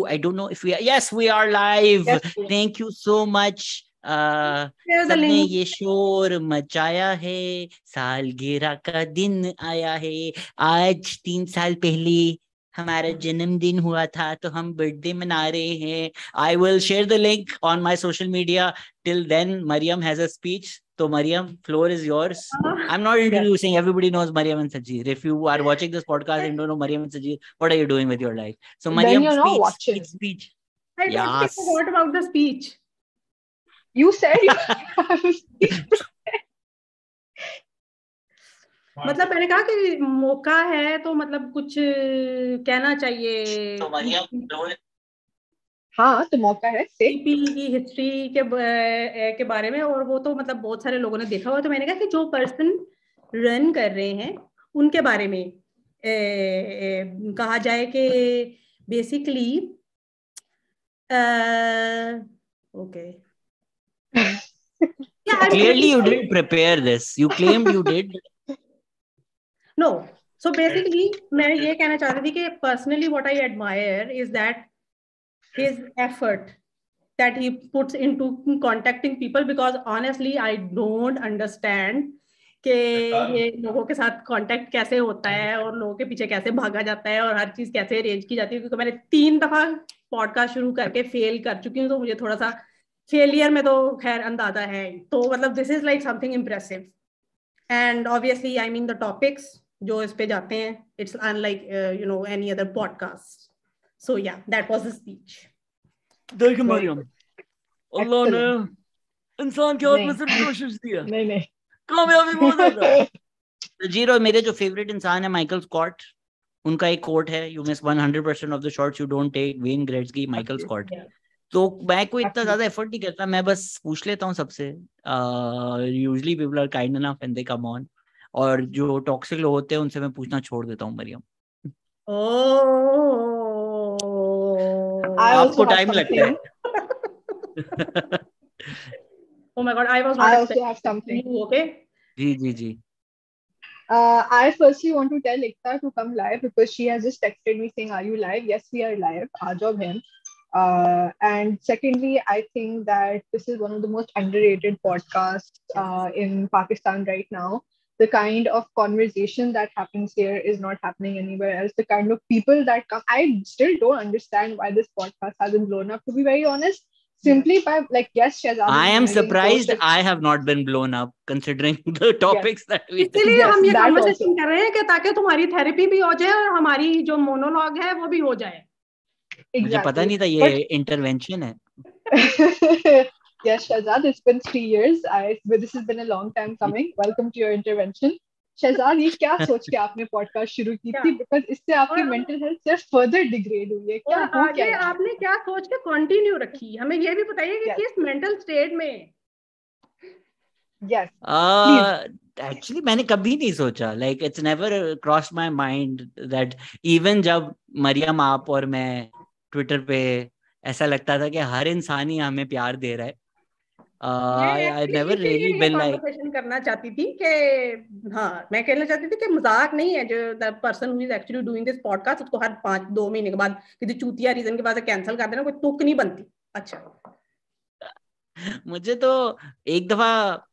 I don't know if we are. Yes, we are live. Yes, Thank you so much. share the सबने link. ये शोर मचाया है, सालगिरह का दिन आया है, आज 3 साल पहले हमारा जन्मदिन हुआ था, तो हम बर्थडे मना रहे हैं. I will share the link on my social media. Till then, Mariam has a speech. So Mariam, floor is yours. I'm not introducing. Everybody knows Mariam and Sajeer. If you are watching this podcast and don't know Mariam and Sajeer, what are you doing with your life? So Then Mariam, you're not speech. watching. I totally forgot about the speech. You said you have a speech. मतलब मैंने कहा कि मौका है तो मतलब कुछ कहना चाहिए. So Mariam, हाँ, तो मौका है. टीपी की हिस्ट्री के बारे में, और वो तो मतलब बहुत सारे लोगों ने देखा हुआ. तो मैंने कहा कि जो पर्सन रन कर रहे हैं उनके बारे में कहा जाए कि basically okay. Clearly you didn't prepare this. You claimed you did. No. So basically मैं ये कहना चाह रही थी कि personally what I admire is that his effort that he puts into contacting people, because honestly I don't understand कि ये लोगों के साथ कांटेक्ट कैसे होता है और लोगों के पीछे कैसे भागा जाता है और हर चीज कैसे अरेंज की जाती है. क्योंकि मैंने 3 दफा पॉडकास्ट शुरू करके फेल कर चुकी हूँ, तो मुझे थोड़ा सा फेलियर में तो खैर अंदाजा है. तो मतलब this is like something impressive. And obviously I mean the topics जो इस पे जाते हैं, it's unlike you know any other podcast. So yeah that was the speech. देख मरियम, अल्लाह ने इंसान के हाथ में सिर्फ कोशिश दिया, नहीं कामयाबी बहुत ज्यादा. जीरो मेरे जो फेवरेट इंसान है माइकल स्कॉट, उनका एक कोट है, you miss 100% of the shots you don't take. Wayne Gretzky, Michael Scott. तो मैं कोई इतना ज्यादा एफर्ट नहीं करता, मैं बस पूछ लेता हूँ सबसे. Usually people are kind enough and they come on. और जो टॉक्सिक लोग होते हैं उनसे मैं पूछना छोड़ देता हूँ. मरियम, आपको टाइम लगता है. Oh my God, I was not also have something. Okay. Ji. I firstly want to tell Ekta to come live because she has just texted me saying, "Are you live?" Yes, we are live. Our job him. And secondly, I think that this is one of the most underrated podcasts in Pakistan right now. The kind of conversation that happens here is not happening anywhere else. The kind of people that come, I still don't understand why this podcast hasn't blown up, to be very honest. Simply by like, yes, Shehzad. I am surprised I have not been blown up considering the topics that we. इसलिए हम ये conversation कर रहे हैं कि ताकि तुम्हारी therapy भी हो जाए और हमारी जो मोनोलॉग है वो भी हो जाए. मुझे पता नहीं था ये इंटरवेंशन है. Yes, Shehzad, it's been 3 years. But this has been a long time coming. Welcome to your intervention. Shehzad, ये क्या सोच के आपने पॉडकास्ट शुरू की थी? Because इससे आपकी मेंटल हेल्थ सिर्फ फर्दर डिग्रेड हुई है. क्या हो क्या? आपने क्या सोच के कंटिन्यू रखी? हमें ये भी बताइए कि किस मेंटल स्टेट में. Yes. Actually मैंने कभी नहीं सोचा, like it's never crossed my mind that even जब मरियम, आप और मैं ट्विटर पे ऐसा लगता था कि हर इंसान ही हमें प्यार दे रहा है. I never really been like conversation करना चाहती थी कि हाँ, मैं कहना चाहती थी कि मजाक नहीं है. जो the person who is actually doing this podcast, उसको हर 2 महीने के बाद किसी चूतिया रीजन के बाद कैंसिल कर देना, कोई तुक नहीं बनती. अच्छा, मुझे तो एक दफा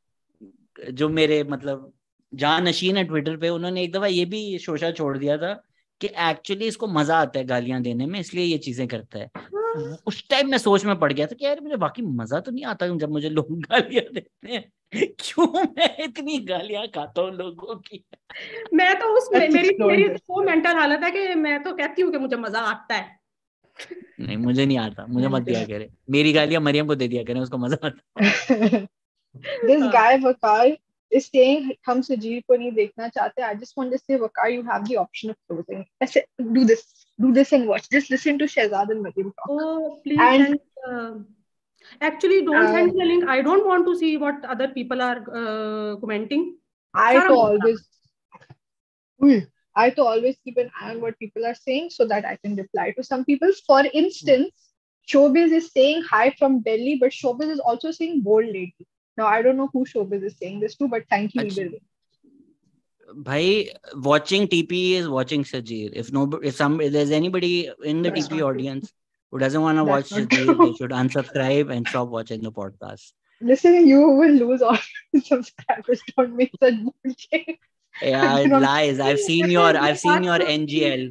जो मेरे मतलब जान नशीन है ट्विटर पे, उन्होंने एक दफा ये भी शोशा छोड़ दिया था कि एक्चुअली इसको मजा आता है गालियां देने में, इसलिए ये चीजें करता है. उस टाइम मैं सोच में पड़ गया था कि यार मुझे बाकी मजा तो नहीं आता जब मुझे लोग गालियां देते हैं. क्यों मैं इतनी गालियां खाता हूँ लोगों की. मैं तो मेरी वो मेंटल हालत है कि मैं तो कहती हूँ कि मुझे मजा आता है. नहीं, मुझे नहीं आता. मुझे मत दिया करे. मेरी गालियां मरियम को दे दिया करें, उसको मजा आता. This guy Vakar is saying हम सजीर को नहीं देखना चाहते. I just want to say, Vakar, you have the option of closing. I said, do this and watch. Just listen to Shehzad and Mariam talk. Oh, please. Actually, don't send the link. I don't want to see what other people are commenting. I to always keep an eye on what people are saying so that I can reply to some people. For instance, Showbiz is saying hi from Delhi, but Showbiz is also saying bold lady. Now, I don't know who Showbiz is saying this to, but thank you either way. Bhai, watching TPE is watching Sajeer. If there's anybody in the TPE audience who doesn't want to watch That's not Sajeer, true. they should unsubscribe and stop watching the podcast. Listen, you will lose all subscribers. Don't make such bullshit. Yeah, lies. I've seen your NGL.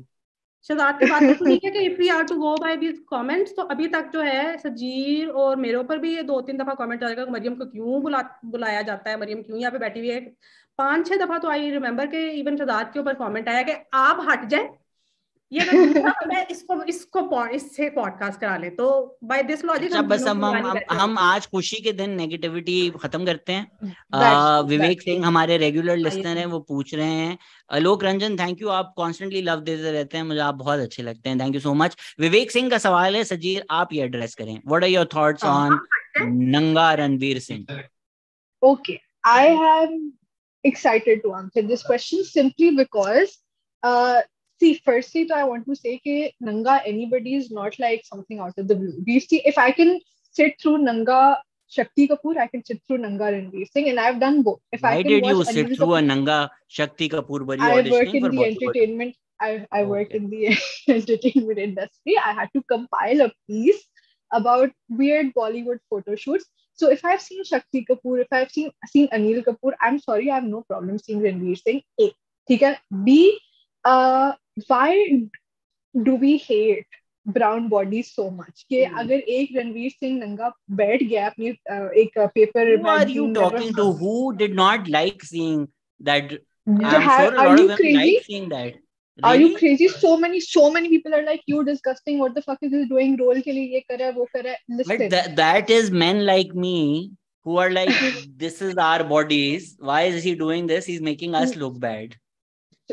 Shahzad की बात तो सुनी है कि if we are to go by these comments, तो अभी तक जो है सजीर और मेरे ऊपर भी ये 2-3 दफा कमेंट आएगा कि मरियम को क्यों बुलाया जाता है, मरियम क्यों यहाँ पे बैठी हुई है. 5-6 दफा तो आई रिमेम्बर के इवन शहजाद के ऊपर कमेंट आया कि आप हट जाए, ये अगर दूसरा मैं इससे पॉडकास्ट करा ले तो बाय दिस लॉजिक अच्छा, बस हम आज खुशी के दिन नेगेटिविटी खत्म करते हैं. विवेक सिंह हमारे रेगुलर लिसनर हैं, वो पूछ रहे हैं. आलोक रंजन, थैंक यू, आप कॉन्स्टेंटली लव देते रहते हैं, मुझे आप बहुत अच्छे लगते हैं, thank you so much. Vivek Singh का सवाल है, सजीर आप ये एड्रेस करें. What are your thoughts on नंगा Ranveer Singh? Okay, I am excited to answer this question simply because see, firstly, I want to say that Nanga anybody is not like something out of the blue. We see, if I can sit through Nanga Shakti Kapoor, I can sit through Nanga Ranveer Singh, and I've done both. If Why I can did watch you Anil sit through Kapoor, a Nanga Shakti Kapoor? Were you I work auditioning in for the Bollywood? entertainment. I work in the entertainment industry. I had to compile a piece about weird Bollywood photo shoots. So if I've seen Shakti Kapoor, if I've seen Anil Kapoor, I'm sorry, I have no problem seeing Ranveer Singh. A. Okay. B. Why do we hate brown bodies so much? कि अगर एक रणवीर सिंह नंगा बैठ गया अपनी एक paper Who are you talking to? Who did not like seeing that? I'm sure a are lot you of them crazy? like seeing that. Really? Are you crazy? So many people are like, you disgusting. What the fuck is this doing? Role के लिए ये कर रहा है, वो कर रहा है. Listen. But that is men like me who are like, this is our bodies. Why is he doing this? He's making us look bad.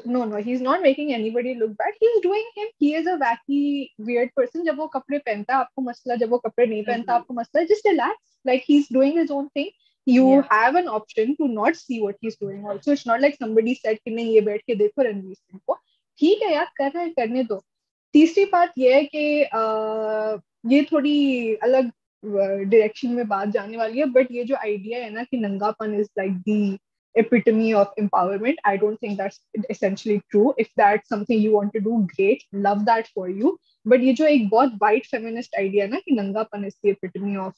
No, he's not making anybody look bad. He's doing him. He is a wacky, weird person. जब वो कपड़े पहनता है आपको मसला, जब वो कपड़े नहीं पहनता आपको मसला. Just relax. Like he's doing his own thing. You have an option to not see what he's doing. Also, it's not like somebody said कि नहीं ये बैठ के देखो रणवीर सिंह को. ठीक है यार, कर रहे हैं, करने दो. तीसरी बात ये है कि ये थोड़ी अलग डायरेक्शन में बात जाने वाली है, बट ये जो आइडिया है ना कि नंगापन is like the epitome of empowerment, I don't think that's essentially true. If that's something you want to do, great, love that for you. But ये जो एक बहुत white feminist idea है ना कि नंगापन is the epitome of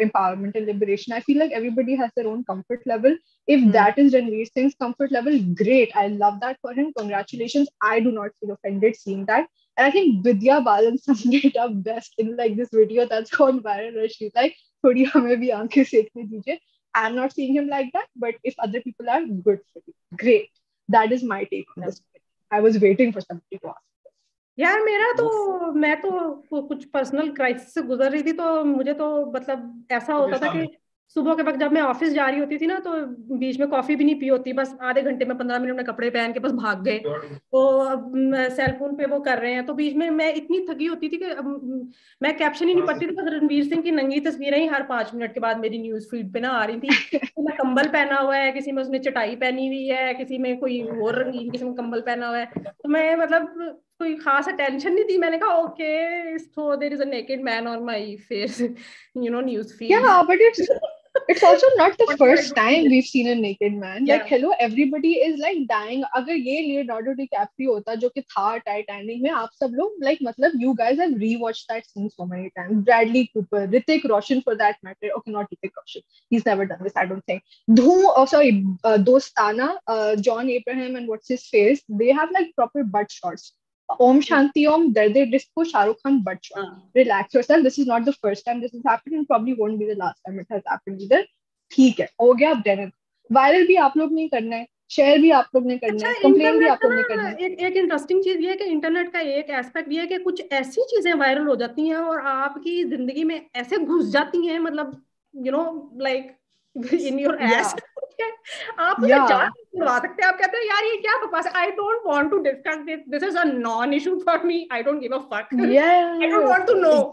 empowerment and liberation, I feel like everybody has their own comfort level. If that is Ranveer Singh's comfort level, great, I love that for him, congratulations. I do not feel offended seeing that. And I think Vidya Balan summed it up best in like this video that's gone viral where she's like, थोड़ी हमें भी आंखें सेकने दीजिए. I'm not seeing him like that, but if other people are, good for you. Great. That is my take on this. I was waiting for somebody to ask. यार मैं तो कुछ पर्सनल क्राइसिस से गुजर रही थी, तो मुझे तो मतलब ऐसा होता था कि सुबह के वक्त जब मैं ऑफिस जा रही होती थी ना, तो बीच में कॉफी भी नहीं पी होती, बस आधे घंटे में 15 मिनट में कपड़े पहन के बस भाग गए, तो सेल फोन पे वो कर रहे हैं, तो बीच में मैं इतनी थकी होती थी कि मैं कैप्शन ही नहीं पढ़ती थी, बस रणवीर सिंह की नंगी तस्वीरें ही हर 5 मिनट के बाद मेरी न्यूज फीड पे ना आ रही थी. तो मैं कंबल पहना हुआ है, किसी में उसने चटाई पहनी हुई है, किसी में कोई और रंगीन किसी में कंबल पहना हुआ है, तो मैं मतलब कोई खास अटेंशन नहीं दी. मैंने कहा okay, so there is a naked man on my face, news feed. Yeah, but it's also not the first time we've seen a naked man. Like, hello, everybody is like dying. अगर ये Leonardo DiCaprio होता जो कि था Titanic में, आप सब लोग like मतलब you guys have rewatched that scene so many times. Bradley Cooper, Hrithik Roshan for that matter. Okay, not Hrithik Roshan. He's never done this, I don't think. Dostana, John Abraham and what's his face, they have like proper butt shots. Om Shanti Om, Darde Disco, Shah Rukh Khan butt shot. Relax yourself. This is not the first time this has happened and probably won't be the last time it has happened either. ठीक है, हो गया, अब रहने दो. Viral भी आप लोग नहीं करना है, शेयर भी आप लोग नहीं करना है, कंप्लेन भी आप लोग नहीं करना है. एक इंटरेस्टिंग चीज ये है कि इंटरनेट का एक एस्पेक्ट ये है कि कुछ ऐसी चीजें वायरल हो जाती हैं और आपकी जिंदगी में ऐसे घुस जाती हैं, मतलब लाइक इन योर एस, आप मुझे जान छुड़वा सकते हैं. आप कहते हैं यार ये क्या बकवास है, I don't want to discuss this, this is a non issue for me, I don't give a fuck, I don't want to know.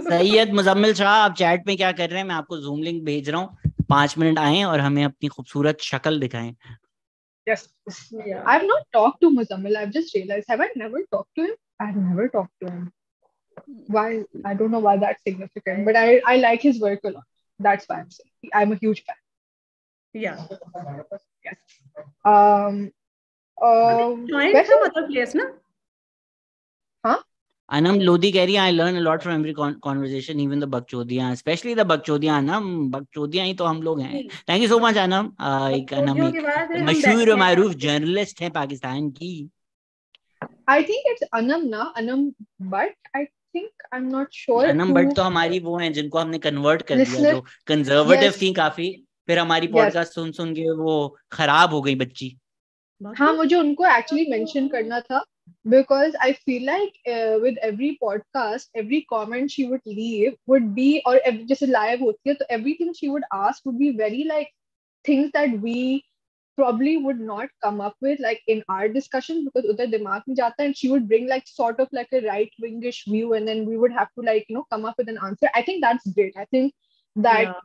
Syed Muzammil Shah, आप चैट में क्या कर रहे हैं? मैं आपको जूम लिंक भेज रहा हूँ, 5 मिनट आए और हमें अपनी खूबसूरत शक्ल दिखाएं. Yes. Yeah. I've not talked to Muzammil. I've just realized. Have I never talked to him? I've never talked to him. Why? I don't know why that's significant, but I like his work a lot. That's why I'm saying. I'm a huge fan. Yeah. Yes. Joined some other place, na? Huh? Anam Lodi कह रही है I learn a lot from every conversation, even the बकचोदियाँ, especially the बकचोदियाँ. Anam बकचोदियाँ ही तो हम लोग हैं. Thank you so much Anam. एक अनम बच्चों के बाद एक हम मशहूर बैठे हैं. मारूफ जर्नलिस्ट है पाकिस्तान की. I think it's Anam na, Anam, but I think I'm not sure Anam who but तो हमारी वो हैं जिनको हमने कन्वर्ट कर दिया, listener. जो कंजर्वेटिव Yes, थी काफी, फिर हमारी yes. पॉडकास्ट सुन सुन के वो खराब हो गई बच्ची. हाँ, मुझे उनको actually mention करना था because I feel like with every podcast, every comment she would leave would be, or जैसे live होती है तो everything she would ask would be very like things that we probably would not come up with like in our discussions because उधर दिमाग में जाता है, and she would bring like sort of like a right wingish view and then we would have to like come up with an answer. I think that's great. I think that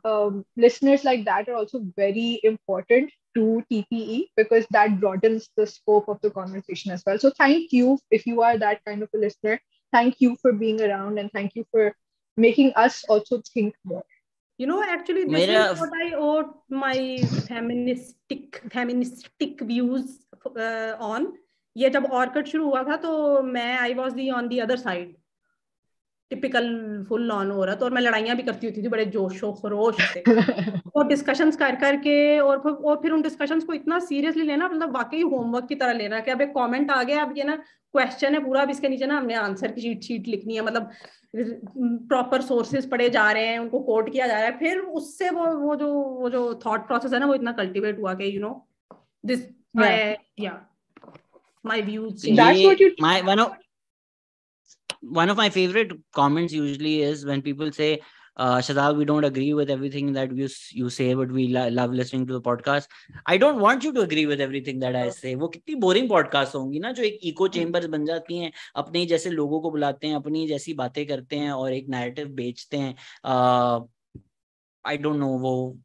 listeners like that are also very important to TPE because that broadens the scope of the conversation as well. So thank you if you are that kind of a listener. Thank you for being around and thank you for making us also think more. Actually, this is what I owe my feministic views on. ये जब orchid शुरू हुआ था तो मैं I was the on the other side, typical full on हो रहा था, और मैं लड़ाइयाँ भी करती होती थी बड़े जोशो खरोश से. तो डिस्कशंस कर करके और फिर उन डिस्कशंस को इतना सीरियसली लेना, मतलब वाकई होमवर्क की तरह लेना कि अब एक कमेंट आ गया, अब ये ना क्वेश्चन है पूरा, अब इसके नीचे ना हमने आंसर की शीट लिखनी है, मतलब प्रॉपर सोर्सेज पढ़े जा रहे हैं, उनको कोट किया जा रहा है, फिर उससे वो जो थॉट प्रोसेस है ना वो इतना कल्टीवेट हुआ कि this my views change. That's what you one of my favorite comments usually is when people say Shehzad, we don't agree with everything that you say, but we love listening to the podcast. I don't want you to agree with everything that I say. वो कितनी boring podcast होंगी ना, जो एक eco chambers बन जाती हैं, अपने जैसे लोगों को बुलाते हैं, अपनी जैसी बातें करते हैं और एक नैरेटिव बेचते हैं. आई डोंट नो वो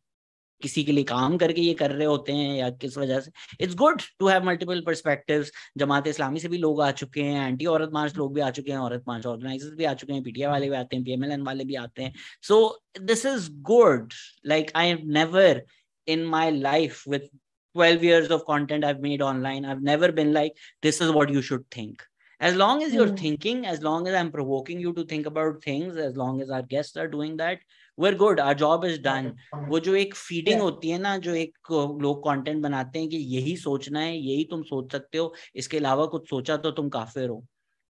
किसी के लिए काम करके ये कर रहे होते हैं या किस वजह से. It's good to have multiple perspectives. Jamaat Islami से भी लोग आ चुके हैं, एंटी औरत मार्च लोग भी आ चुके हैं, औरत मार्च ऑर्गेनाइजर्स भी आ चुके हैं, पीटीआई वाले भी आते हैं, पीएमएलएन वाले भी आते हैं. So this is good. Like I have never in my life with 12 years of content I've made online, I've never been like, this is what you should think. As long as you're thinking, as long as I'm provoking you to think about things, as long as our guests are doing that, we're good. Our job is done. वो जो एक feeding होती है ना, जो एक लोग content बनाते हैं कि यही सोचना है, यही तुम सोच सकते हो, इसके अलावा कुछ सोचा तो तुम काफिर हो,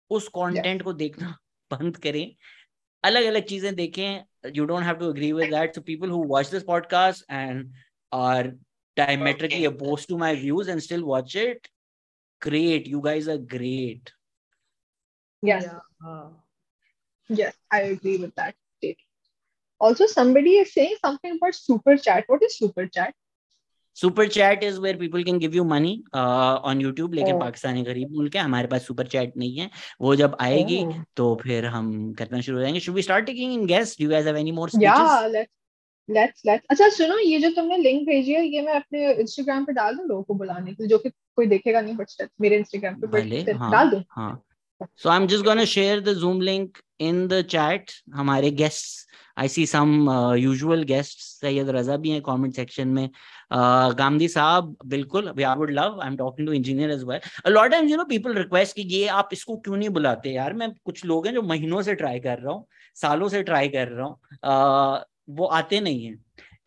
उस कंटेंट को देखना बंद करें, अलग अलग चीजें देखें. You don't have to agree with that. So people who watch this podcast and are diametrically opposed to my views and still watch it, great. You guys are great. Yes. Yes, I agree with that. Also, somebody is saying something about super chat. What is super chat? Super chat is where people can give you money on YouTube. लेकिन पाकिस्तानी गरीब मुल्क है, हमारे पास super chat नहीं है. वो जब आएगी तो फिर हम करना शुरू हो जाएंगे. Should we start taking in guests? Do you guys have any more speeches? Yeah, let's. अच्छा सुनो, ये जो तुमने लिंक भेजी है ये मैं अपने Instagram पे डाल दूं लोगों को बुलाने के लिए, जो कि कोई देखेगा नहीं, बट मेरे Instagram पे डाल दूं. हाँ. So I'm just gonna share the Zoom link in the chat. हमारे guests, I see some usual guests. Syed रजा भी हैं comment section में. गामदी साहब बिल्कुल, I would love. I'm talking to engineer as well. A lot of times people request कि ये आप इसको क्यों नहीं बुलाते यार. मैं कुछ लोग हैं जो महीनों से ट्राई कर रहा हूँ, सालों से ट्राई कर रहा हूँ, वो आते नहीं हैं.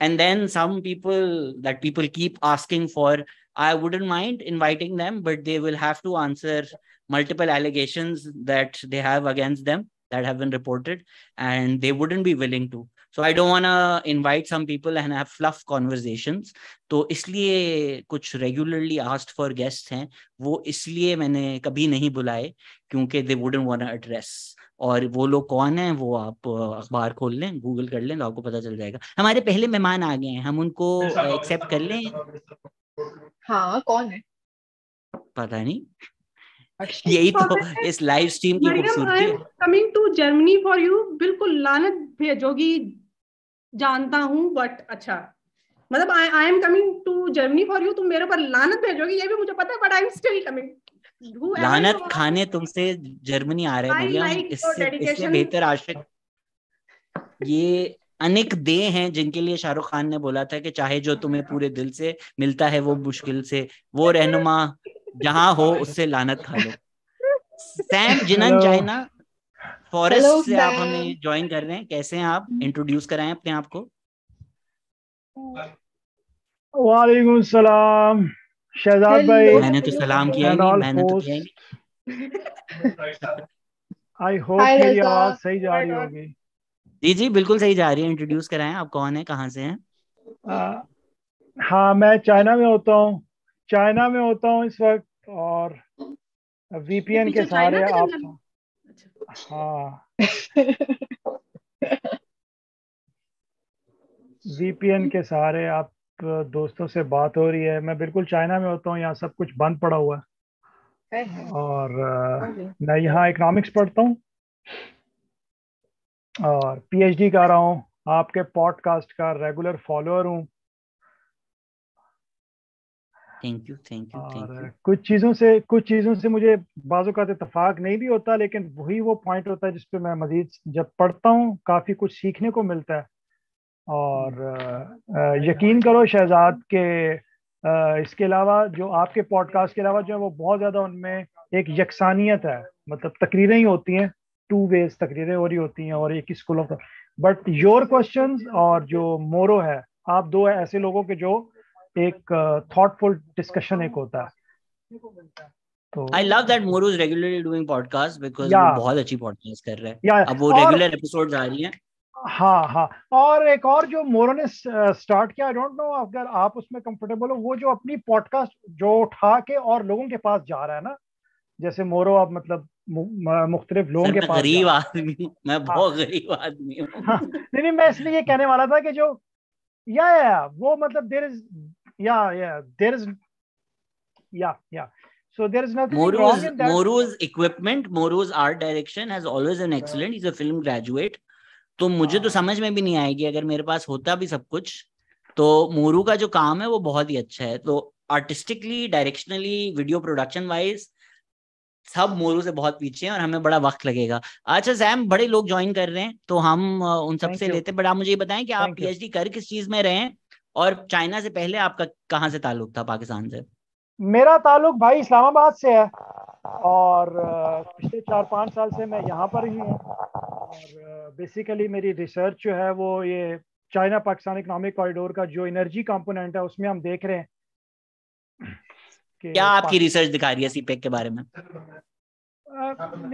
And then some people keep asking for, I wouldn't mind inviting them, but they will have to answer multiple allegations that they have against them that have been reported, and they wouldn't be willing to. So I don't want to invite some people and have fluff conversations. तो इसलिए कुछ regularly asked for guests हैं, वो इसलिए मैंने कभी नहीं बुलाए क्योंकि they wouldn't want to address. और वो लोग कौन हैं वो आप अखबार खोल लें, गूगल कर लें तो आपको पता चल जाएगा. हमारे पहले मेहमान आ गए हैं, हम उनको एक्सेप्ट कर लें. हाँ, कौन है पता नहीं. यही तो इस लाइव स्ट्रीम की खूबसूरती है. Coming to Germany for you. बिल्कुल लानत भेजोगी जानता हूँ, बट अच्छा मतलब I am coming to Germany for you. तुम मेरे पर लानत भेजोगी ये भी मुझे पता है, but I am still coming. लानत खाने तुमसे जर्मनी आ रहे हैं मरियम. इससे बेहतर आशिक ये अनेक दे हैं जिनके लिए शाहरुख खान ने बोला था कि चाहे जो तुम्हें पूरे दिल से मिलता है वो मुश्किल से, वो रहनुमा जहां हो उससे लानत खा लो. सैम जिनन चाइना, फॉरेस्ट Hello, से आप Sam. हमें ज्वाइन कर रहे हैं, कैसे हैं आप? इंट्रोड्यूस कराएं अपने आप को। वालेकुम सलाम शहजाद भाई Hello. मैंने तो सलाम किया ही एंड नहीं, ऑल मैंने तो किया ही होस्ट। आई Hi, होप मेरी Reza. आवाज सही जा Oh my रही God. होगी। नहीं। जी बिल्कुल सही जा रही है। इंट्रोड्यूस कराएं, आप कौन है, कहाँ से हैं? हाँ, मैं चाइना में होता हूँ इस वक्त, और वो वीपीएन के पीछे चाइना सहारे का आप। जंगल। अच्छा। हाँ, वीपीएन के सहारे आप दोस्तों से बात हो रही है। मैं बिल्कुल चाइना में होता हूँ, यहाँ सब कुछ बंद पड़ा हुआ है। और Okay. मैं यहाँ इकोनॉमिक्स पढ़ता हूँ और पीएचडी कर रहा हूँ। आपके पॉडकास्ट का रेगुलर फॉलोअर हूँ। Thank you, thank you, thank you. और कुछ चीज़ों से मुझे बाज़ औक़ात इत्तेफाक नहीं भी होता, लेकिन वही वो पॉइंट होता है जिस पे मैं मजीद जब पढ़ता हूँ काफ़ी कुछ सीखने को मिलता है। और यकीन करो शहजाद के इसके अलावा जो आपके पॉडकास्ट के अलावा जो है वो बहुत ज़्यादा उनमें एक यकसानियत है। मतलब तकरीरें ही होती हैं, टू वेज तकरीरें हो रही होती हैं और एक ही school of. But your questions और जो मोरो है, आप दो ऐसे लोगों के जो एक थॉटफुल डिस्कशन एक होता है। तो I love that Moru is regularly doing podcast because या वो बहुत अच्छी पॉडकास्ट कर रहा है। या अब वो और रेगुलर एपिसोड्स आ रही हैं। हाँ हाँ, और एक और जो मोरो ने स्टार्ट किया, आई डोंट नो अगर आप उसमें कंफर्टेबल हो, वो जो अपनी पॉडकास्ट जो उठा के और लोगों के पास जा रहा है ना, जैसे मोरो अब मतलब मुख्तलिफ लोगों सर के मैं पास जा गरीब रहा आदमी हूँ, मैं है। हाँ बहुत गरीब आदमी हाँ, हूँ। नहीं मैं इसलिए ये कहने वाला था कि जो या वो मतलब देयर इज या देयर इज या so there is nothing wrong in that. Moru's equipment, Moru's art direction has always been excellent. He's a film graduate. तो मुझे तो समझ में भी नहीं आएगी अगर मेरे पास होता भी सब कुछ। तो मोरू का जो काम है वो बहुत ही अच्छा है। तो artistically, directionally, video production wise सब मोरू से बहुत पीछे हैं और हमें बड़ा वक्त लगेगा। अच्छा सैम, बड़े लोग ज्वाइन कर रहे हैं तो हम उन सब थैंक से यू, लेते हैं। बट आप मुझे ये बताएं कि आप थैंक यू। पीएचडी कर किस चीज में रहे हैं, और चाइना से पहले आपका कहाँ से ताल्लुक था, पाकिस्तान से? मेरा ताल्लुक भाई इस्लामाबाद से है, और पिछले 4-5 साल से मैं यहाँ पर ही हूँ। और बेसिकली मेरी रिसर्च जो है वो ये चाइना पाकिस्तान इकोनॉमिक कॉरिडोर का जो एनर्जी कंपोनेंट है उसमें हम देख रहे हैं क्या कि आपकी रिसर्च दिखा रही है सीपेक के बारे में?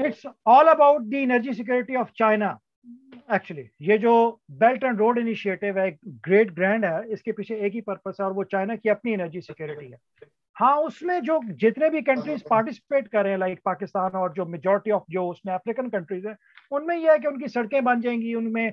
It's all about the energy security of China. Actually ये जो बेल्ट एंड रोड इनिशिएटिव है, ग्रेट ग्रैंड है, इसके पीछे एक ही पर्पस है और वो चाइना की अपनी एनर्जी सिक्योरिटी है। हाँ, उसमें जो जितने भी कंट्रीज पार्टिसिपेट कर रहे हैं लाइक पाकिस्तान और जो मेजॉरिटी ऑफ जो उसमें अफ्रीकन कंट्रीज है, उनमें यह है कि उनकी सड़कें बन जाएंगी। उनमें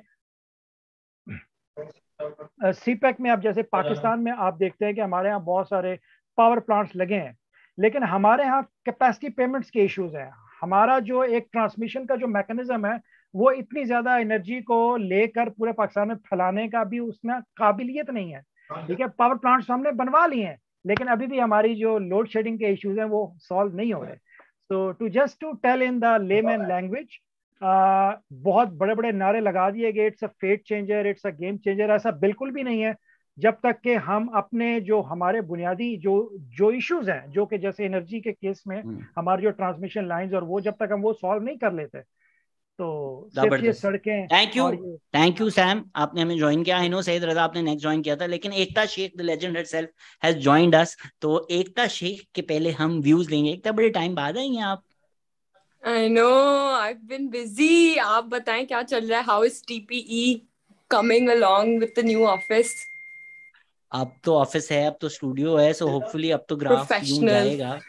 सीपेक में अब जैसे पाकिस्तान में आप देखते हैं कि हमारे यहाँ बहुत सारे पावर प्लांट्स लगे हैं, लेकिन हमारे यहाँ कैपेसिटी पेमेंट्स के इश्यूज हैं। हमारा जो एक ट्रांसमिशन का जो मैकेनिज्म है वो इतनी ज्यादा एनर्जी को लेकर पूरे पाकिस्तान में फैलाने का भी उसमें काबिलियत नहीं है। ठीक है, पावर प्लांट्स हमने बनवा लिए हैं, लेकिन अभी भी हमारी जो लोड शेडिंग के इश्यूज हैं वो सॉल्व नहीं हो रहे। तो to tell in the layman language, बहुत बड़े बड़े नारे लगा दिए गए, it's a fate changer, it's a game changer. ऐसा बिल्कुल भी नहीं है जब तक कि हम अपने जो हमारे बुनियादी जो जो इश्यूज हैं, जो कि जैसे एनर्जी के केस में हमारे जो ट्रांसमिशन लाइंस और वो जब तक हम वो सॉल्व नहीं कर लेते, तो सिर्फ ये जबरदस्त। सड़कें थैंक यू, और ये थैंक यू सैम, आपने हमें ज्वाइन किया। आई नो सईद रजा आपने नेक्स्ट ज्वाइन किया था, लेकिन Ekta Shaikh the legend herself has joined us. तो एकता शेख के पहले हम व्यूज लेंगे। एकता, बड़े टाइम बाद आई हैं आप। I know, I've been busy. आप बताएं क्या चल रहा है? How is TPE coming along with the new office? अब तो ऑफिस है, अब तो स्टूडियो है, सो होपफुली अब तो ग्राफ यूं Professional. जाएगा।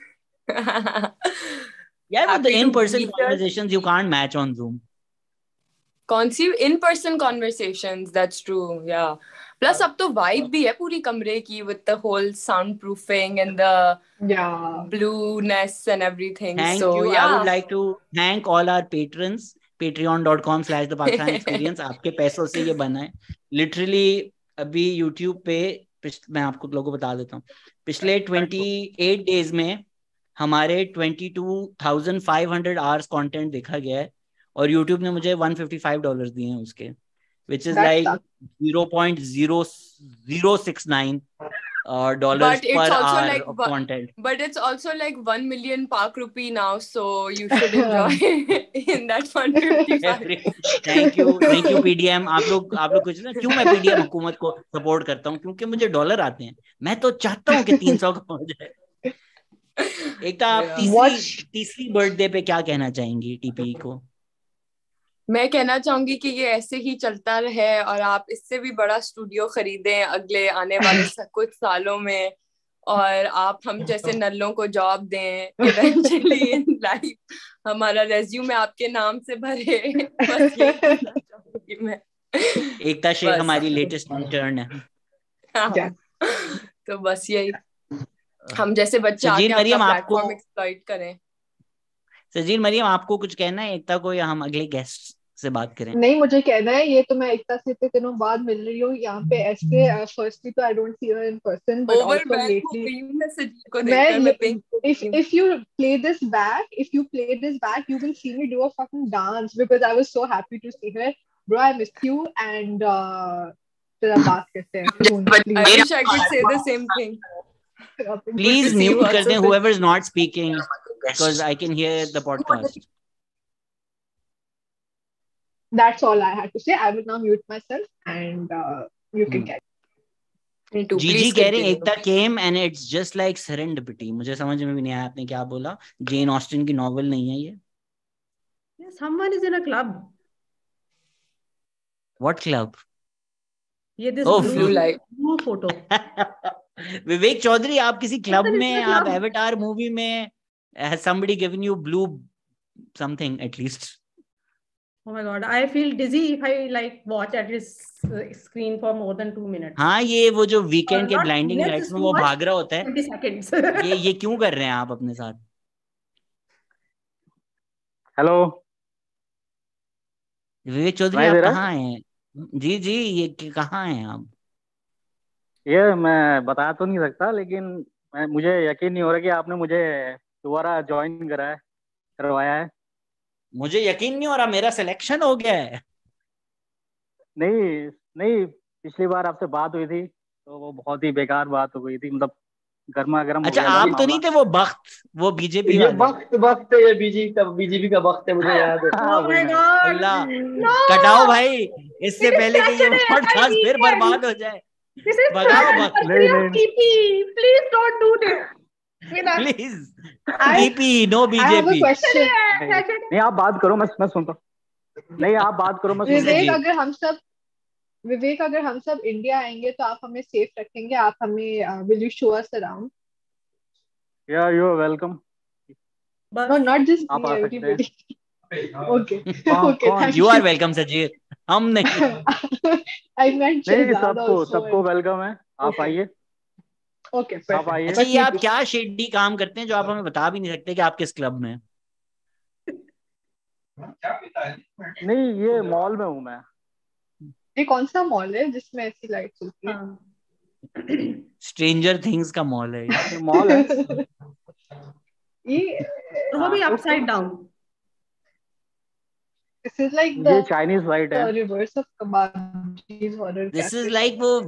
यार वो the Happy in to person be here. Conversations you can't match on zoom. कौन सी in-person conversations? That's true, yeah. Plus अब तो vibe भी है पूरी कमरे की with the whole soundproofing and the Yeah. blueness and everything. Thank So you. I would yeah. like to thank all our patrons. Patreon.com/The Pakistan Experience. आपके पैसों से ये बना है लिटरली। अभी YouTube पे मैं आपको लोगों को बता देता हूँ, पिछले 28 डेज में हमारे 22,500 आवर्स कंटेंट देखा गया है, और YouTube ने मुझे $155 दिए हैं उसके, which is That like sucks. 0.0069 dollars But it's per also hour like of content. but it's also like 1 million Pak rupee now, so you should enjoy in that 155. Thank you PDM. आप लोग कुछ ना, क्यों मैं PDM हुकूमत को support करता हूँ? क्योंकि मुझे डॉलर आते हैं। मैं तो चाहता हूँ कि 300 का हो जाए। एकता, आप तीसरी बर्थडे पे क्या कहना चाहेंगी टीपीई को? मैं कहना चाहूंगी कि ये ऐसे ही चलता रहे और आप इससे भी बड़ा स्टूडियो खरीदें अगले आने वाले कुछ सालों में, और आप हम जैसे नल्लों को जॉब दें इवेंचुअली इन लाइफ, हमारा रेज्यूमे आपके नाम से भरे। बस यही कहना चाहूंगी मैं। एकता शेख हमारी लेटेस्ट इंटर्न है। हाँ। तो बस यही, हम जैसे बच्चे आके सजीर अपना मरियम, प्लेटफॉर्म एक्सप्लॉइट करें। सजीर मरियम, आपको कुछ कहना है एकता को, या हम अगले गेस्ट से बात करें? नहीं, मुझे कहना है, ये तो मैं एकता से इतने दिनों बाद मिल रही हूँ यहाँ पे ऐसे। फर्स्टली तो I don't see her in person, but also overwhelm हो लेटली गई हूँ मैं सजीर को देखकर। मैं पिंक हो गई हूँ। if you play this back, you will see me do a fucking dance because I was so happy to see her. Bro, I missed you, and फिर अब बात करते हैं soon, I please. wish I could say the same thing. Please see you mute कर also, दें Sir. whoever is not speaking, because I can hear the podcast. That's all I had to say. I will now mute myself, and you can carry. Me too. जीजी Please कह रहे हैं continue. Ekta came and it's just like serendipity। मुझे समझ में भी नहीं आया आपने क्या बोला। जेन ऑस्टिन की नॉवेल नहीं है ये? Someone is in a club. What club? ये this Oh, Blue light. blue photo. विवेक चौधरी, आप किसी क्लब Someone is में, in a आप club. एवेटार मूवी में, has somebody given you blue something at least? Oh my God, I feel dizzy if I like watch at his screen for more than 2 minutes. हाँ, ये वो जो weekend के Not blinding minutes lights is में too वो much, भाग रहा होता है, 20 seconds. ये क्यों कर रहे हैं आप अपने साथ? हेलो विवेक चौधरी, सुनाई आप दे रहा कहाँ हैं? जी जी, ये कहाँ हैं आप? ये मैं बता तो नहीं सकता, लेकिन मुझे यकीन नहीं हो रहा कि आपने मुझे दोबारा ज्वाइन करवाया है। मुझे यकीन नहीं हो रहा, मेरा सिलेक्शन हो गया है। नहीं नहीं, पिछली बार आपसे बात हुई थी तो वो बहुत ही बेकार बात हो गई थी, मतलब गर्मा गर्म हो अच्छा, गया था आप तो मामला। नहीं थे वो बख्त, वो बीजेपी ये वाले? वक्त है, ये बीजेपी का वक्त है, मुझे याद है। हाँ, Oh वही my मैं। God. अल्लाह, No. कटाओ भाई, इससे It is पहले कि ये Saturday. I पॉडकास्ट need फिर it. बर्बाद हो जाए। This is भगाओ third बख्त, anniversary of नहीं। TPE. Please don't do this with us. Please. I टीपी no I have a BJP. question. नहीं, आप बात करो, मैं सुनता हूँ। नहीं, आप बात करो, मैं सुनता हूँ। विवेक, अगर हम सब इंडिया आएंगे तो आप हमें सेफ रखेंगे? आप हमें will you show us around? या you are welcome. No, not just आप me, आ सकते हैं। everybody. Okay. कौन Okay, कौन? thank you are you. Welcome Sajeer, हम नहीं। I meant नहीं, Shehzad also. सबको वेलकम है, आप Okay. आइए। Okay, आप perfect. आइए। अच्छा, But ये me आप too. क्या शेडी काम करते हैं जो आप हमें बता भी नहीं सकते कि आप किस क्लब में हैं? नहीं, ये मॉल में हूँ मैं। ये कौन सा मॉल है जिसमें ऐसी लाइट्स होती है? हाँ. स्ट्रेंजर थिंग्स का मॉल है ये। ये मॉल है। ये और वो भी upside down. This is like ये the चाइनीज लाइट है। reverse of Kabaji's horror this is cafe. Like वो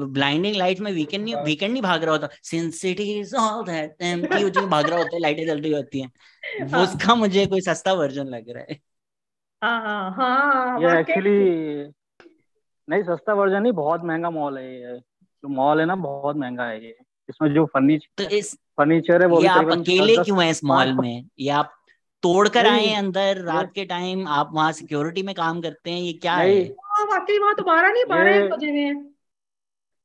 ब्लाइंडिंग लाइट्स में वीकेंड नहीं भाग रहा होता, since city is all that empty, जो भाग रहा होता है, लाइटें जल रही होती हैं, वो हाँ. उसका मुझे कोई सस्ता वर्जन लग रहा है। हाँ, ये वाकई. एक्चुअली नहीं, सस्ता वर्जन नहीं, बहुत महंगा मॉल है ये। जो मॉल है ना, बहुत महंगा है ये। इसमें जो तो फर्नीचर है वो ये भी आप करीबन अकेले 10 क्यों हैं इस मॉल 5। में? ये आप तोड़कर आए नहीं, हैं अंदर रात के टाइम, आप वहां सिक्योरिटी में काम करते हैं, ये क्या नहीं, है? हाँ, वाकई वहां दोबारा नहीं, 12 बजे हुए हैं.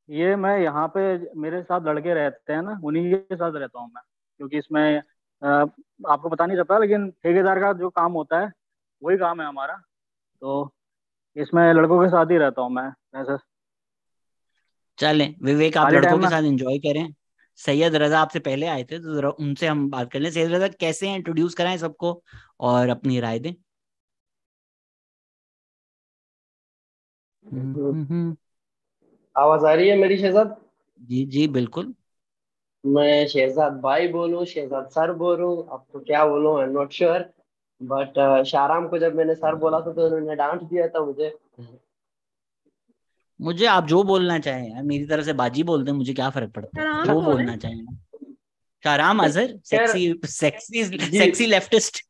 ये मैं यहाँ पे मेरे साथ लड़के रहते हैं ना, उन्हीं के साथ रहता हूँ मैं, क्योंकि इसमें आपको पता नहीं चलता, लेकिन ठेकेदार का जो काम होता है वही काम है हमारा, तो इसमें लड़कों के साथ ही रहता हूँ मैं ऐसे। चलें विवेक, आप खाली लड़कों टाइम के में साथ एंजॉय करें। सैयद रजा आपसे पहले आए थे, तो जरा उनसे हम बात कर लें। सैयद रजा कैसे हैं, इंट्रोड्यूस कराएं सबको और अपनी राय दें। आवाज आ रही है मेरी शहजाद? जी जी बिल्कुल। मैं शहजाद भाई बोलूं, शहजाद सर बोलूं, आपको क्या बोलूं, आई am not sure. But Shahram को जब मैंने सर बोला था तो उन्होंने डांट दिया था मुझे। मुझे आप जो बोलना चाहें यार, मेरी तरफ से बाजी बोलते हैं, मुझे क्या फर्क पड़ता है, शाहराम जो कौन है? बोलना चाहें। शाहराम अजहर, खैर सेक्सी सेक्सी जी, सेक्सी लेफ्टिस्ट।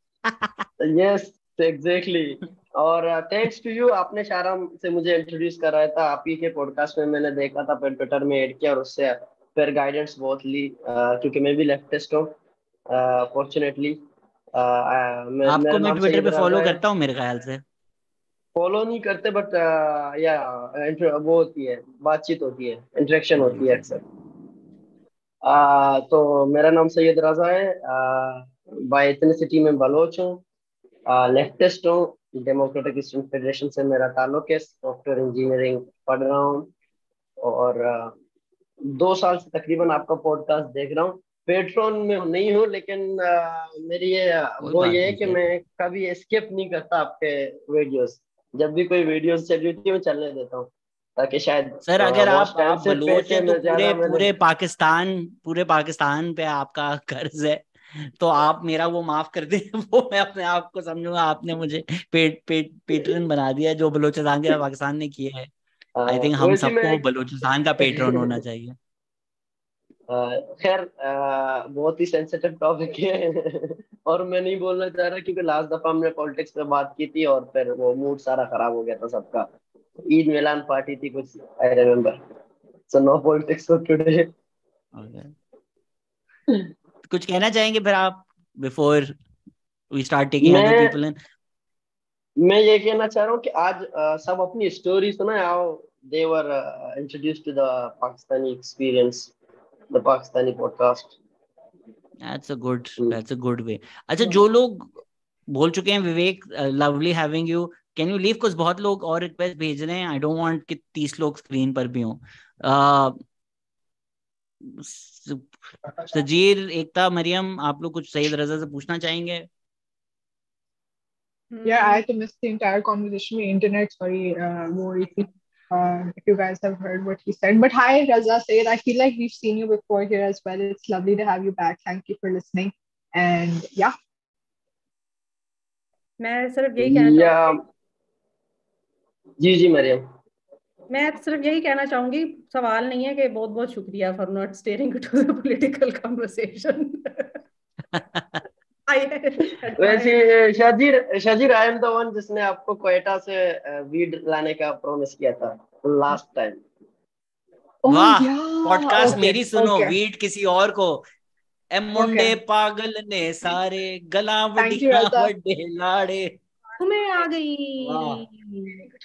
Yes exactly. और थैंक्स टू यू, आपने शाराम से मुझे इंट्रोड्यूस कराया था, आप ही के पॉडकास्ट में मैंने देखा था, फिर ट्विटर में ऐड किया और उससे फिर गाइडेंस बहुत ली, क्योंकि मैं भी लेफ्टिस्ट हूँ फॉर्चुनेटली। आपको मेरा मैं नाम ट्विटर सैयद पे रजा फॉलो है। करता हूँ मेरे ख्याल से। फॉलो नहीं करते बट या वो होती है, बातचीत होती है, इंटरेक्शन होती है अक्सर। तो मेरा नाम सैयद रजा है, बाय एथनिसिटी में बलोच हूँ, लेफ्टिस्ट हूँ, डेमोक्रेटिक स्टूडेंट फेडरेशन से मेरा ताल्लुक है, सॉफ्टवेयर इंजीनियरिंग पढ़ रहा हूँ। और 2 साल से तकरीबन आपका पॉडकास्ट देख रहा हूँ। पेट्रॉन में नहीं हूँ, लेकिन मेरी ये कोई वो बात ये है नहीं कि सर। मैं कभी स्किप नहीं करता आपके वीडियोस। जब भी कोई वीडियोस चल रही होती है मैं चलने देता हूँ, ताकि शायद सर अगर वॉच टाइम आप से बलोच पैसे हैं तो में ज्यादा मैंने। पूरे पाकिस्तान पे आपका कर्ज है, तो आप मेरा वो माफ कर दें। वो मैं अपने आप को समझूंगा, आपने मुझे पेट्रन बना दिया जो बलोचिस्तान के पाकिस्तान ने किया है। आई थिंक हम वैसे सबको मैं बलोचिस्तान का पेट्रन होना चाहिए। खैर बहुत ही सेंसिटिव टॉपिक है और मैं नहीं बोलना चाह रहा, क्योंकि लास्ट दफा हमने पॉलिटिक्स पे बात की थी और फिर वो मूड सारा खराब हो गया था सबका। ईद मिलान पार्टी थी कुछ, I remember. So no politics for today. Okay. कुछ कहना चाहेंगे फिर आप, before we start taking other मैं पीपल इन? मैं ये कहना चाह रहा हूँ कि आज सब अपनी स्टोरी सुनाए, आओ they were introduce to the Pakistani experience, the Pakistani podcast. That's a good way. अच्छा, जो लोग बोल चुके हैं, Vivek, lovely having you, can you leave? कुछ बहुत लोग और रिक्वेस्ट भेज रहे हैं, आई डोंट वांट कि 30 लोग स्क्रीन पर भी हों। सजीर, एकता, मरियम, आप लोग कुछ सईद रजा से पूछना चाहेंगे? Yeah, I had to miss the entire conversation. The internet, sorry, if you guys have heard what he said. But hi, Raza Sayed. I feel like we've seen you before here as well. It's lovely to have you back. Thank you for listening. And yeah. मैं सिर्फ यही कहना या चाहूंगी जी जी मरियम। मैं सिर्फ यही कहना चाहूंगी, सवाल नहीं है कि बहुत बहुत शुक्रिया for not steering to the political conversation. I वैसे admire. Shazir Shazir I am the one जिसने आपको क्वेटा से वीड लाने का प्रॉमिस किया था लास्ट टाइम। Oh वाह, yeah. Podcast Okay. मेरी सुनो, Okay. वीट किसी और को। ए मुंडे Okay. पागल ने सारे गला Thank you, वडिया Raza. वड्डे लाड़े। तुम्हें आ वाह गई।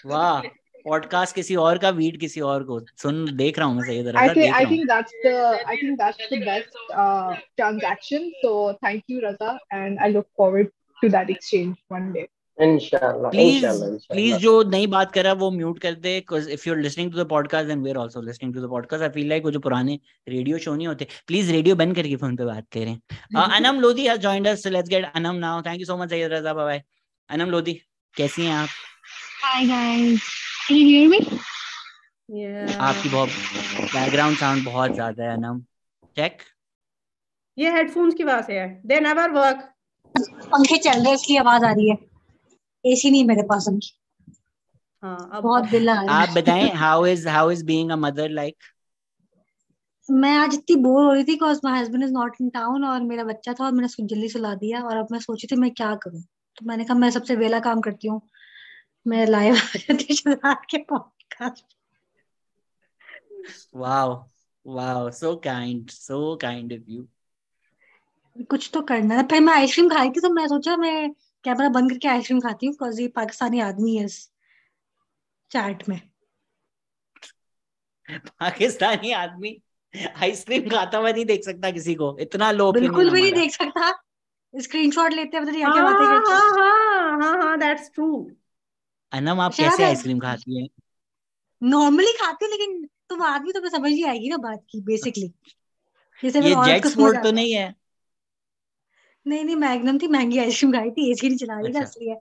वाह, पॉडकास्ट किसी और का, वीट किसी और को। सुन, देख रहा हूँ मैं सैयद रजा, देख I रहा हूँ। think that's the best transaction. So thank you, Raza, and I look forward to that exchange one day. इंशाल्लाह प्लीज इंशाल्लाह प्लीज, इंशाल्लाह। जो नहीं बात कर रहा वो म्यूट कर दे, because if you are listening to the podcast then we are also listening to the podcast. I feel like वो जो पुराने रेडियो शो नहीं होते, प्लीज रेडियो बंद करके फोन पे बात करें। Anam Lodhi has joined us, so let's get Anam now. Thank you so much Syed Raza, bye bye. Anam Lodhi, कैसी हैं आप? Hi guys, can you hear me? आपकी बहुत बैकग्राउंड साउंड बहुत ज्यादा है अनम। चेक। ये हेडफोन्स की बात है, दे नेवर वर्क। पंखे चल रहे हैं इसलिए आवाज आ रही है। एसी नहीं मेरे पास अभी। हाँ बहुत बिल आ रहा आप है। बताएं, how is being a mother like? मैं आज इतनी बोर हो रही थी because my husband is not in town और मेरा बच्चा था और मैंने उसको जल्दी सुला दिया और अब मैं सोची थी मैं क्या करूं। तो मैंने कहा मैं सबसे वेला काम करती हूँ, मैं लाइव आ जाती शहजाद के podcast. Wow wow, so kind of you. कुछ तो करना है। फिर मैं आइसक्रीम खाई थी तो मैं सोचा मैं कैमरा बंद करके आइसक्रीम खाती हूँ बिकॉज ये पाकिस्तानी आदमी है इस चैट में। पाकिस्तानी आदमी आइसक्रीम खाता हुआ नहीं देख सकता किसी को, इतना लो ओपिनियन बिल्कुल भी नहीं हमारा। देख सकता। स्क्रीनशॉट लेते हैं, पता नहीं क्या हाँ क्या बातें हाँ करते हैं। हाँ हाँ हाँ, दैट्स ट्रू। अनम, आप शायद कैसे आइसक्रीम खाती हैं? नॉर्मली खाती हूँ लेकिन तुम आदमी तो समझ नहीं आएगी ना बात की बेसिकली। जैसे मैं ये औरत जेट को समझ स्पोर्ट तो आता है। नहीं है? नहीं नहीं, मैग्नम थी, महंगी आइसक्रीम खाई थी, एसी नहीं चला रही था अच्छा, इसलिए।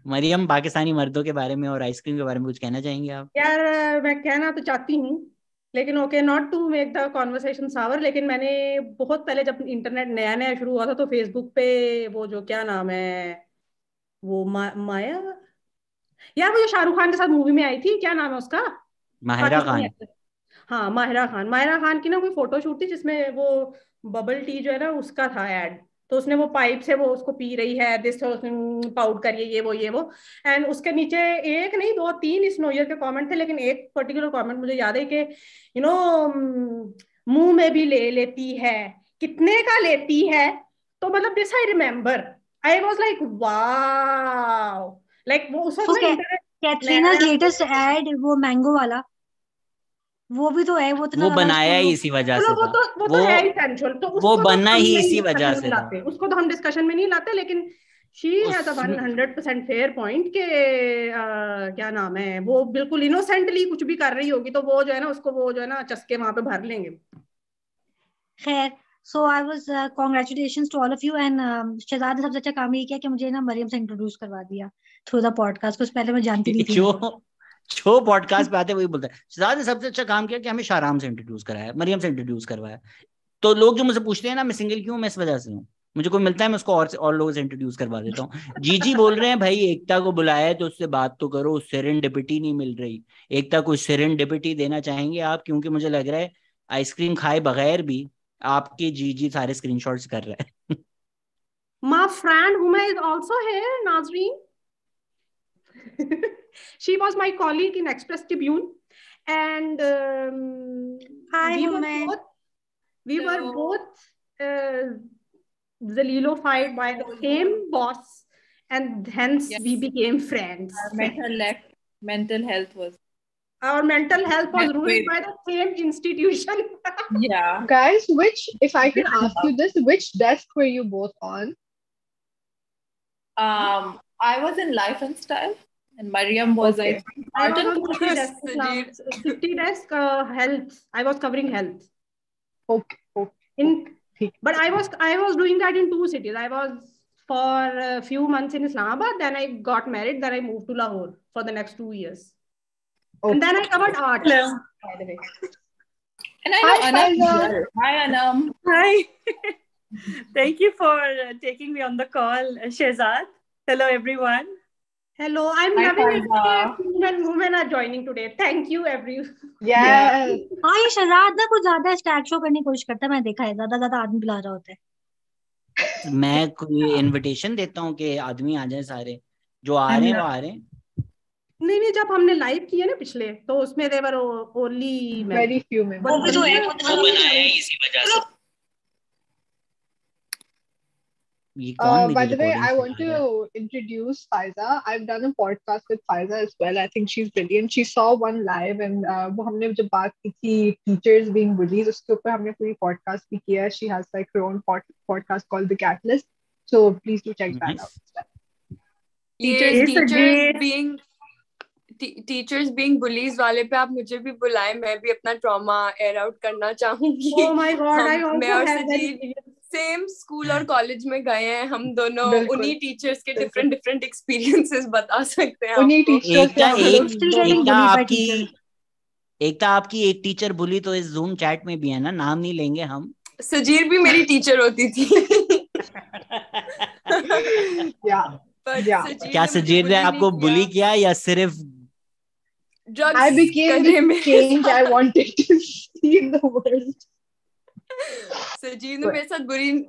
मरियम, पाकिस्तानी मर्दों के बारे में और आइसक्रीम के बारे में कुछ कहना चाहेंगे आप? यार मैं कहना तो चाहती हूँ, लेकिन okay, not to make the conversation sour, लेकिन मैंने बहुत पहले जब इंटरनेट नया नया शुरू हुआ था तो फेसबुक पे वो जो क्या नाम है वो माया यार वो जो शाहरुख खान के साथ मूवी में आई थी, क्या नाम है उसका? माहिरा खान। हाँ माहिरा खान, माहिरा खान की ना कोई फोटो शूट थी जिसमें वो बबल टी जो है ना उसका था ऐड, तो उसने वो पाइप से वो उसको पी रही है, दिस पाउड करिए ये वो एंड उसके नीचे एक नहीं 2-3 स्नोयर के कमेंट थे, लेकिन एक पर्टिकुलर कमेंट मुझे याद है कि यू नो मुंह में भी ले लेती है, कितने का लेती है, तो मतलब this I remember, I was like wow, like वो उस वक्त So ना इंटरनेट कैटरीना's लेटेस्ट एड वो मैंगो वाला, वो भी तो है, वो इतना वो ज्यादा उसको बनाया ही लोग। इसी वजह चलो से था। वो तो वो है ही सेंसुअल, तो वो उसको तो बनना हम ही नहीं इसी वजह डिस्कशन में से था। लाते, उसको तो हम डिस्कशन में नहीं लाते, लेकिन शी हैज अ उस 100% फेयर पॉइंट के क्या नाम है, वो बिल्कुल इनोसेंटली कुछ भी कर रही होगी तो वो जो है ना उसको वो जो है ना चस्के वहां पे भर लेंगे। खैर, so I was congratulations to all of you and Shehzad ने सबसे अच्छा काम ये किया कि मुझे ना मरियम से इंट्रोड्यूस करवा दिया थ्रू द पॉडकास्ट, कुछ पहले मैं जानती नहीं थी जो मैं। जो पॉडकास्ट पे आते हैं वही बोलता है शहजाद ने सबसे अच्छा काम किया कि हमें शाहराम से इंट्रोड्यूस कराया, मरियम से इंट्रोड्यूस करवाया। तो लोग जो मुझसे पूछते हैं ना मैं सिंगल क्यों, मैं इस वजह से हूँ। मुझे कोई मिलता है मैं उसको और लोगों से इंट्रोड्यूस करवा देता हूँ। जी बोल रहे हैं भाई एकता को बुलाया है तो उससे बात तो करो, सेरेंडिपिटी नहीं मिल रही। एकता को सेरेंडिपिटी देना चाहेंगे आप, क्योंकि मुझे लग रहा है आइसक्रीम खाए बगैर भी आपके जी सारे स्क्रीनशॉट्स कर रहा है। My friend Huma is also here, Nazreen. She was my colleague in Express Tribune, and hi we were human. both we were both Zalilofied by the same boss, and hence we became friends. Mental health was Our mental health was ruined Wait. by the same institution. Yeah. Guys, if I can ask you this, which desk were you both on? I was in Life and Style, and Mariam was Okay. I was Art and on city desk. Sajeer. City desk, health. I was covering health. Okay. But I was doing that in 2 cities. I was for a few months in Islamabad. Then I got married. Then I moved to Lahore for the next 2 years. Okay. And then I covered art. Hello. By the way. And I know Hi, Anam as Faiza. well. Hi, Anam. Hi. Thank you for taking me on the call, Shehzad. Hello, everyone. Hello. I'm Hi, loving it Faiza. that women are joining today. Thank you, everyone. Yes. हाँ, ये शहजाद ना कुछ ज्यादा Stag show करने की कोशिश करता है, मैं देखा है, ज्यादा आदमी बुला रहा होता है। मैं कोई इनविटेशन देता हूँ कि आदमी आ जाए, सारे जो आ रहे हैं वो आ रहे हैं। नहीं, जब हमने लाइव किए ना पिछले, तो उसमें देवर ओनली Very few members. वो भी तो है, वो बनाया ही इसी वजह से। ये कौन मेरी By the way, recording I want सुना रहा है? to introduce Faiza. I've done a podcast with Faiza as well. I think she's brilliant. She saw one live and वो हमने जब बात की थी teachers being bullies, उसके ऊपर हमने पूरी podcast भी किया. She has like her own podcast called The Catalyst. So please do check that out. ये Sajeer. टीचर्स बीइंग बुलीज वाले पे आप मुझे भी बुलाएं, मैं भी अपना ट्रॉमा एयर आउट करना चाहूंगी। Oh my God, I मैं also और have very Sajid same school और कॉलेज में गए हैं, हम दोनों बिल्कुल, उन्हीं टीचर्स के बिल्कुल। डिफरेंट एक्सपीरियंसेस बता सकते हैं उन्हीं आपको। teachers से हम लोग Still getting bullied by teachers. एकता आपकी एक टीचर बुली तो इस जूम चैट में भी है ना, नाम नहीं लेंगे हम। सजीर भी मेरी टीचर होती थी। Yeah. क्या सजीर ने आपको बुली किया या सिर्फ I became the change I wanted to see in the world. Sajid ने मेरे साथ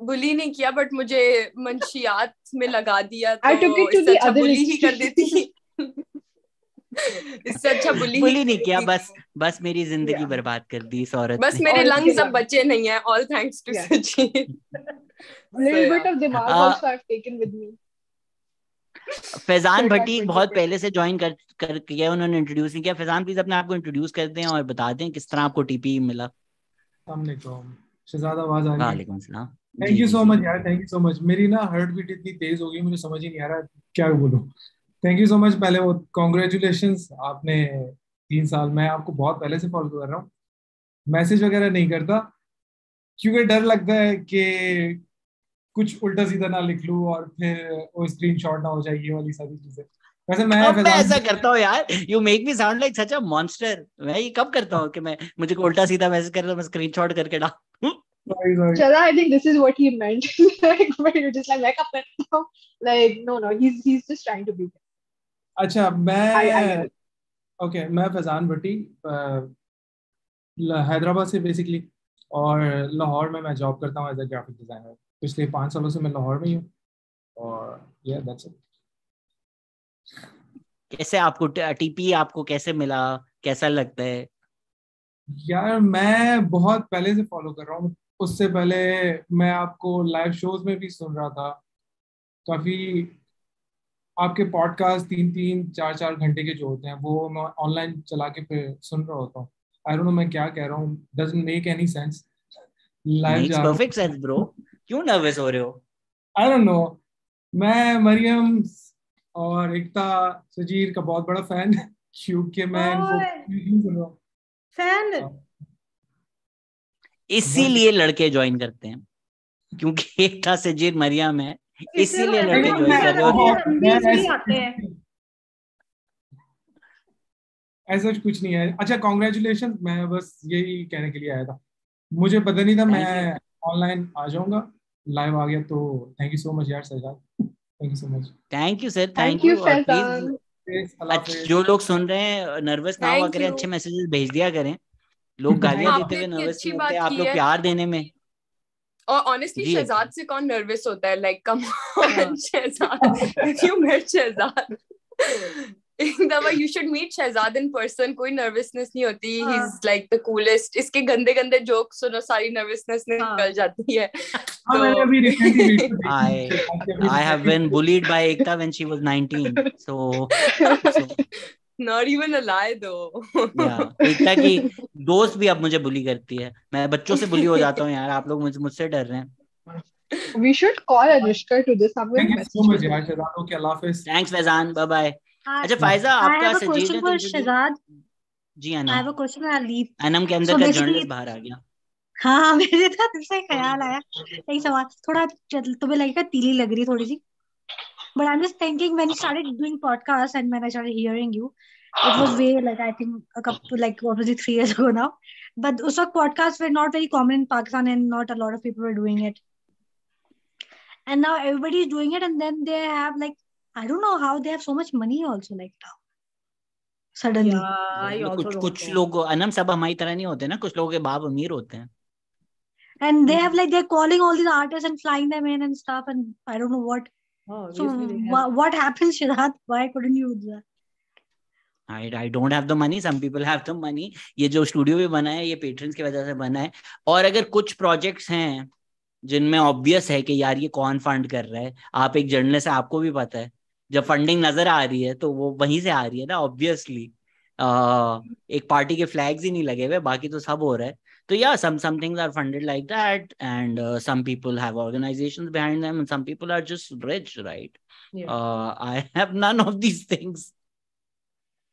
बुली नहीं किया, बट मुझे मंशियात में लगा दिया, तो I took it to इससे the अच्छा other बुली ही कर extreme. देती। इससे अच्छा बुली नहीं किया, बस मेरी जिंदगी बर्बाद कर दी इस औरत बस ने। मेरे लंग्स अब बचे नहीं है, all thanks to Sajeer. Little bit of दिमाग also I've taken with me. Faizan Bhatti बहुत पहले से ज्वाइन कर किया, उन्होंने इंट्रोड्यूस नहीं किया। फैजान प्लीज अपने आप को इंट्रोड्यूस कर दें और बता दें किस तरह आपको टीपीई मिला। शहजाद आवाज आ रही है? वालेकुम सलाम। थैंक यू सो मच यार, थैंक यू सो मच। मेरी ना हार्ट बीट इतनी तेज हो गई, मुझे समझ ही नहीं आ रहा क्या बोलूं। Thank you so much. पहले वो कॉन्ग्रेचुलेशंस, आपने 3 साल, मैं आपको बहुत पहले से फॉलो कर रहा हूँ, मैसेज वगैरह नहीं करता क्योंकि डर लगता है कि कुछ उल्टा सीधा ना लिख लूं और फिर वो स्क्रीनशॉट ना हो जाए, ये वाली सारी चीजें। वैसे मैं ऐसा करता हूँ यार, you make me sound like such a monster. मैं ये कब करता हूँ कि मैं मुझे को उल्टा सीधा मैसेज कर रहा हूँ, मैं स्क्रीनशॉट करके डाल। Chala, I think this is what he meant. Like, where you're just like, मैं कब करता हूँ? Like, no, he's just trying to be. अच्छा, I ओके, मैं फैजान भट्टी, हैदराबाद से बेसिकली, और लाहौर में मैं जॉब करता हूँ एज ए ग्राफिक डिजाइनर। पिछले 5 सालों से मैं लाहौर में ही हूँ, और ये दैट्स इट। कैसे आपको टीपी आपको कैसे मिला, कैसा लगता है? यार मैं बहुत पहले से फॉलो कर रहा हूँ, उससे पहले मैं आपको लाइव शोज में भी सुन रहा था काफी। आपके पॉडकास्ट 3-3, 4-4 घंटे के जो होते हैं वो मैं ऑनलाइन चला के फिर सुन रहा होता हूँ। आई डोंट नो मैं क्या कह रहा हूँ, doesn't make any sense. Live makes जा रहा परफेक्ट हूँ। Sense bro. क्यों नर्वस हो रहे हो? आई डोंट नो, मैं मरियम और एकता सजीर का बहुत बड़ा फैन क्योंकि मैं इनको ओए सुन रहा हूँ। फैन। बस इसीलिए लड़के ज्वाइन करते हैं, क्योंकि एकता सजीर मरियम है, इसलिए तो इसीलिए कहते लड़के हैं हम भी ज्वाइन कर फैन रहे होते होते हैं, हैं। हम भी मैं इसलिए ऐसा आते हैं। ऐसा कुछ नहीं है। अच्छा, कॉन्ग्रेचुलेशन, मैं बस यही कहने के लिए आया था। मुझे पता नहीं था थैंक यू, मैं ऑनलाइन आ जाऊंगा, लाइव आ गया, तो थैंक यू सो मच यार Shahzad, thank you so much. Thank you sir, thank thank you, you. और प्लीज Faizan. अल्लाह हाफिज। जो लोग सुन रहे हैं नर्वस ना हुआ थैंक करें, यू। अच्छे मैसेजेस भेज दिया करें। लोग गालियां देते आपने हुए इतनी नर्वस अच्छी नहीं होते, बात आप की लोग है। प्यार देने में। और ऑनेस्टली जी एकता। शहजाद से कौन नर्वस होता है? Like come on Shahzad, if you met Shahzad एक दफा you should meet Shahzad in person, कोई नर्वसनेस नहीं होती। he's like the coolest। इसके गंदे गंदे जोक सुनो, सारी नर्वसनेस निकल जाती है। हाँ, मैंने अभी रिसेंटली वीडियो देखी I शहजाद की, अभी I have recently. been bullied by Ekta when she was 19. So not even a lie though। yeah, एकता की दोस्त भी अब मुझे बुली करती है। मैं बच्चों से बुली हो जाता हूँ यार, आप लोग मुझसे डर रहे हैं। We should call Anushka to this. I'm going thank to you so message much her. यार शहजाद, ओके अल्लाह हाफिज। Thanks Faizan, bye bye. I, अच्छा फायजा, I आपका have a सजीर question ने for तुमसे जो, Shehzad. Ji I Anam, have a question and I'll leave. Anam के अंदर So का basically, जर्नलिस्ट बाहर आ गया। हाँ मेरे था दिल से ख्याल आया एक सवाल, थोड़ा तुम्हें लगेगा तीली लग रही थोड़ी सी, but I'm just thinking when you started doing podcasts and when I started hearing you, it was way like I think a couple like what was it 3 years ago now, but उस वक्त podcasts were not very common in Pakistan and not a lot of people were doing it, and now everybody is doing it, and then they have like I don't know how they have so much money also like now suddenly. Yeah, I also कुछ don't कुछ know. लोग अनम सब हमारी तरह नहीं होते ना, कुछ लोगों के बाप अमीर होते हैं। And they have like they're calling all these artists and flying them in and stuff, and I don't know what. Oh, So obviously they have. what happens, Shehzad? Why couldn't you do that? I don't have the money, some people have the money। ये जो studio भी बना है ये patrons की वजह से बना है। और अगर कुछ प्रोजेक्ट्स हैं जिनमें ऑब्वियस है कि यार ये कौन फंड कर रहा है, आप एक जर्नलिस्ट है, आपको भी पता है जब फंडिंग नजर आ रही है तो वो वहीं से आ रही है ना ऑब्वियसली। एक पार्टी के फ्लैग्स ही नहीं लगे हुए, बाकी तो सब हो रहा है। तो yeah, some things are funded like that, and some people have organizations behind them, and some people are just rich, right? Yeah. I have none of these things.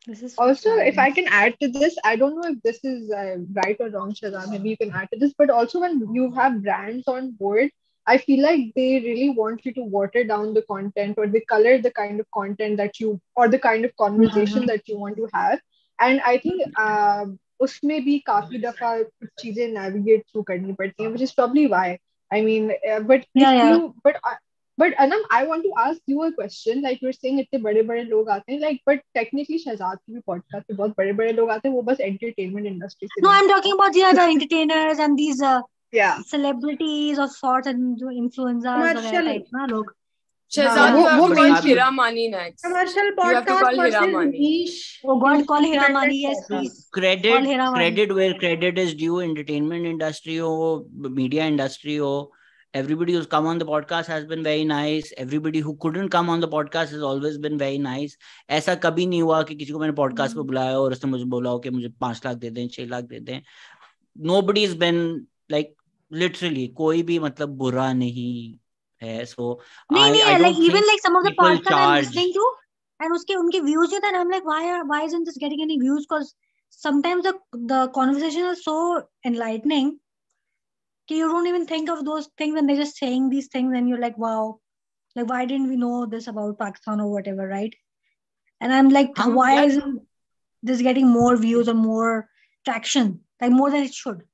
This is Also, sad. if I can add to this, I don't know if this is right or wrong, Shazam. Maybe you can add to this. But also, when you have brands on board, I feel like they really want you to water down the content or they color the kind of content that you or the kind of conversation that you want to have. And I think उसमें भी काफी दफा कुछ चीजें navigate through करनी पड़ती हैं, which is probably why. I mean, but Yeah, if yeah. you but Anam, I want to ask you a question. Like you're saying, इतने बड़े बड़े लोग आते हैं. Like, but technically शहजाद की भी podcast पे बहुत बड़े बड़े लोग आते हैं. वो बस entertainment industry से No, नहीं. I'm talking about the other entertainers and these Yeah. celebrities of sorts and जो influencers वगैरह Commercial. type ना लोग. Shehzad, वो you have वो to call mainstream. Hira Mani next। Commercial You have to podcast call Hira versus Mani। niche Oh God, call Hira independent Mani. Yes, podcast. please. Call Credit Hira Mani. credit where credit is due, entertainment industry हो, media industry हो, everybody who's come on the podcast has been very nice, everybody who couldn't come on the podcast has always been very nice। ऐसा कभी नहीं हुआ कि किसी को मैंने पॉडकास्ट पे बुलाया और उसने मुझे बोला हो कि मुझे 5 लाख दे दें, 6 लाख दे दें। Nobody's been like literally कोई भी मतलब बुरा नहीं है। So नहीं I like don't even think like some of the people podcasts I'm charge। listening to and उसके उनके views जो थे ना, I'm like why isn't this getting any views? Because sometimes the conversation is so enlightening that you don't even think of those things and they're just saying these things and you're like wow, like why didn't we know this about Pakistan or whatever, right? And I'm like हम why यार isn't this getting more views or more traction, like more than it should?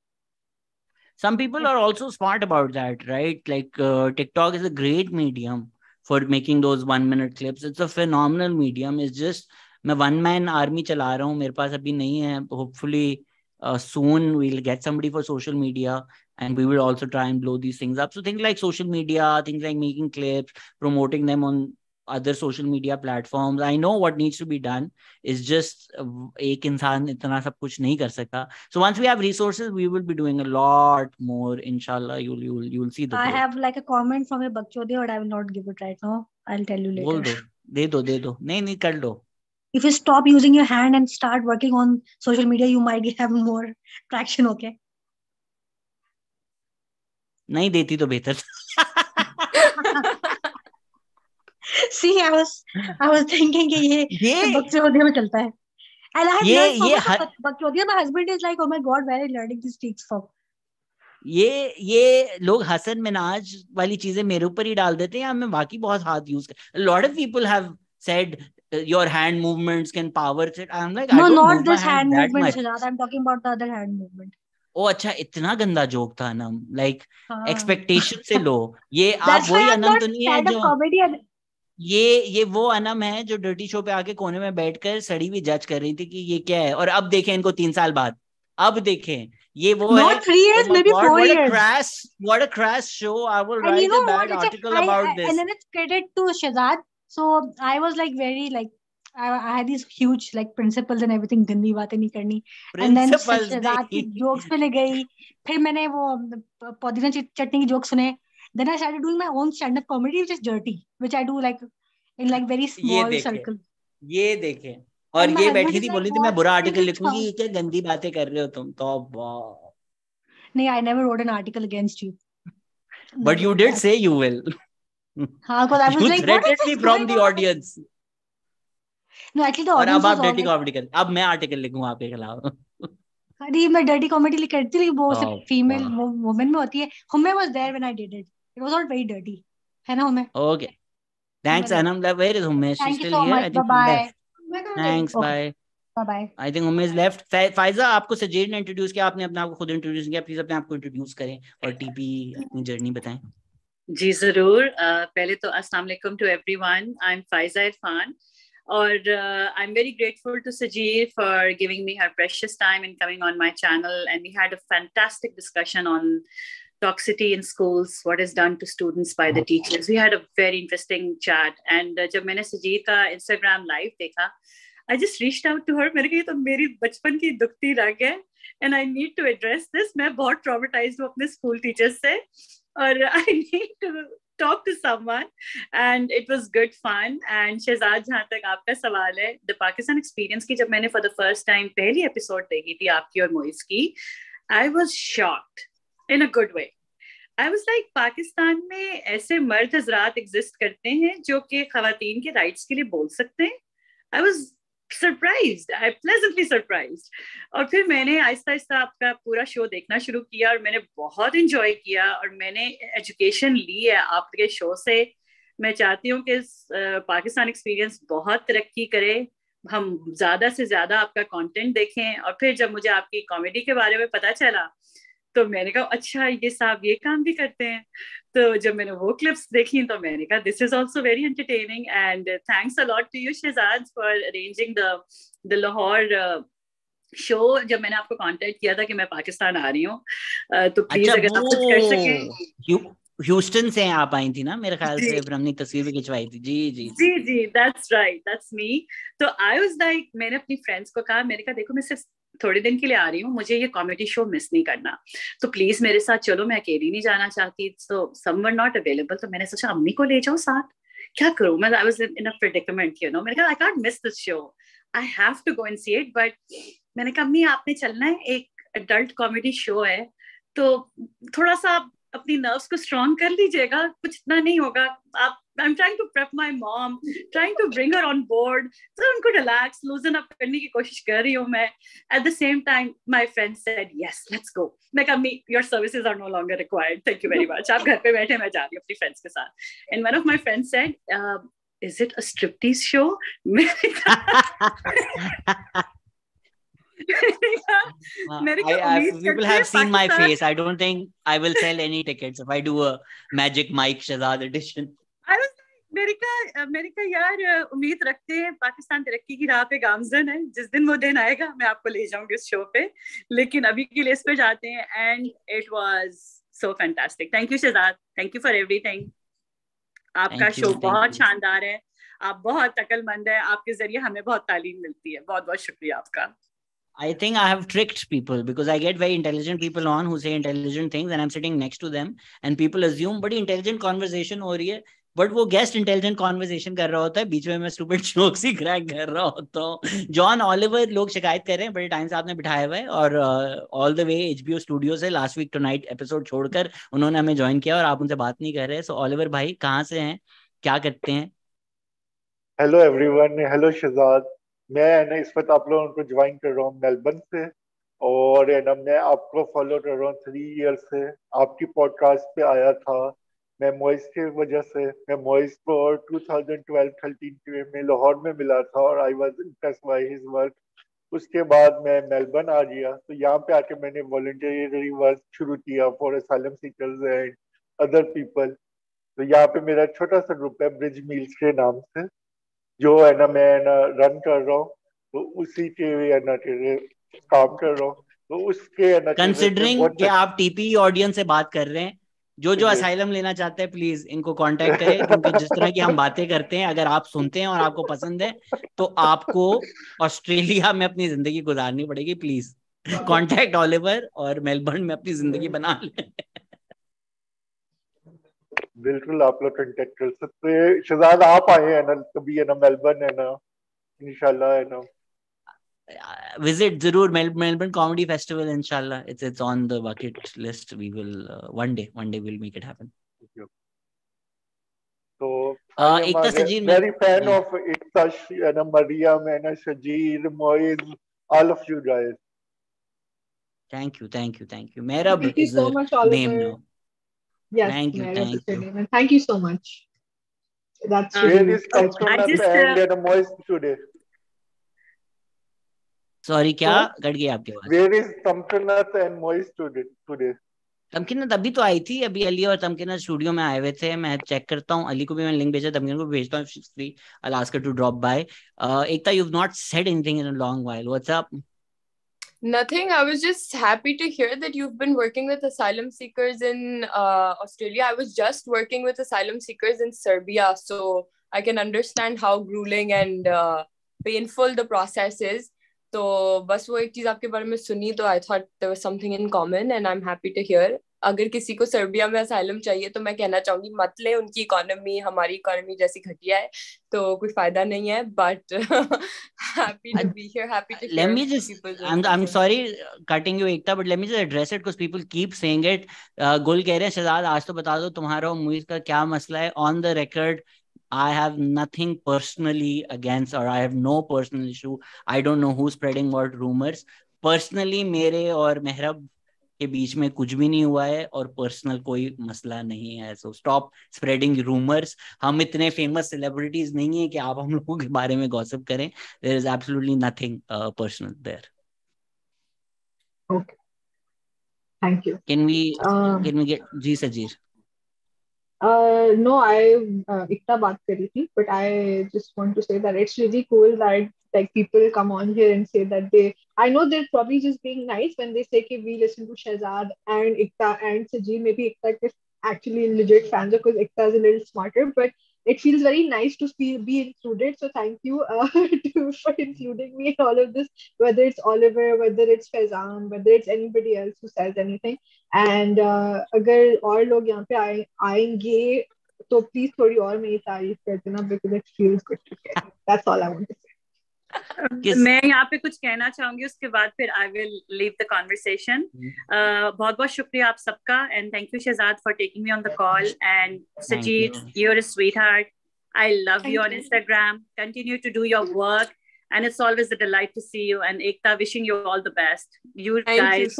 some people are also smart about that, right? Like TikTok is a great medium for making those 1 minute clips. It's a phenomenal medium. It's just मैं one man army चला रहा हूँ, मेरे पास अभी नहीं है. Hopefully soon we'll get somebody for social media, and we will also try and blow these things up. So things like social media, things like making clips, promoting them on other social media platforms. I know what needs to be done. Is just एक इंसान इतना सब कुछ नहीं कर सकता. So once we have resources, we will be doing a lot more. Inshallah, you'll see the I growth. have like a comment from a Bakchodi, but I will not give it right now. I'll tell you बोल later. दो, दे दो. नहीं कर लो. If you stop using your hand and start working on social media, you might have more traction. Okay. नहीं देती तो बेहतर. See, I was thinking कि ये बकचोदिया में चलता है. And I have learned so much of बकचोदिया. My husband is like, oh my God, where are you learning these tricks from? ये लोग हसन मिनाज वाली चीजें मेरे ऊपर ही डाल देते हैं. मैं बाकी बहुत हाथ यूज कर. A lot of people have said your hand movements can power it. I'm like, no, I don't not move this my hand that movement, much. Shehzad. I'm talking about the other hand movement. ओ अच्छा, इतना गंदा joke था ना. Like expectation से लो. ये आप That's वही why I'm Anam not तो नहीं है stand-up जो comedian. ये वो अनम है जो डर्टी शो पे आके कोने में बैठकर सड़ी हुई जज कर रही थी कि ये क्या है, और अब देखें इनको 3 साल बाद. अब देखें ये वो है. Not 3 years, Oh my maybe God, 4 what years. what a crash show. I will And you write know a bad what? article about this. And then it's credit to Shehzad. So I was like very like I had these huge like principles and everything. गंदी बातें नहीं करनी. And then Shehzad की jokes पे ले गई. फिर मैंने वो पुदीना चटनी की jokes सुने. Then I started doing my own stand-up comedy, which is dirty, which I do like in like very small circle. ये देखे. और ये बैठी थी बोली थी मैं बुरा आर्टिकल लिखूंगी. ये क्या गंदी बातें कर रहे हो तुम तो. नहीं, I never wrote an article against you. But you did say you will. हाँ, because I was like, what is me from the audience. No, actually the audience was all dirty comedy कर. अब मैं article लिखूंगा आपके खिलाफ. अरे मैं dirty comedy करती थी, वो सिर्फ female woman में होती है. Humme was there when I did it. It was not very dirty. है ना Humme? Okay. Thanks Anam. Where is Humme? She's still so here. Much. I think Bye-bye. Thanks. Bye. Bye-bye. I think Humme is left. Pfizer, आपको सजीर ने introduce किया, आपने अपने आप को खुद इंट्रोड्यूस किया. प्लीज अपने आप को इंट्रोड्यूस करें और टीपी अपनी जर्नी बताएं. जी जरूर. पहले तो अस्सलाम वालेकुम to everyone. I am Faiza Irfan और I am very grateful to Sajeer for giving me her precious time in coming on my channel and we had a fantastic discussion on toxicity in schools, what is done to students by the teachers. We had a very interesting chat and जब मैंने सजीर का Instagram live देखा, I just reached out to her. मैंने कहा ये तो मेरी बचपन की दुखती रग है and I need to address this. मैं बहुत traumatized हूँ अपने school teachers से और I need to talk to someone and it was good fun. And Shahzad, जहाँ तक आपका सवाल है, the Pakistan experience की जब मैंने for the first time पहली episode देखी थी आपकी और मोइस की, I was shocked in a good way. I was like, Pakistan में ऐसे मर्द हजरात एग्जिस्ट करते हैं जो कि खवातीन के राइट्स के लिए बोल सकते हैं. I was surprised, I pleasantly surprised. और फिर मैंने आहिस्ता आहिस्ता आपका पूरा शो देखना शुरू किया और मैंने बहुत इंजॉय किया और मैंने एजुकेशन ली है आपके शो से. मैं चाहती हूँ कि पाकिस्तान एक्सपीरियंस बहुत तरक्की करे, हम ज़्यादा से ज़्यादा आपका कंटेंट देखें. और फिर जब मुझे आपकी कॉमेडी के बारे में पता चला तो मैंने कहा अच्छा ये साहब ये काम भी करते हैं. तो जब मैंने वो क्लिप्स देखी तो मैंने कहा this is also very entertaining and thanks a lot to you Shahzad for arranging the Lahore show. जब मैंने आपको कांटेक्ट किया था कि मैं पाकिस्तान आ रही हूँ तो प्लीज अगर आप कुछ कर सकें. ह्यूस्टन से आप आई थी ना मेरे ख्याल से, फिर हमने तस्वीर भी खिंचवाई थी. जी जी जी जी दैट्स राइट, दैट्स मी. तो आई वाज लाइक, मैंने अपनी फ्रेंड्स को कहा, मैंने कहा देखो मैं सिर्फ थोड़े दिन के लिए आ रही हूँ, मुझे ये कॉमेडी शो मिस नहीं करना, तो प्लीज मेरे साथ चलो, मैं अकेली नहीं जाना चाहती. तो सम वर नॉट अवेलेबल, तो मैंने सोचा अम्मी को ले जाओ साथ, क्या करूँ मैं. I was in a predicament, you know. मैंने कहा I can't miss this show, I have to go and see it. But मैंने कहा अम्मी आपने चलना है, एक अडल्ट कॉमेडी शो है, तो थोड़ा सा अपनी नर्व्स को स्ट्रॉन्ग कर लीजिएगा, कुछ इतना नहीं होगा. आप I'm trying to prep my mom, trying to bring her on board, so उनको relax, loosen up करने की कोशिश कर रही हूँ मैं. At the same time, my friend said, yes, let's go. मैं कहा, your services are no longer required. Thank you very much. आप घर पे बैठे, मैं जा रही हूँ अपनी friends के साथ. And one of my friends said, is it a striptease show? People have seen my face. I don't think I will sell any tickets if I do a Magic Mike Shehzad edition. I was like, America यार उम्मीद रखते हैं पाकिस्तान तरक्की की राह पे गामजन है, जिस दिन वो दिन आएगा मैं आपको ले जाऊंगी उस शो पे, लेकिन अभी के लिए इस पे जाते हैं। And it was so fantastic. Thank you Shahzad, thank you for everything. आपका शो बहुत शानदार है, आप बहुत अक्लमंद है, आपके जरिए हमें बहुत तालीम मिलती है। बहुत बहुत शुक्रिया आपका। I think I have tricked people because I get very intelligent people on who say intelligent things and I'm sitting next to them and people assume बड़ी intelligent conversation हो रही है, बट वो गेस्ट इंटेलिजेंट कॉन्वर्सेशन कर रहा होता है, बीच में मैं स्टूपिड जोक्स ही क्रैक कर रहा होता हूँ। जॉन ऑलिवर लोग शिकायत कर रहे हैं, बड़े टाइम से आपने बिठाया हुआ है और all the way HBO studio से लास्ट वीक टुनाइट एपिसोड छोड़कर उन्होंने हमें ज्वाइन किया और आप उनसे बात नहीं कर रहे। सो ऑलिवर भाई कहाँ से हैं, क्या करते हैं? Hello everyone, hello Shahzad. मैं है ना इस वक्त आप लोगों को ज्वाइन कर रहा हूँ मेलबर्न से, और है ना मैं आपको फॉलो कर रहा हूँ 3 ईयर से। आपकी पॉडकास्ट पे आया था मैं मोइस की वजह से। मैं मोइस को 2012-13 में लाहौर में मिला था और I was impressed by his work. उसके बाद मैं मेलबर्न आ गया, तो यहाँ पे आके मैंने वॉलंटियरी वर्क शुरू किया for asylum seekers and other people. तो यहाँ पे मेरा छोटा सा ग्रुप है ब्रिज मील्स के नाम से, जो है ना मैं ना रन कर रहा हूँ, तो उसी के है ना के काम कर रहा हूँ। तो उसके है ना कंसिडरिंग कि आप TPE ऑडियंस से बात कर रहे हैं, जो असाइलम लेना चाहते हैं प्लीज इनको कांटेक्ट करें, क्योंकि जिस तरह की हम बातें करते हैं अगर आप सुनते हैं और आपको पसंद है तो आपको ऑस्ट्रेलिया में अपनी जिंदगी गुजारनी पड़ेगी। प्लीज कांटेक्ट ऑलिवर और मेलबर्न में अपनी जिंदगी बना लें। बिल्कुल आप लोग कांटेक्ट कर सकते हैं। शहजाद आप आए हैं ना कभी है ना मेलबर्न, है ना इंशाल्लाह है ना विजिट जरूर मेलबर्न कॉमेडी फेस्टिवल इंशाल्लाह, it's on the bucket list. We will one day we'll make it happen. तो Ekta Sajeer very fan of Ekta and Mariam and Sajeer, Moiz, all of you guys. Thank you. Merab Thank you is so the much, Oliver. name now. Yes, thank you. Name. And thank you so much. That's really and Moiz today. Sorry, क्या cut गई आपकी आवाज? Where is Tamkinat and Moiz today? Tamkinat अभी तो आई थी, अभी अली और Tamkinat studio में आए हुए थे। मैं चेक करता हूँ, अली को भी मैं लिंक भेजा, तमकिनत को भी भेजता हूँ। I'll ask her to drop by. Ekta, you've not said anything in a long while. What's up? Nothing. I was just happy to hear that you've been working with asylum seekers in Australia. I was just working with asylum seekers in Serbia, so I can understand how grueling and painful the process is. तो बस वो एक चीज आपके बारे में सुनी तो I thought there was something in common and I'm happy to hear. अगर किसी को सर्बिया में असाइलम चाहिए तो मैं कहना चाहूंगी मत ले, उनकी इकोनॉमी हमारी इकोनॉमी जैसी घटिया है तो कोई फायदा नहीं है, but happy to be here, happy to hear. Let me just I'm sorry cutting you Ekta, but let me just address it because people keep saying it. गुल कह रहे हैं शहजाद आज तो बता दो तुम्हारा और मुइज़ का क्या मसला है। On the record, I have nothing personally against, or I have no personal issue. I don't know who's spreading what rumors. Personally मेरे और मेहरब के बीच में कुछ भी नहीं हुआ है और पर्सनल कोई मसला नहीं है। So stop spreading rumours. हम इतने फेमस सेलिब्रिटीज नहीं है कि आप हम लोगों के बारे में गॉसिप करें। There is absolutely nothing personal there. Okay, thank you. Can we get जी सजीर? No, Ekta बात करी थी, but I just want to say that it's really cool that like people come on here and say that I know they're probably just being nice when they say कि we listen to Shehzad and Ekta and Sajeer. Maybe Ekta is actually legit fans because Ekta is a little smarter, but it feels very nice to be included. So thank you for including me in all of this, whether it's Oliver, whether it's Faizan, whether it's anybody else who says anything. And अगर और लोग यहाँ पे आएंगे तो please थोड़ी और मेरी तारीफ कर देना, because it feels good to hear. That's all I want to say. मैं यहाँ पे कुछ कहना चाहूंगी, उसके बाद फिर I will leave the conversation. बहुत बहुत शुक्रिया आप सबका, and thank you Shahzad for taking me on the call, and Sajeer you are a sweetheart, I love you on Instagram, continue to do your work and it's always a delight to see you, and Ekta wishing you all the best. You guys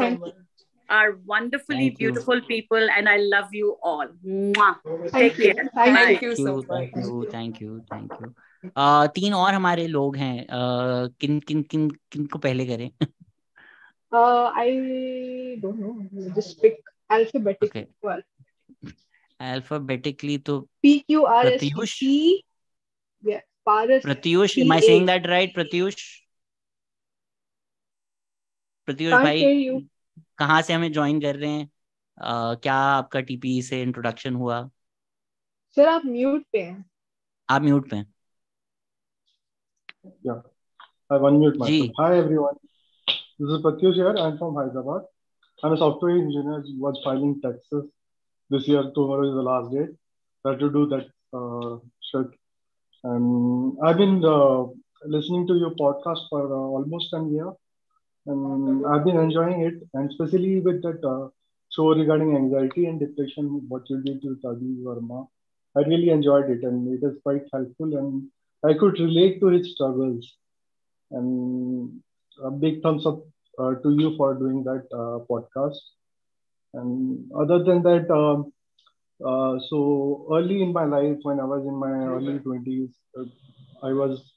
are wonderfully beautiful people and I love you all. Mwah. Take care. Thank you so much. Thank you. तीन और हमारे लोग हैं, किन को पहले करें? I don't know, just pick alphabetically. Alphabetically तो Pratyush. PQRST. Yeah, Paras. Pratyush, am I saying that right? Pratyush Can't भाई hear you. कहाँ से हमें ज्वाइन कर रहे हैं? क्या आपका टीपीई से इंट्रोडक्शन हुआ? सर आप म्यूट पे हैं. आप म्यूट पे हैं. Yeah, I've unmuted myself. Ji. Hi everyone. This is Pratyush here. I'm from Hyderabad. I'm a software engineer. Was filing taxes this year. Tomorrow is the last day. I have to do that shit. And I've been listening to your podcast for almost a year, and I've been enjoying it. And especially with that show regarding anxiety and depression, what you did to Tadi Verma, I really enjoyed it, and it is quite helpful. And I could relate to his struggles. And a big thumbs up to you for doing that podcast. And other than that, so early in my life, when I was in my early 20s, I was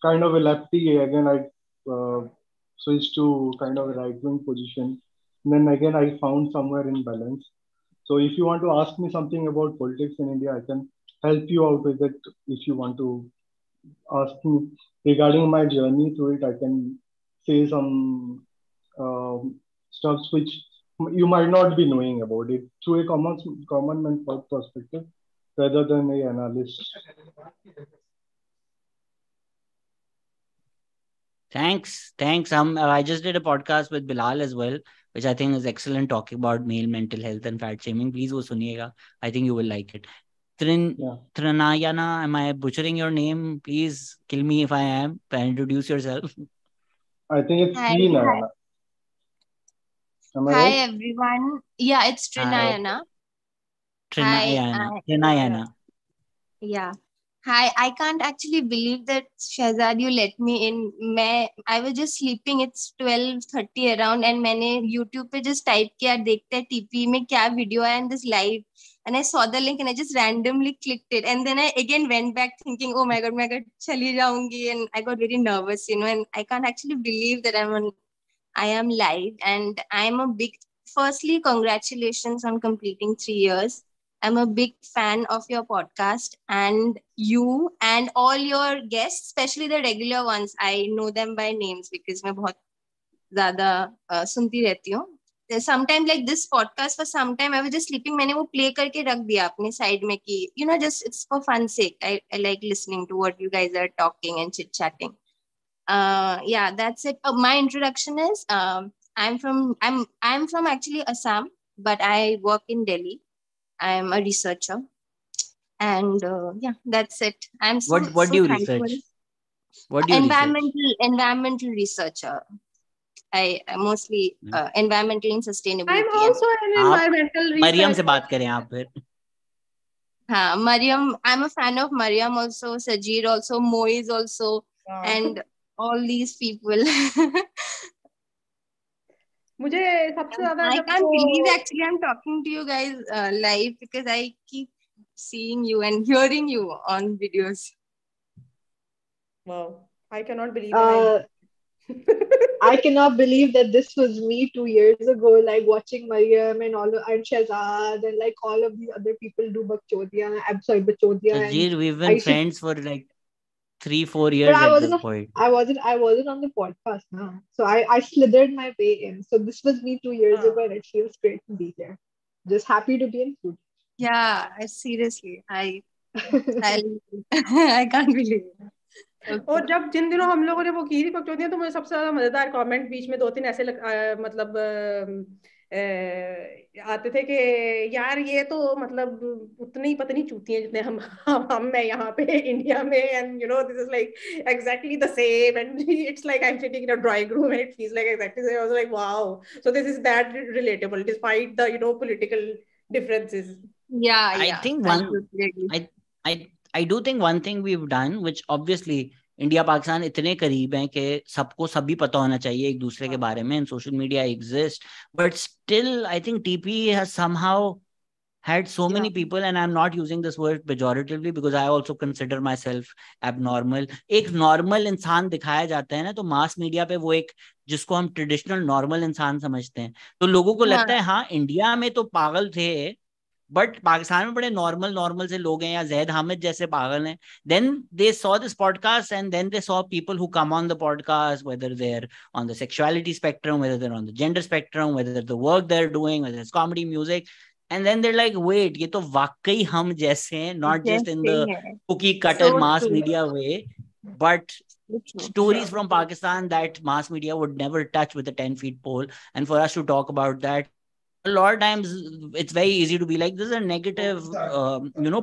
kind of a lefty. Again, I switched to kind of a right-wing position. And then again, I found somewhere in balance. So if you want to ask me something about politics in India, I can help you out with it. If you want to ask me regarding my journey through it, I can say some stuff which you might not be knowing about it through a common man perspective rather than a analyst. Thanks. I just did a podcast with Bilal as well, which I think is excellent, talking about male mental health and fat shaming. Please वो सुनिएगा. I think you will like it. Trinayana, am I butchering your name? Please kill me if I am. Introduce yourself. I think it's Trinayana. Am I Hi right? everyone. Yeah, it's Trinayana. Trinayana. Yeah. Hi, I can't actually believe that Shehzad you let me in. I was just sleeping. It's 12:30 around, and मैंने YouTube पे just type किया देखते हैं TPE में क्या video है and this live. And I saw the link and I just randomly clicked it. And then I again went back thinking, oh my God, चली जाऊंगी. And I got very nervous, and I can't actually believe that I am live. And I'm a big, firstly, congratulations on completing 3 years. I'm a big fan of your podcast and you and all your guests, especially the regular ones. I know them by names because मैं बहुत ज़्यादा सुनती रहती हूँ. Sometimes like this podcast, for some time I was just sleeping. मैंने वो play करके रख दिया अपने side में कि just it's for fun sake. I like listening to what you guys are talking and chit chatting. Yeah, that's it. My introduction is I'm from actually Assam, but I work in Delhi. I'm a researcher, and yeah, that's it. I'm so What do you thankful. research? What do you environmental researcher. I mostly environmental and sustainability. I'm also an environmental researcher. Mariam से बात करें आप फिर. हाँ, Mariam. I'm a fan of Mariam also. Sajeer also. Moiz also. Wow. And all these people. मुझे सबसे ज़्यादा I can't believe actually I'm talking to you guys live because I keep seeing you and hearing you on videos. Wow, I cannot believe that. I cannot believe that this was me 2 years ago, like watching Mariam and and Shehzad and like all of these other people do Bachodiya. I'm sorry, Bachodiya. Sajeer, we've been friends for like 3-4 years at this point. I wasn't on the podcast now. So I slithered my way in. So this was me 2 years ago and it feels great to be here. Just happy to be in food. Yeah, seriously. I can't believe it. Okay. और जब जिन दिनों हम लोगों ने वो की थी बकचोदियां तो मुझे सबसे ज्यादा मजेदार कमेंट बीच में 2-3 ऐसे मतलब आते थे कि यार ये तो मतलब उतनी पता नहीं चूती हैं जितने हम मैं यहाँ पे इंडिया में and this is like exactly the same and it's like I'm sitting in a drawing room and it feels like exactly the same. I was like wow, so this is that relatable despite the political differences. Yeah, I think I do think one thing we've done, which obviously India Pakistan इतने करीब हैं कि सबको सभी पता होना चाहिए एक दूसरे के बारे में, and social media exists, but still I think TPE has somehow had so many people, and I'm not using this word pejoratively because I also consider myself abnormal. एक normal इंसान दिखाया जाता है ना, तो mass media पे वो एक जिसको हम traditional normal इंसान समझते हैं, तो लोगों को लगता है हाँ इंडिया में तो पागल थे बट पाकिस्तान में बड़े नॉर्मल से लोग हैं, या जैद हामिद जैसे पागल हैं. Then they saw this podcast, and then they saw people who come on the podcast, whether they're on the sexuality spectrum, whether they're on the gender spectrum, whether the work they're doing, whether it's comedy, music, and then they're like, wait, ये तो वाकई हम जैसे हैं, not just in the cookie cutter mass media way, but stories from Pakistan that mass media would never touch with a 10-foot pole. And for us to talk about that, a lot of times it's very easy to be like, this is a negative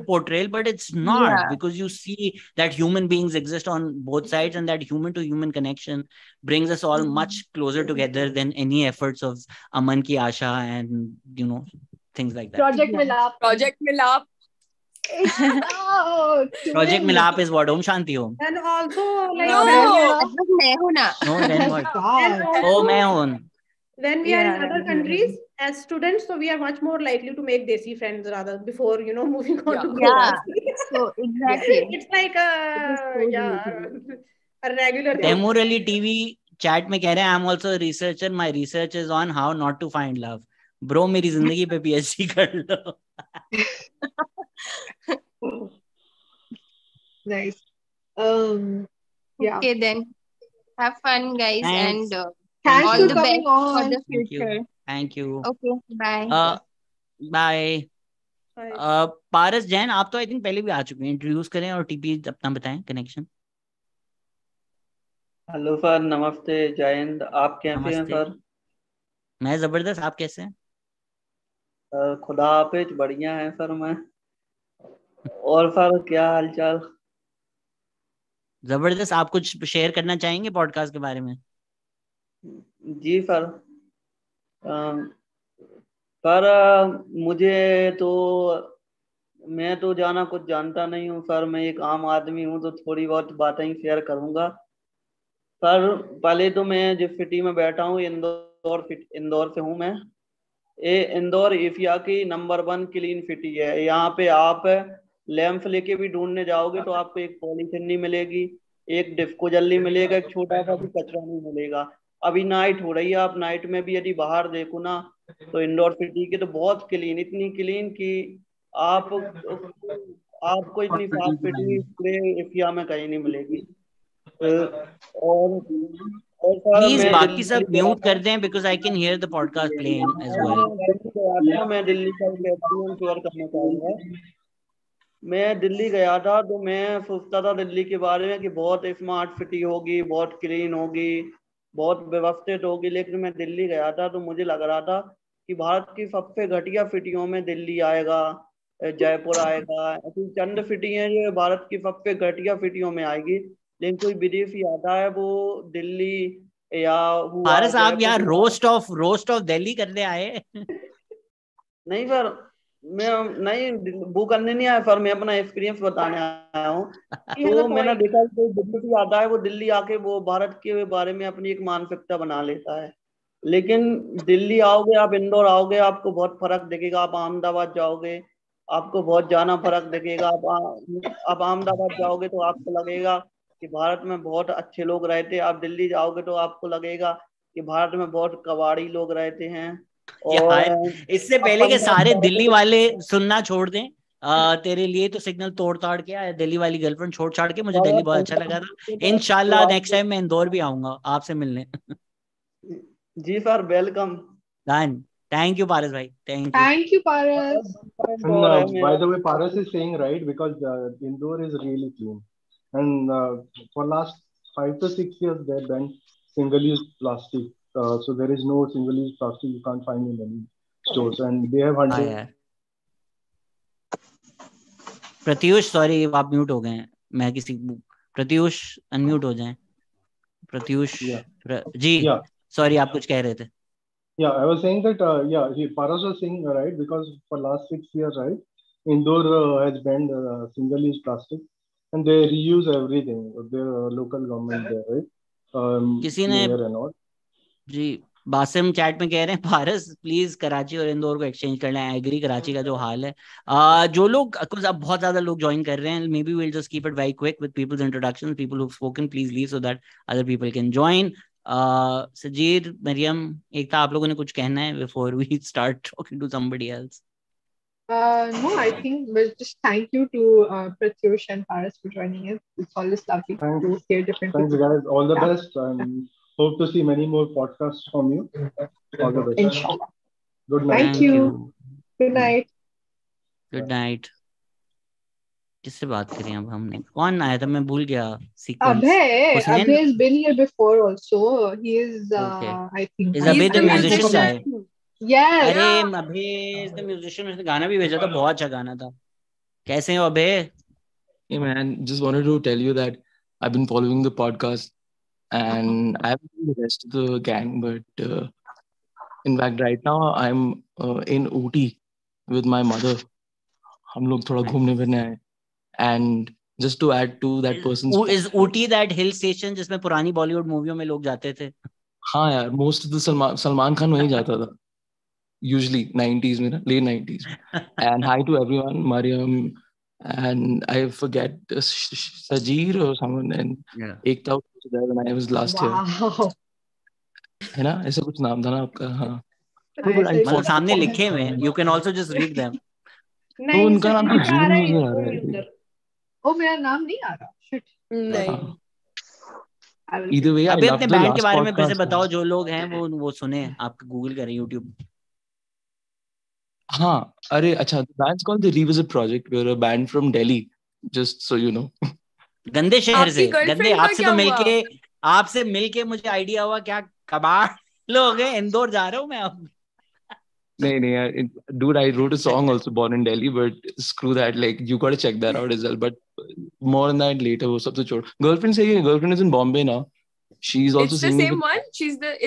portrayal, but it's not, because you see that human beings exist on both sides, and that human to human connection brings us all much closer together than any efforts of Aman Ki Asha and things like that. Project Milap. Project Milap. Project Milap is what? Om Shanti Om. And also like No, then what? Oh, Mehun. When we are in other countries as students, so we are much more likely to make desi friends rather before moving on to Goa. So exactly, it's like a regular. Temur Ali TV chat में कह रहे हैं, I'm also a researcher. My research is on how not to find love. Bro, मेरी जिंदगी पे PhD कर लो. Nice. Yeah. Okay then. Have fun, guys, Thanks. and Thanks all for the coming best for on. the future. Thank you. Okay, bye. Bye. Paras Jain, आप तो I think पहले भी आ चुके हैं, इंट्रोड्यूस करें और टीपी अपना बताएं कनेक्शन. हेलो सर, नमस्ते, जय हिंद. आप कैसे हैं सर? मैं जबरदस्त, आप कैसे हैं? खुदा हाफिज, बढ़िया है सर मैं. और सर क्या हालचाल? जबरदस्त. आप कुछ शेयर करना चाहेंगे पॉडकास्ट के बारे में? जी सर. सर मुझे तो, मैं तो जाना कुछ जानता नहीं हूँ सर. मैं एक आम आदमी हूँ, तो थोड़ी बहुत बातें ही शेयर करूँगा सर. पहले तो मैं जिस सिटी में बैठा हूँ, इंदौर से हूँ मैं. ये इंदौर एशिया की नंबर 1 क्लीन सिटी है. यहाँ पे आप लैंप लेके भी ढूंढने जाओगे तो आपको एक पॉलीथिन नहीं मिलेगी, एक डिस्पोजल नहीं मिलेगा, एक छोटा सा भी कचरा नहीं मिलेगा. अभी नाइट हो रही है, आप नाइट में भी यदि बाहर देखो ना, तो इंदौर सिटी की तो बहुत क्लीन, इतनी क्लीन कि आपको इतनी साफ सिटी पूरे एशिया में कहीं नहीं मिलेगी. और प्लीज बाकी सब म्यूट कर दें, because I can hear the podcast playing as well. मैं दिल्ली का एक्सपीरियंस शेयर करना चाहूंगा. मैं दिल्ली गया था तो मैं सोचता था दिल्ली के बारे में कि बहुत स्मार्ट सिटी होगी, बहुत क्लीन होगी, बहुत व्यवस्थित होगी. लेकिन मैं दिल्ली गया था तो मुझे लग रहा था कि भारत की सबसे घटिया सिटियों में दिल्ली आएगा, जयपुर आएगा. ऐसी चंद सिटी हैं जो भारत की सबसे घटिया सिटियों में आएगी. लेकिन कोई विदेशी आता है वो दिल्ली या पारस, आप यार रोस्ट ऑफ दिल्ली करने आए? नहीं सर, मैं नहीं वो करने नहीं आया सर, मैं अपना एक्सपीरियंस बताने आया हूँ. तो मैंने देखा कोई दिल्ली आता है, वो दिल्ली आके वो भारत के बारे में अपनी एक मानसिकता बना लेता है. लेकिन दिल्ली आओगे आप, इंदौर आओगे, आपको बहुत फर्क दिखेगा. आप अहमदाबाद जाओगे, आपको बहुत जाना फर्क दिखेगा. आप अहमदाबाद जाओगे तो आपको लगेगा कि भारत में बहुत अच्छे लोग रहते हैं. आप दिल्ली जाओगे तो आपको लगेगा कि भारत में बहुत कबाड़ी लोग रहते हैं. और इससे पहले के सारे दिल्ली वाले सुनना छोड़ दें, तेरे लिए तो सिग्नल तोड़ ताड़ के आया, दिल्ली वाली गर्लफ्रेंड छोड़ छाड़ के. मुझे दिल्ली बहुत अच्छा लगा था. इंशाल्लाह नेक्स्ट टाइम मैं इंदौर भी आऊंगा आपसे मिलने. जी sir, welcome. Done. Thank you, Paras bhai. Thank you, Paras. And by the way, Paras is saying right, because Indore is really clean. And for last 5 to 6 years, they banned single-use plastic. So there is no single-use plastic you can't find in any stores. And they have hunted. Pratyush, sorry आप mute हो गए हैं. मैं किसी Pratyush unmute हो जाएं. प्रत्युष जी, sorry आप कुछ कह रहे थे. Yeah, I was saying that, Paras was saying right, because for last 6 years, right, Indore has banned single-use plastic, and they reuse everything. Their local government there, right? किसी ने जी बासिम चैट में कह रहे हैं, पारस प्लीज कराची और इंदौर को exchange कर लें. एग्री, कराची का जो हाल है. जो लोग, अब बहुत ज्यादा लोग ज्वाइन कर रहे हैं, maybe will just keep it very quick with people's introduction. People who spoken please leave so that other people can join. Sajeer, Mariam, Ekta, आप लोगों ने कुछ कहना है before we start talking to somebody else? No, I think we'll just thank you to Pratyush and Paras for joining us. It's always lovely Thanks, to hear different thanks people. guys. All the Yeah, best, and hope to see many more podcasts from you. All the best. inshallah. Good night. Thank thank you. You. Good night. Good night. किससे बात करें अब हमने? कौन आया था, मैं भूल गया sequence. Abhay Hussain. has been here before also. He is, okay. I think, is I अबे He's the the think I'm musician from. Guy? musician. Yes. अरे Yeah. अबे इज द म्यूजिशियन. उसने गाना भी भेजा था, बहुत अच्छा गाना था. कैसे हो अबे? Hey man, just wanted to tell you that I've been following the podcast and I haven't seen the rest of the gang, but in fact, right now I'm in Ooty with my mother. हम लोग थोड़ा घूमने फिरने आए. And just to add to that person's point, is Ooty that hill station जिसमें पुरानी बॉलीवुड मूवियों में लोग जाते थे? हाँ यार, most of the Salman Khan वहीं जाता था. Usually 90s में ना, late 90s. And hi to everyone, Mariam, and I forget Sajeer or someone, and Yeah. Ekta was there when I was last here. Wow. है ना, ऐसा कुछ नाम था ना आपका? हाँ. No, I but I say मतलब so. सामने लिखे हुए हैं, you can also just read them. तो नहीं, उनका नाम तो सजीर का जीन आ रहा है यूजर आ यूट्यूब रहा है. यूजर. Oh, मेरा नाम नहीं आ रहा. Shit. नहीं. हाँ. I will Either way, I अबे love अपने the बैंड के last बारे में वैसे podcast. बताओ, जो लोग हैं वो सुने. आप गूगल करें YouTube. हाँ, अरे अच्छा, the band's called the Revisit Project. We're a band from Delhi, just so you know. गंदे शहर से. आपकी गंदे. गर्लफ्रेंड का क्या हुआ? आपसे मिलके मुझे आइडिया हुआ क्या कबाड़ लोग हैं. इंदौर जा रहा हूँ मैं अब. नहीं यार, dude, I wrote a song also, Born in Delhi, but screw that. Like, you gotta check that out as well. But more on that later. वो सब तो छोड़. Girlfriend सही है. Girlfriend is in Bombay now. She's also It's the singing same with. one.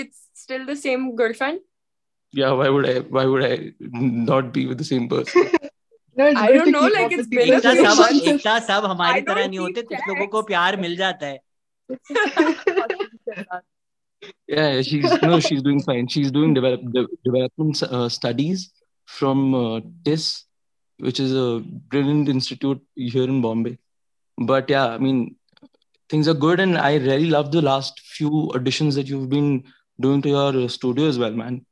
It's still the same girlfriend. Yeah, why would I not be with the same person? No, it's I good don't to know. keep Like up it's with been a people's few months. relationships. एकता सब हमारी I तरह don't नहीं keep होते. कुछ लोगों को checks. प्यार मिल जाता है. Yeah, she's doing fine. She's doing development studies from TIS, which is a brilliant institute here in Bombay. But yeah, I mean, things are good, and I really love the last few additions that you've been doing to your studio as well, man.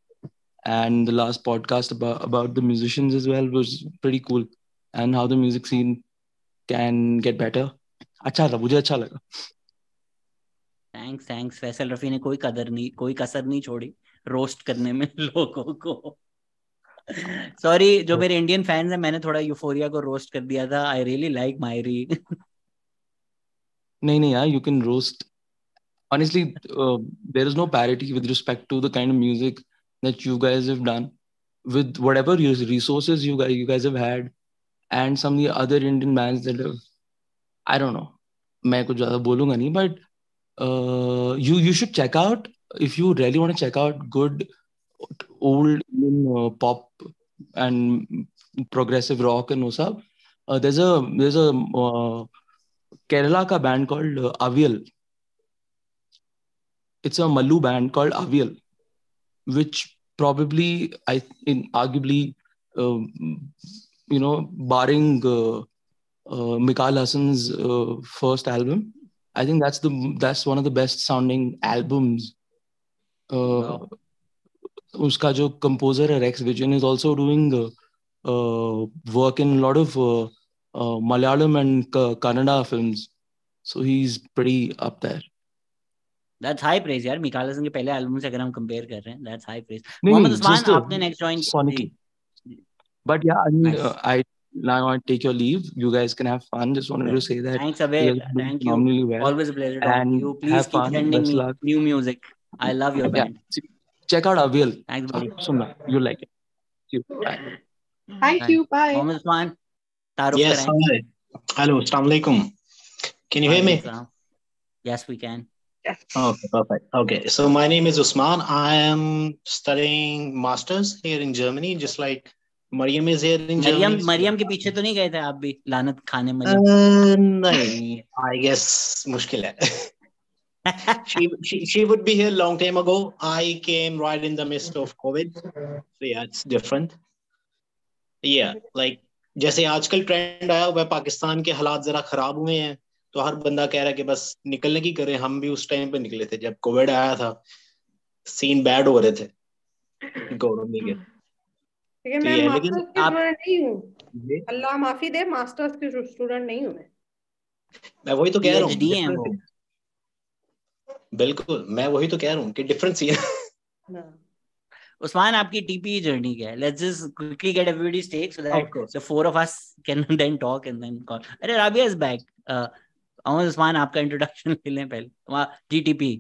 And the last podcast about the musicians as well was pretty cool, and how the music scene can get better. अच्छा था, मुझे अच्छा लगा. Thanks. Faisal Rafi ने कोई कसर नहीं छोड़ी रोस्ट करने में लोगों को. सॉरी जो मेरे इंडियन फैंस हैं, मैंने थोड़ा यूफोरिया को रोस्ट कर दिया था. आई रियली लाइक मायरी. नहीं यार, you can roast. Honestly, there is no parity with respect to the kind of music that you guys have done with whatever resources you guys have had, and some of the other Indian bands that have, I don't know, मैं कुछ ज़्यादा बोलूँगा नहीं, but you should check out, if you really want to check out good old Indian pop and progressive rock and वो सब. There's a Kerala का band called Avial. It's a Mallu band called Avial, which probably arguably barring Mikal Hassan's first album, I think that's one of the best sounding albums. Wow. Uska jo composer है Rex Vision is also doing work in a lot of Malayalam and Kannada films, so he's pretty up there. That's high praise यार. मिकाल हसन के पहले album से अगर हम compare कर रहे हैं, that's high praise. नहीं, मोहम्मद उस्मान, just आपने next join sonically. But yeah, I mean, Nice. I now want to take your leave. You guys can have fun. Just wanted to say that Thanks you Abhay. guys are doing Thank you. phenomenally well. Always a pleasure talking to And you. Please have keep fun. sending Best me luck. new music. I love your Yeah, band. check out Avial. Thanks buddy. You'll like it. See you. Bye. Thank you. Bye. Mohammad Usman, तारुफ Yes, कराएं. hi. Hello, Assalamu alaikum. Can you hear me? वालेकुम सलाम. Yes, we can. Okay, perfect. Okay, so my name is Usman. I am studying masters here in Germany, just like Mariam is here in Germany. Maryam के पीछे तो नहीं गए थे आप भी लानत खाने मरियम? No, I guess मुश्किल है. She would be here long time ago. I came right in the midst of COVID, so yeah, it's different. Yeah, like जैसे आजकल ट्रेंड आया हुआ है, पाकिस्तान के हालात जरा खराब हुए हैं, तो हर बंदा कह रहा है कि बस निकलने की करें. हम भी उस टाइम पे निकले थे जब कोविड आया था. सीन बैड हो रहे थे. गौरव नहीं गया. लेकिन तो मैं ये है, लेकिन मास्टर्स की आप स्टूडेंट नहीं हूँ, अल्लाह माफी दे, मास्टर्स की स्टूडेंट नहीं हूँ मैं वही तो कह रहा हूँ, PhD है डिफरेंस वो। है। बिल्कुल, मैं वही तो कह रहा हूँ कि डिफरेंस ही है। मैं। Usman, आपकी TPE जर्नी क्या है? Let's just quickly get everybody's take so Of that course. the four of us can then talk and then call. अरे Rabia is back. Usman, आपका इंट्रोडक्शन ले लें पहले। GTP।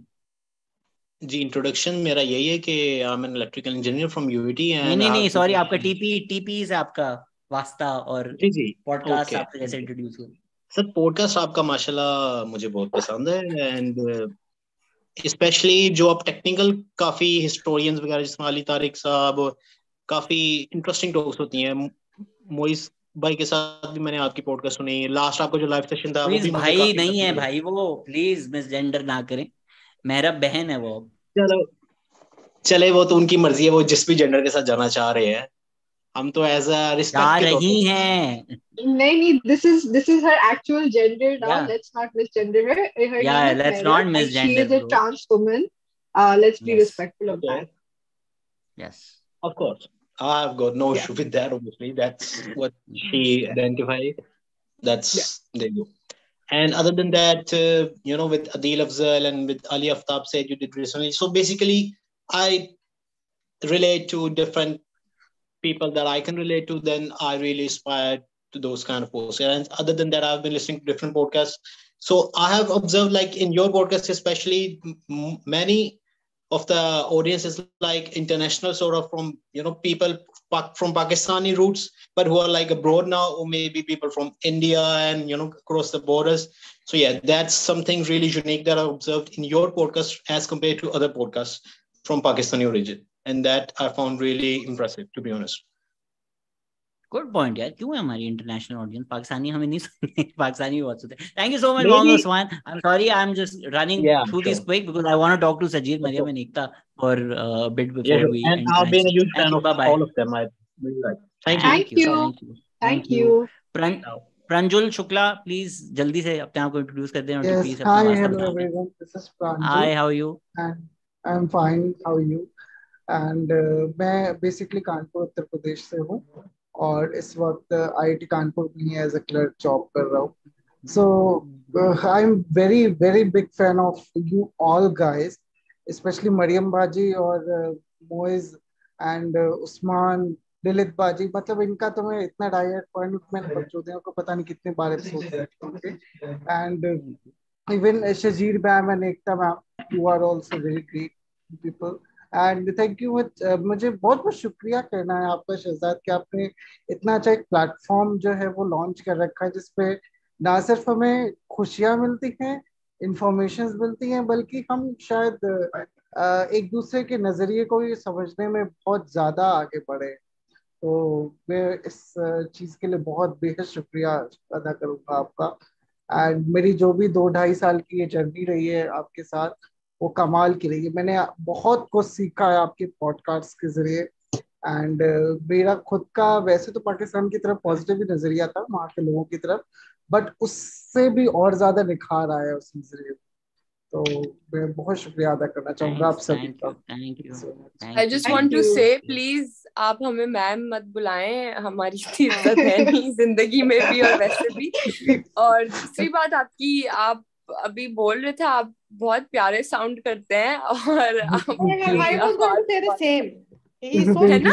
जी, इंट्रोडक्शन मेरा यही है कि I am an electrical engineer from UIT नहीं एंड नहीं नहीं, सॉरी, आपका TPE से आपका वास्ता और जी जी पॉडकास्ट ओके आपसे कैसे इंट्रोड्यूस हुए? सर। पॉडकास्ट आपका माशाल्लाह मुझे बहुत पसंद है, एंड स्पेशली जो आप टेक्निकल काफी हिस्टोरियंस वगैरह जिसमें अली तारिक साहब, काफी इंटरेस्टिंग टॉक्स होती हैं। मोइस भाई के साथ भी मैंने आपकी पॉडकास्ट सुनी, लास्ट आपका जो लाइव सेशन था वो प्लीज भी मुझे भाई काफी नहीं है इंटरेस्टिंग भाई, वो प्लीज मिस जेंडर ना करें, मेरा बहन है वो। चलो चले, वो तो उनकी मर्जी है, वो जिस भी जेंडर के साथ जाना चाह रहे हैं, हम तो एज अ जा रिस्पेक्ट के तौर रही पर। हैं। नहीं, this is her actual gender now. Yeah, Let's not misgender her. Her name yeah, is let's not Mariam, and she misgender, is a bro. trans woman. Let's be Yes, respectful of Okay, that. yes. of course, I've got no Yeah. issue with that. Obviously, that's what she Yeah. identified. That's Yeah. there you go. And other than that, with Adil Afzal and with Ali Aftab said you did recently. So basically, I relate to different people that I can relate to. Then I really aspire to those kind of posts. And other than that, I've been listening to different podcasts. So I have observed, like in your podcast, especially many of the audience is like international, sort of from people from Pakistani roots, but who are like abroad now, or maybe people from India and across the borders. So yeah, that's something really unique that I observed in your podcast as compared to other podcasts from Pakistani origin, and that I found really impressive, to be honest. Good point यार, क्यों है हमारी international audience Pakistani हमें नहीं सुनते? पाकिस्तानी भी बहुत सुनते हैं। Thank you so much Mohammad Maybe, Usman. I am sorry, I am just running yeah, through this sure. Quick because I want to talk to Sajeer, Of Mariam course. and Ekta for a bit Yeah, before sure. we And end I've tonight's been a session. huge Thank fan you, of bye bye. all of them. I really like. Thank you. Thank you, Thank you. thank you, Thank thank you। you. Pranjul Shukla, please जल्दी से अपने आप को introduce कर दें और Yes, TP से अपना hi, वास्ता hello बता दें। everyone. This is Pranjal, hi, how are you? and I'm fine. How are you? And मैं बेसिकली कानपुर उत्तर प्रदेश से हूँ और इस वक्त IIT कानपुर में एज अ क्लर्क जॉब कर रहा हूँ. So I'm very big fan of you all guys, especially Mariam Baji और Moiz and Usman, ललित बाजी. मतलब इनका तो मैं इतना डायरेक्ट पॉइंट मैंने बच्चों को पता नहीं कितने बार एपिसोड देखे होंगे. And even Shehzad ma'am and Ekta ma'am, you are also very great people. And thank you much. मुझे बहुत बहुत शुक्रिया करना है आपका शहजाद कि आपने इतना अच्छा एक प्लेटफॉर्म जो है वो लॉन्च कर रखा है जिसपे ना सिर्फ हमें खुशियां मिलती हैं, इंफॉर्मेशन मिलती हैं, बल्कि हम शायद एक दूसरे के नजरिए को ये समझने में बहुत ज्यादा आगे बढ़े. तो मैं इस चीज के लिए बहुत बेहद शुक्रिया अदा करूंगा आपका. एंड मेरी जो भी 2-2.5 साल की ये जर्नी रही है आपके साथ, वो कमाल की रही है. मैंने बहुत कुछ सीखा है आपके पॉडकास्ट के जरिए. एंड मेरा खुद का वैसे तो पाकिस्तान की तरफ पॉजिटिव ही नजरिया था वहाँ के लोगों की तरफ, बट उससे भी और ज्यादा निखार आया उस नजरिए. तो मैं बहुत शुक्रिया अदा करना चाहूंगा आप सभी का. Thank you, I just want to say, please, आप हमें मैम मत बुलाएं, हमारी इतनी इज्जत है नहीं जिंदगी में भी और वैसे भी. और दूसरी बात, आप अभी बोल रहे थे, आप बहुत प्यारे साउंड करते हैं और I was going to say the same. He's so है ना,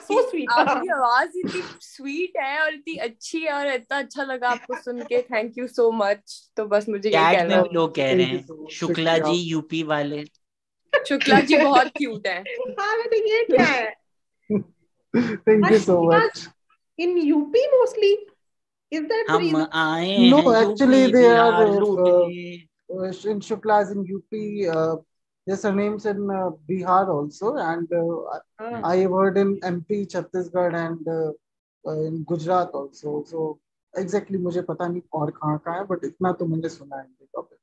so sweet. आपकी आवाज इतनी स्वीट है और इतनी अच्छी है और इतना अच्छा लगा आपको सुन के. Thank you so much. तो बस मुझे यही चैट कहना में है. भी लोग कह रहे हैं शुक्ला जी यूपी वाले. शुक्ला जी बहुत क्यूट है. हाँ, तो ये क्या है? Thank you so much. In UP mostly, is that the हम reason? आए No, हैं actually UP they are Bihar लूटने. in Shuklas in UP. There's her names in Bihar also, and I have heard in MP, Chhattisgarh, and in Gujarat also. So exactly मुझे पता नहीं और कहाँ का है, but इतना तो मैंने सुना है इनके टॉपिक.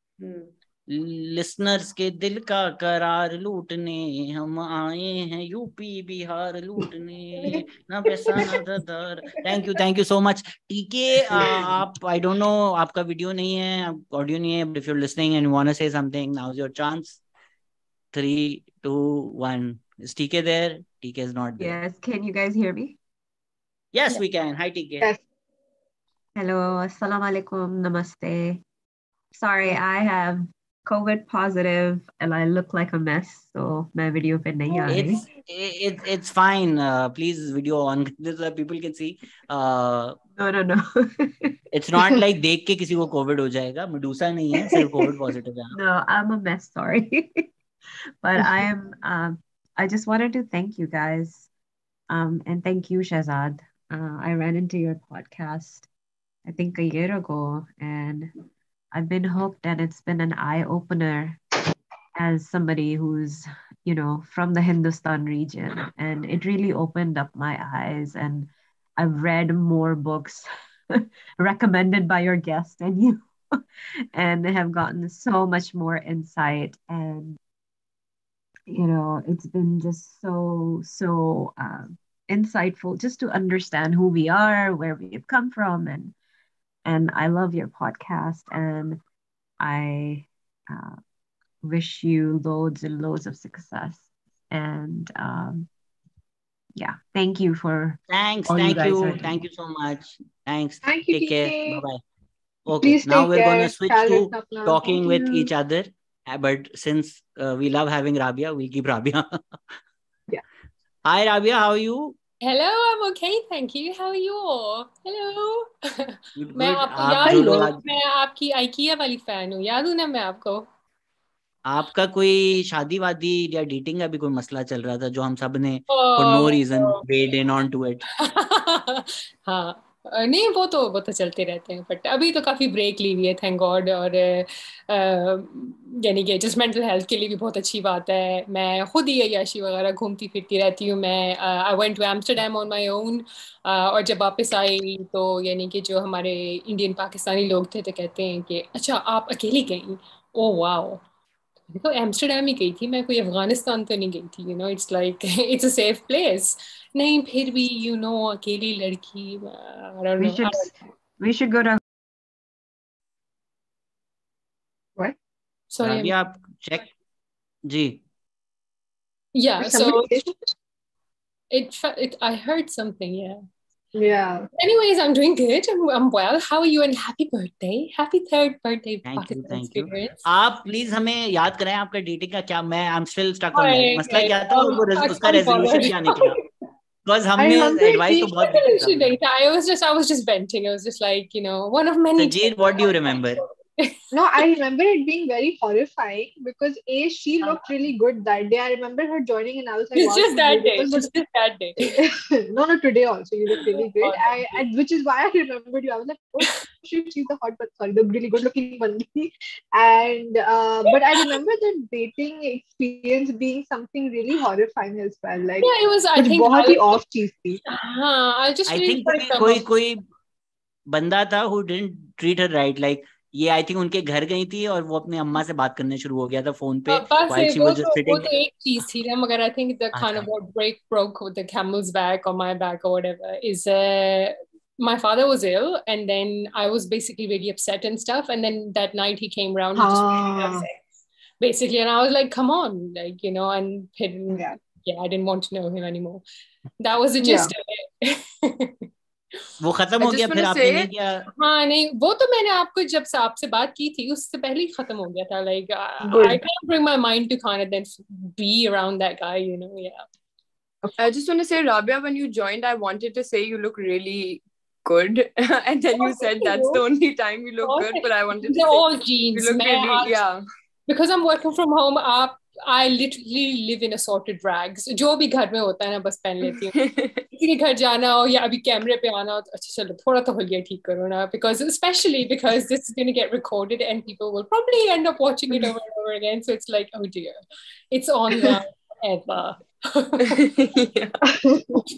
लिसनर्स के दिल का करार लूटने हम आए हैं यूपी बिहार लूटने, ना पैसा ना दर. Thank you so much. TK, आप, आई डोंट नो, आपका वीडियो नहीं है, ऑडियो नहीं है, but if you are listening and want to say something, now is your chance. 3, 2, 1 Is TK there? TK is not there. Yes, can you guys hear me? Yes, we can. Hi, TK. Yes. Hello, assalamu alaikum, namaste. Sorry, I have COVID positive and I look like a mess, so my video pe nahi aa rahi. It's fine. Please video on this so people can see. No. It's not like देख के किसी को COVID हो जाएगा. Medusa नहीं है, सिर्फ COVID positive है. No, I'm a mess, sorry. But I just wanted to thank you guys. And thank you, Shehzad. I ran into your podcast, I think a year ago, and I've been hooked, and it's been an eye-opener as somebody who's, from the Hindustan region. And it really opened up my eyes, and I've read more books recommended by your guest and you, and have gotten so much more insight. And, it's been just so insightful just to understand who we are, where we've come from, and I love your podcast, and I wish you loads and loads of success. And thank you for Thanks. all Thank you guys you. are doing. Thank you so much. Thanks. Thank you, Take care. TK. Bye bye. Okay. Please Now take we're gonna care. switch ख्याल to रखना अपना. talking Thank with you. each other. But since we love having Rabia, we'll keep Rabia. Yeah. Hi, Rabia. How are you? Hello, I'm okay, thank you. How are you all? Hello. Good. मैं Good. आपको आप याद जो हूँ, लोग आज मैं आपकी IKEA वाली फैन हूँ, याद हूँ ना मैं आपको? आपका कोई शादी वादी या डेटिंग का भी कोई मसला चल रहा था जो हम सब ने for Oh no my reason God. weighed in onto it. हाँ, नहीं वो तो चलते रहते हैं, बट अभी तो काफी ब्रेक ली हुई है, थैंक गॉड. और यानी कि जस्ट मेंटल हेल्थ के लिए भी बहुत अच्छी बात है. मैं खुद ही अय्याशी वगैरह घूमती फिरती रहती हूँ. मैं I went to Amsterdam on my own, और जब वापस आई तो यानी कि जो हमारे इंडियन पाकिस्तानी लोग थे तो कहते हैं कि अच्छा आप अकेली गई. Oh wow. देखो एम्स्टरडैम ही गई थी मैं, कोई अफगानिस्तान तो नहीं गई थी. It's like it's a safe place. नहीं फिर भी अकेली लड़की, I don't We know. should go to. What? Sorry, Rabia आप चेक जी. yeah. Did So somebody say it I heard something. Yeah. Yeah. Anyways, I'm doing good. I'm well. How are you? And happy birthday. Happy 3rd birthday, thank you Pakistan thank you. experience. आप please हमें याद कराएं आपका dating का क्या. मैं I am still stuck on that. मसला I, क्या था और वो I उसका can't रेजोल्यूशन bother. क्या निकला? बिकॉज I हमने remember it एडवाइस तो being बहुत दी थी हमने. I was just venting. I was just like, one of many Sajeer, what do you remember? No, I remember it being very horrifying because she looked really good that day. I remember her joining and I was like, It's wow, just she's that day. beautiful. Just that day. No, today also you look really great. Oh, Which is why I remembered you. I was like, oh shit, she's the really good looking one. And but I remember the dating experience being something really horrifying as well. Like, yeah, it was. I कुछ think बहुत ही off चीज थी. I'll just I read think for some of कोई बंदा था who didn't treat her right. Like ये I think उनके घर गई थी और वो अपने अम्मा से बात करने शुरू हो गया था फोन पे बस while she was just वो sitting. तो एक चीज थी ना, मगर I think the kind अच्छा. of what broke with the camel's back or my back or whatever is my father was ill and then I was basically really upset and stuff, and then that night he came around, he just wanted to have sex basically, and I was like come on, like and yeah, I didn't want to know him anymore. That was the gist of it. वो खत्म हो गया फिर आपने नहीं किया? हाँ नहीं, वो तो मैंने आपको जब से आपसे बात की थी उससे पहले ही खत्म हो गया था. Like I can't bring my mind to kind of then be around that guy, yeah. I just want to say, Rabia, when you joined, I wanted to say you look really good, and then you said that's the only time you look good. But I wanted to They're say all genes. you look really, yeah. Because I'm working from home, I literally live in assorted rags. जो भी घर में होता है ना बस पहन लेती हूँ. किसी के घर जाना हो या अभी कैमरे पे आना हो तो अच्छा चलो थोड़ा तो होलिया ठीक करो ना, especially because this is going to get recorded and people will probably end up watching it over and over again. So it's like, oh dear, it's on now forever.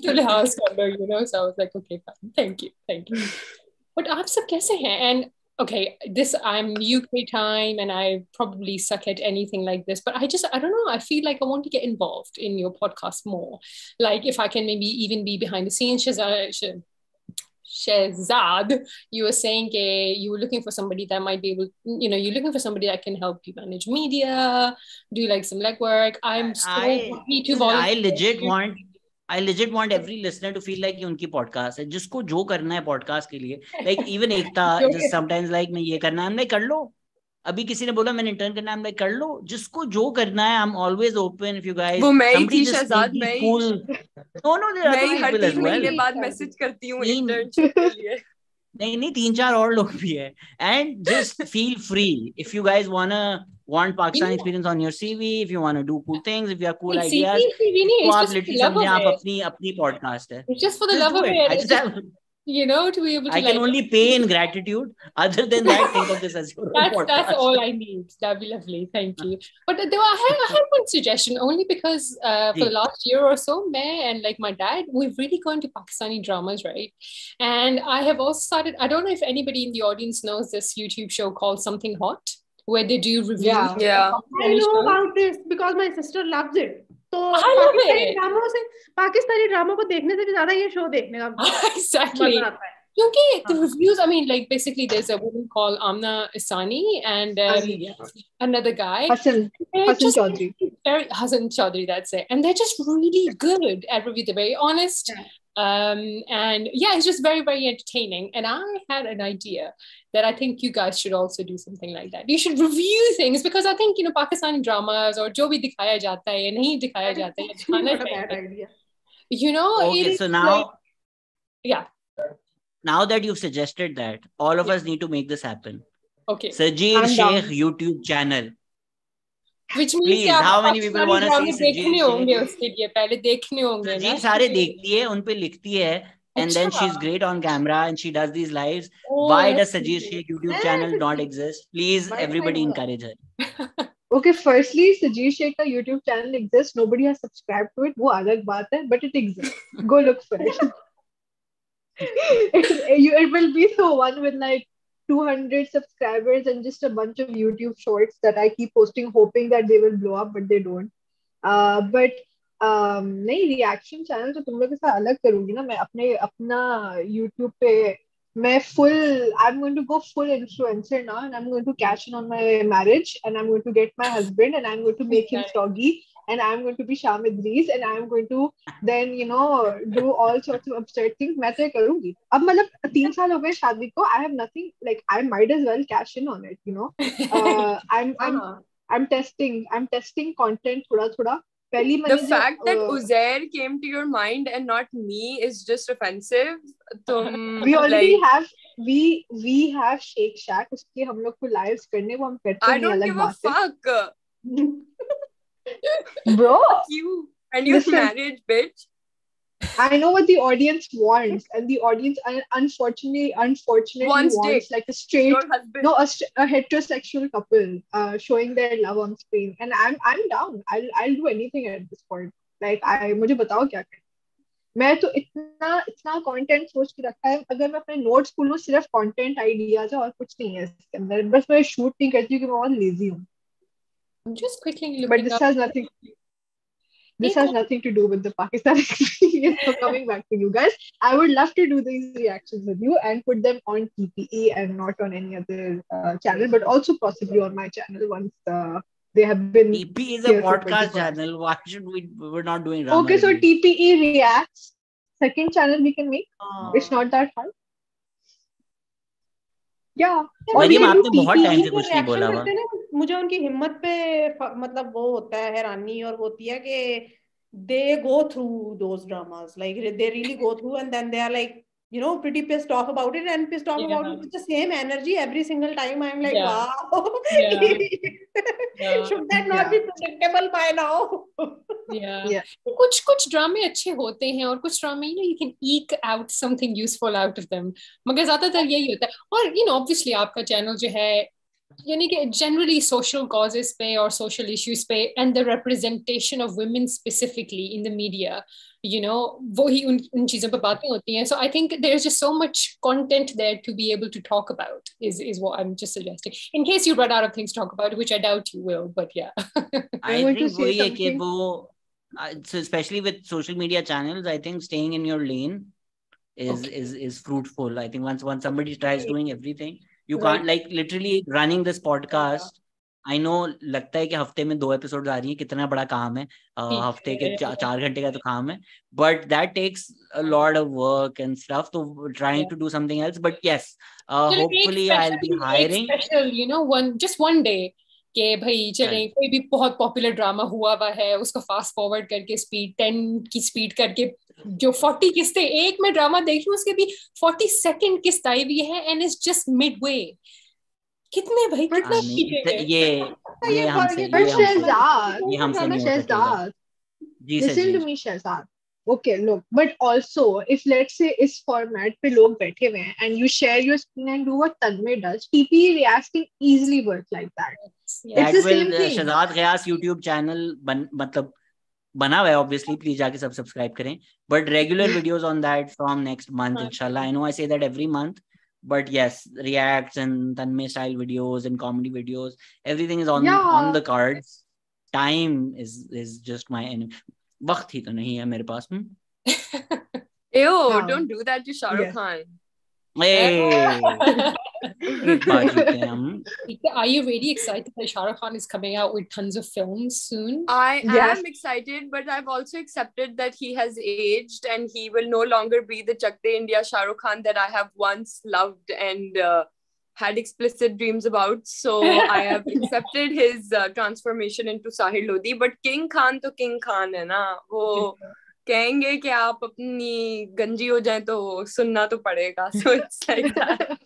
तो लिहाज कर लो, so I was like, okay, fine. Thank you. But आप सब कैसे हैं? And okay, I'm UK time and I probably suck at anything like this, but I don't know, I feel like I want to get involved in your podcast more. Like if I can maybe even be behind the scenes. Shehzad, you were saying you were looking for somebody that might be able, you're looking for somebody that can help you manage media, do like some legwork. I'm so happy to volunteer. I legit want every listener to feel like ये उनकी podcast है, जिसको जो करना है podcast के लिए. Like even Ekta just sometimes like मैं ये करना है, I'm like कर लो. अभी किसी ने बोला मैंने इंटर्न करना है, I'm like कर लो. जिसको जो करना है, I'm always open. If you guys, वो मैं ही somebody थी just शहजाद, think मैं it's he cool. No, there are मैं other ही हर people as 3 well. महीने बाद मैसेज करती हूँ इंटर्नशिप के लिए. नहीं 3-4 और लोग भी है. And just feel free if you guys want Pakistan experience on your CV, if you want to do cool things, if you have cool ideas, तो आप literally समझे आप अपनी podcast है. It's just for the love of it. To be able to I can only pay in gratitude. Other than that, think of this as your podcast. That's all I need. That'd be lovely. Thank you. But I have one suggestion, only because for the last year or so, me and like my dad, we've really gone to Pakistani dramas, right? And I have also started, I don't know if anybody in the audience knows this YouTube show called Something Hot, where they do reviews. Yeah. I know about this because my sister loves it. तो Pakistani drama को देखने से भी ज्यादा ये show देखने का exactly. मजा आता है. Because the reviews, I mean, like basically there's a woman called Amna Isani and another guy. Hassan Chaudhary. Hassan Chaudhary, that's it. And they're just really good at review. They're very honest. And yeah, it's just very, very entertaining. And I had an idea that I think you guys should also do something like that. You should review things because I think, Pakistani dramas or jo bhi dikhaya jata hai ya nahi dikhaya jata hai, dikhana chahiye. Okay, so now, yeah. Now that you've suggested that, all of us need to make this happen. Okay. Sajeer Shaikh YouTube channel. Which means please, how many people want to see देखने होंगे उसके लिए पहले देखने होंगे ना. सारे देखती है, उन पे लिखती है, and then she's great on camera and she does these lives. Why does Sajeer Shaikh YouTube channel not exist? Please, everybody encourage her. Okay, firstly, Sajeer Shaikh ka YouTube channel exists. Nobody has subscribed to it. वो अलग बात है, but it exists. Go look for it. It will be the one with like 200 subscribers and just a bunch of YouTube shorts that I keep posting, hoping that they will blow up, but they don't. But नहीं, reaction channel तो तुम लोग के साथ अलग करूँगी ना. मैं अपना YouTube पे I'm going to go full influencer now, and I'm going to cash in on my marriage, and I'm going to get my husband, and I'm going to make him froggy, and I'm going to be Shamid Rees, and I'm going to then do all sorts of absurd things. मैं तो करूँगी. अब मतलब 3 साल हो गए शादी को. I have nothing, like I might as well cash in on it. I'm testing content थोड़ा. The fact that Uzair came to your mind and not me is just offensive. We already have we have Shake Shack. उसके हम लोग को lives करने, वो हम करते I don't give a fuck. Bro, you and your marriage, bitch. I know what the audience wants, and the audience unfortunately wants like a straight, a heterosexual couple showing their love on screen, and I'm down. I'll do anything at this point. Like मुझे बताओ क्या करना. मैं तो इतना content सोच के रखा है. अगर मैं अपने नोट्स खोलूं, सिर्फ कंटेंट आइडियाज है और कुछ नहीं है इसके अंदर. बस मैं शूट नहीं करती हूँ कि मैं बहुत लेजी हूँ. Just quickly but this has nothing to do with the Pakistan experience. So coming back to you guys, I would love to do these reactions with you and put them on TPE and not on any other channel, but also possibly on my channel once they have been. TPE is a podcast channel. Why should we're not doing drama? Okay, so TPE reacts. Second channel we can make. It's not that hard. Yeah. Maryam आपने बहुत time से कुछ नहीं बोला हुआ. मुझे उनकी हिम्मत पे मतलब वो होता है हैरानी और होती है कि they go through those dramas, like they really go through, and then they are like pretty pissed off about it, and pissed off about it with the same energy every single time. I'm like, wow. Should that not be predictable by now? कुछ ड्रामे अच्छे होते हैं और कुछ ड्रामे you can eke out something useful out of them. मगर ज्यादातर यही होता है. और obviously आपका चैनल जो है यानी कि generally social causes पे और social issues पे and the representation of women specifically in the media, वो ही उन चीजों पे बातें होती हैं. So I think there's just so much content there to be able to talk about is what I'm just suggesting. In case you run out of things to talk about, which I doubt you will, but yeah. I think वही है कि वो, so especially with social media channels, I think staying in your lane is fruitful. I think once somebody tries doing everything, you can't, like literally running this podcast. I know लगता है कि हफ्ते में 2 episode आ रही हैं, कितना बड़ा काम है, हफ्ते के 4 घंटे का तो काम है, but that takes a lot of work and stuff, so trying to do something else. But yes, hopefully I'll be hiring special, you know, just one day कि भाई चले कोई भी बहुत पॉपुलर ड्रामा हुआ है, उसको फास्ट फॉरवर्ड करके स्पीड 10 की स्पीड करके जो 40 किस्तें एक में ड्रामा देख लूं, उसके भी 42nd किस्त आई हुई है एंड इट्स जस्ट मिडवे. कितने भाई कितना ये हमसे नहीं हो सकेगा. जी Listen to me, Shehzad. Okay, look, but also if let's say इस format पे लोग बैठे हुए हैं and you share your screen and do what Tanmay does, TPE reacts can easily work like that. That It's the will same thing. Shehzad Ghias YouTube channel मतलब बना हुआ है, obviously please जाके सब सब्सक्राइब करें, but regular videos on that from next month inshallah. I know I say that every month, but yes, reacts and Tanmay style videos and comedy videos, everything is on the cards. Time is just my enemy. वक्त ही तो नहीं है मेरे पास. Ew, don't do that to Shah Rukh Khan. Are you really excited that Shah Rukh Khan is coming out with tons of films soon? I am excited, but I've also accepted that he has aged and he will no longer be the Chak De India Shah Rukh Khan that I have once loved and had explicit dreams about. So I have accepted his transformation into Sahir Lodi. But King Khan to King Khan है ना, वो कहेंगे कि आप अपनी गंजी हो जाए तो सुनना तो पड़ेगा. So it's like that.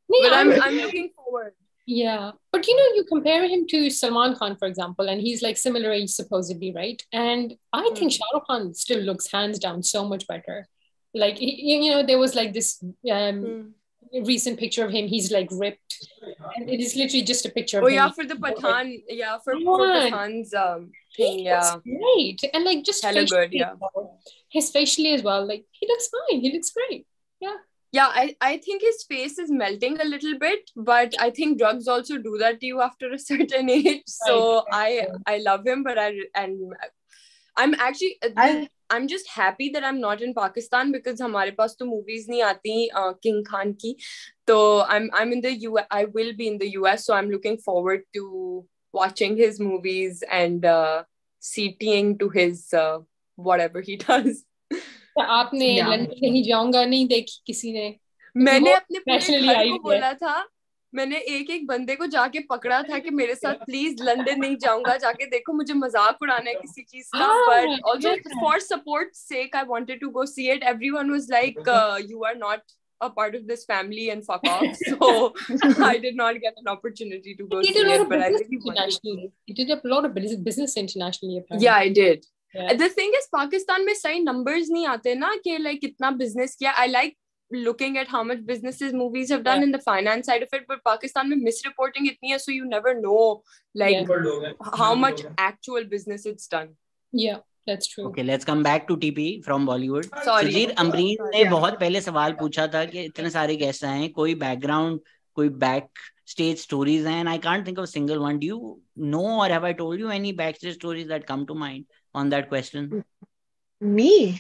But I'm looking forward. Yeah, but you know, you compare him to Salman Khan, for example, and he's like similar age supposedly, right? And I think Shah Rukh Khan still looks hands down so much better. Like you know, there was like this recent picture of him. He's like ripped, and it is literally just a picture of him. Oh yeah, for the Pathan, yeah, for Pathan's thing, yeah. Great, and like just hella good, yeah. His facially as well, like he looks fine. He looks great. Yeah. Yeah, I think his face is melting a little bit, but I think drugs also do that to you after a certain age. So I love him, but I'm actually I'm just happy that I'm not in Pakistan because हमारे पास तो movies नहीं आती King Khan की. So I'm in the US. I will be in the US, so I'm looking forward to watching his movies and CTing to his whatever he does. आपने London नहीं जाऊंगा नहीं देखी किसी ने. मैंने अपने पूरे घर को बोला था, मैंने एक बंदे को जाके पकड़ा था कि मेरे साथ प्लीज लंदन नहीं जाऊंगा, जाके देखो, मुझे मजाक उड़ाना है किसी चीज का, but also for support sake I wanted to go see it. Everyone was like you are not a part of this family and fuck off. So I did not get an opportunity to go see it, but I really wanted to. You did a lot of business internationally apparently. Yeah, I did. Yeah. The thing is, Pakistan में सही numbers नहीं आते ना कि like कितना business किया. I like looking at how much businesses movies have done in the finance side of it, but Pakistan में misreporting इतनी है, so you never know like how much actual business it's done. Yeah, that's true. Okay, let's come back to TPE from Bollywood. Sorry. Sajeer, Amreen ने बहुत पहले सवाल पूछा था कि इतने सारे गेस्ट आए हैं, कोई background, कोई backstage stories हैं, and I can't think of a single one. Do you know or have I told you any backstage stories that come to mind on that question? Me?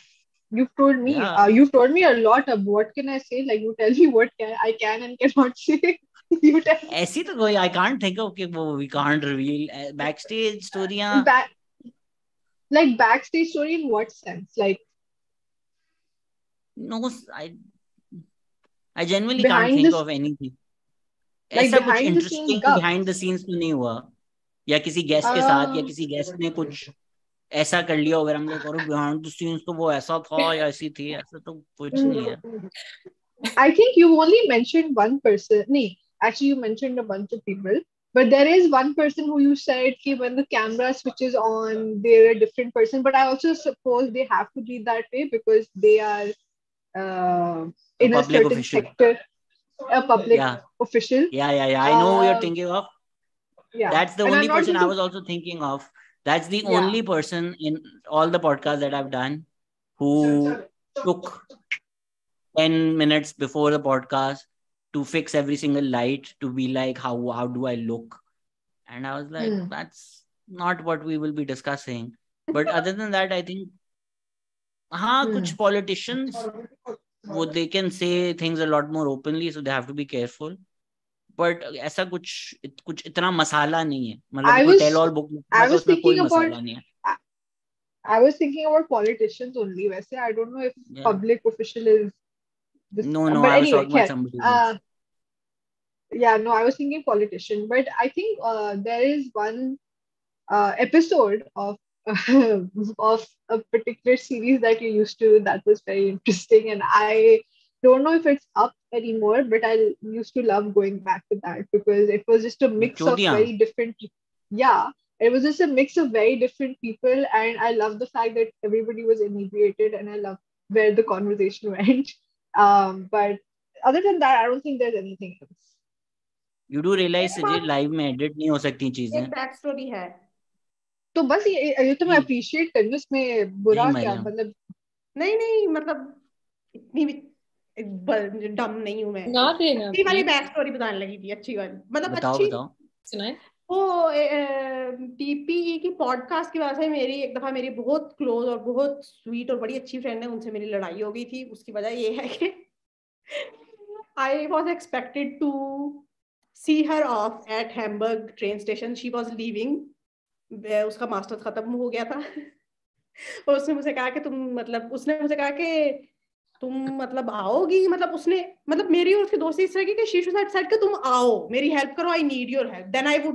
You've told me. Yeah. You've told me a lot of what can I say? Like you tell me what I can and cannot say. You tell. ऐसी तो कोई I can't think of कि वो we can't reveal backstage stories. Like backstage story in what sense? Like no, I genuinely can't think of anything. Like ऐसा कुछ behind the scenes interesting behind the scenes तो नहीं हुआ, या किसी guest के साथ या किसी गेस्ट ने कुछ ऐसा कर लिया अगर हम लोग करो behind the scenes तो वो ऐसा था या ऐसी थी, ऐसा तो कुछ नहीं है. I think you only mentioned one person. No, actually you mentioned a bunch of people, but there is one person who you said कि when the camera switches on they're a different person, but I also suppose they have to be that way because they are in a certain official sector, a public official. Yeah. I know who you're thinking of. Yeah, that's the only person I was also thinking of. That's the only person in all the podcasts that I've done who took 10 minutes before the podcast to fix every single light to be like, how do I look? And I was like, that's not what we will be discussing. But other than that, I think, कुछ politicians वो they can say things a lot more openly, so they have to be careful. But ऐसा कुछ इतना मसाला नहीं है, मतलब कोई tell all book I तो was उसमें कोई thinking about मसाला नहीं है. I was thinking about politicians only. वैसे I don't know if Yeah. public official is this, No, but I was anyway, talking about somebody else. yeah, no, I was thinking politician. But I think there is one episode of of a particular series that you used to that was very interesting, and I don't know if it's up anymore, but I used to love going back to that because it was just a mix of बच्चोदियाँ. very different, yeah, it was just a mix of very different people, and I love the fact that everybody was inebriated, and I love where the conversation went. But other than that, I don't think there's anything else. You do realize Sajid live में edit नहीं हो सकती चीजें. एक back story है. तो बस ये तो मैं अप्रिशिएट कर रही हूँ, इसमें बुरा नहीं क्या मरियम. मतलब. नहीं मतलब इतनी भी डम नहीं हूँ मैं. ना देना अच्छी वाली please. बैक स्टोरी बताने लगी थी, अच्छी वाली मतलब बताओ अच्छी. सुनाए. वो टीपीई की पॉडकास्ट की वजह से मेरी एक दफा मेरी बहुत क्लोज और बहुत स्वीट और बड़ी अच्छी फ्रेंड है, उनसे मेरी लड़ाई हो गई थी. उसकी वजह ये है कि I was expected to see her off at Hamburg train station. She was leaving, उसका मास्टर्स खत्म हो गया था. और उसने मुझे कहा कि उसने मुझे कहा कि तुम मतलब आओगी, मतलब उसने मतलब मेरी और उसके दोस्त इस तरह की कि शीशु साइड के तुम आओ, मेरी हेल्प करो, I need your help.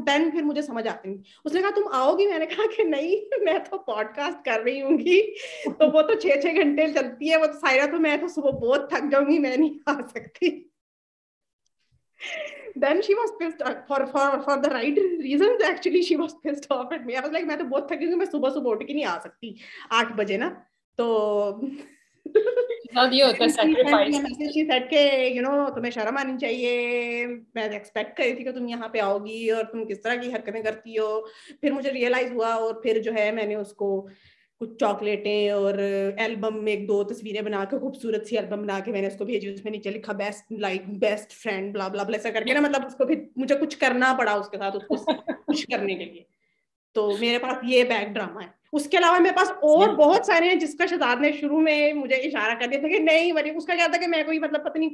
Then फिर मुझे समझ आती नहीं. उसने कहा तुम आओगी, मैंने कहा कि नहीं मैं तो पॉडकास्ट कर रही हूँगी, तो वो तो 6-6 घंटे चलती है, वो तो सायरा, तो मैं तो सुबह बहुत थक जाऊंगी, मैं नहीं आ सकती. Then she was pissed for the right reasons. Actually, she was pissed off at me. I was like, मैं तो बहुत थकी हूँ, मैं सुबह उठ के नहीं आ सकती 8 बजे ना. तो ये होता है sacrifice. She said के तुम्हें शर्म आनी चाहिए, मैं एक्सपेक्ट करी थी कि तुम यहाँ पे आओगी और तुम किस तरह की हरकतें करती हो. फिर मुझे रियलाइज हुआ और फिर जो है मैंने उसको कुछ चॉकलेटें और एल्बम में 1-2 तस्वीरें बना के, खूबसूरत सी एल्बम बना के मैंने उसको भेजी. उसमें नीचे लिखा बेस्ट फ्रेंड ब्ला ब्ला ब्ला ऐसा करके ना, मतलब उसको फिर मुझे कुछ करना पड़ा उसके साथ, उसको खुश करने के लिए. तो मेरे पास ये बैक ड्रामा है. उसके अलावा मेरे पास और बहुत सारे हैं जिसका शहजाद ने शुरू में मुझे इशारा कर दिया था कि नहीं मरी. उसका क्या था कि मैं कोई मतलब पता नहीं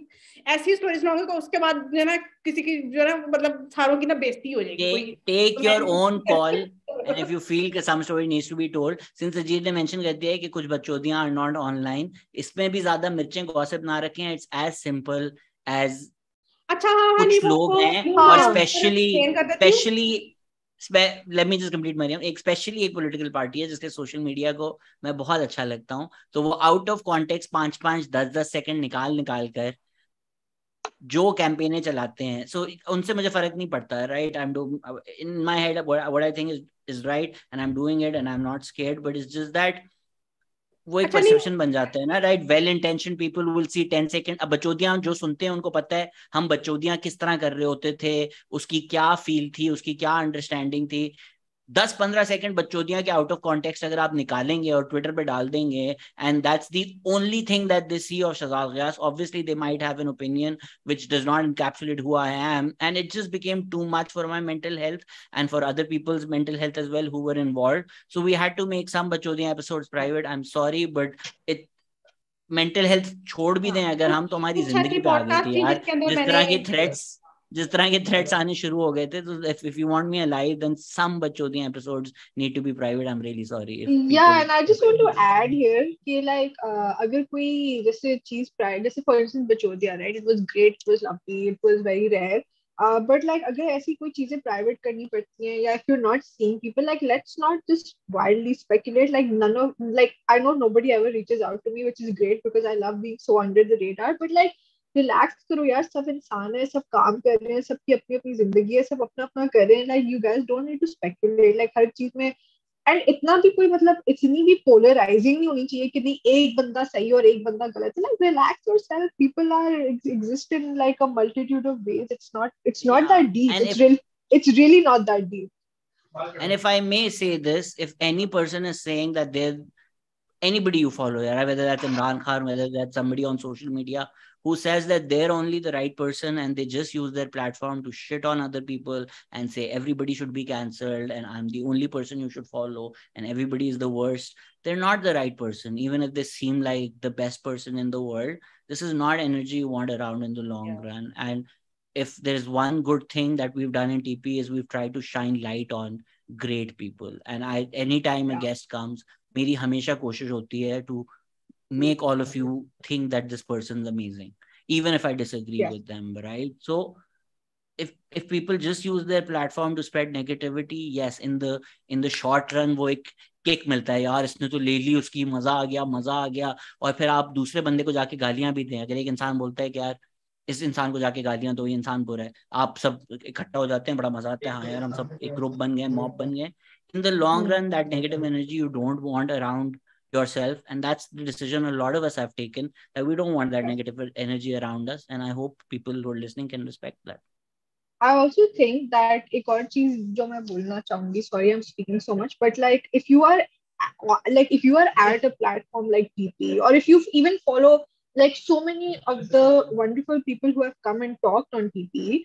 ऐसी स्टोरी सुनाऊंगी तो उसके बाद जो है ना किसी की जो है ना मतलब सारों की ना बेइज्जती हो जाएगी. Take your own call, and if you feel that some story needs to be told, since Sajeer ने mention कर दिया है कि कुछ बच्चोदियां are not online, इसमें भी ज्यादा मिर्चें गॉसिप ना रखें. It's as simple as अच्छा कुछ लोग हैं और specially let me just complete Mariam. एक स्पेशली एक पॉलिटिकल पार्टी है जिसके सोशल मीडिया को मैं बहुत अच्छा लगता हूँ, तो वो आउट ऑफ कॉन्टेक्स्ट 5-5 10-10 सेकंड निकाल कर जो कैंपेनें चलाते हैं, सो उनसे मुझे फर्क नहीं पड़ता है. Right, I am do in my head what I think is right and I am doing it and I am not scared, but it's just that वो एक परसेप्शन बन जाता है ना. Right, well intention people will see 10 second. अब बच्चोदियां जो सुनते हैं उनको पता है हम बच्चोदियां किस तरह कर रहे होते थे, उसकी क्या फील थी, उसकी क्या अंडरस्टैंडिंग थी. 10-15 सेकंड बच्चोदियां के आउट ऑफ कॉन्टेक्स्ट अगर आप निकालेंगे और ट्विटर पे डाल देंगे, and that's the only thing that they see of Shahzad Ghias, obviously they might have an opinion which does not encapsulate who I am, and it just became too much for my mental health and for other people's mental health as well who were involved. So we had to make some बच्चोदियां episodes private. I'm sorry, but it mental health छोड़ भी दें अगर हम, तो हमारी जिंदगी पे आ गई थी यार. जिस तरह के थ्रेट्स आने शुरू हो गए थे, तो if you want me alive then some बच्चोदियां episodes need to be private. I'm really sorry. Yeah, and I just want to add here कि like अगर कोई जैसे चीज प्राइवेट, जैसे for instance बच्चोदियां, right, it was great, it was lovely, it was very rare, but like अगर ऐसी कोई चीजें प्राइवेट करनी पड़ती हैं, या if you're not seeing people, like let's not just wildly speculate. Like none of, like I know nobody ever reaches out to me, which is great because I love being so under the radar, but like relax करो यार, सब इंसान है, सब काम कर रहे हैं, सबकी अपनी अपनी जिंदगी है, सब अपना अपना कर रहे हैं. Like you guys don't need to speculate like हर चीज में. एंड इतना भी कोई मतलब इतनी भी पोलराइजिंग नहीं होनी चाहिए कि नहीं एक बंदा सही और एक बंदा गलत है. Like relax yourself, people are exist in like a multitude of ways. it's not that deep. It's really not that deep. And if I may say this, if any person is saying that they're anybody you follow, whether that's Imran Khan, whether that's somebody on social media who says that they're only the right person and they just use their platform to shit on other people and say everybody should be cancelled and I'm the only person you should follow and everybody is the worst, they're not the right person. Even if they seem like the best person in the world, this is not energy you want around in the long run. And if there's one good thing that we've done in TP is we've tried to shine light on great people. And anytime a guest comes, मेरी हमेशा कोशिश होती है to make all of you think that this person's amazing, even if I disagree with them, right? So if people just use their platform to spread negativity, yes, in the short run वो एक kick मिलता है, यार इसने तो ले ली, उसकी मजा आ गया, और फिर आप दूसरे बंदे को जाके गालियां भी दें। अगर एक इंसान बोलता है कि यार इस इंसान को जाके गालियां दो, ये इंसान बुरा है, आप सब इकट्ठा हो जाते हैं, बड़ा मजा आता है, हाँ यार हम सब एक ग्रुप बन गए, मॉब बन गए। In the long run, that negative energy you don't want around yourself, and that's the decision a lot of us have taken, that we don't want that negative energy around us, and I hope people who are listening can respect that. I also think that एक और चीज जो मैं बोलना चाहूंगी, sorry I'm speaking so much, but like if you are at a platform like TP, or if you even follow like so many of the wonderful people who have come and talked on TP,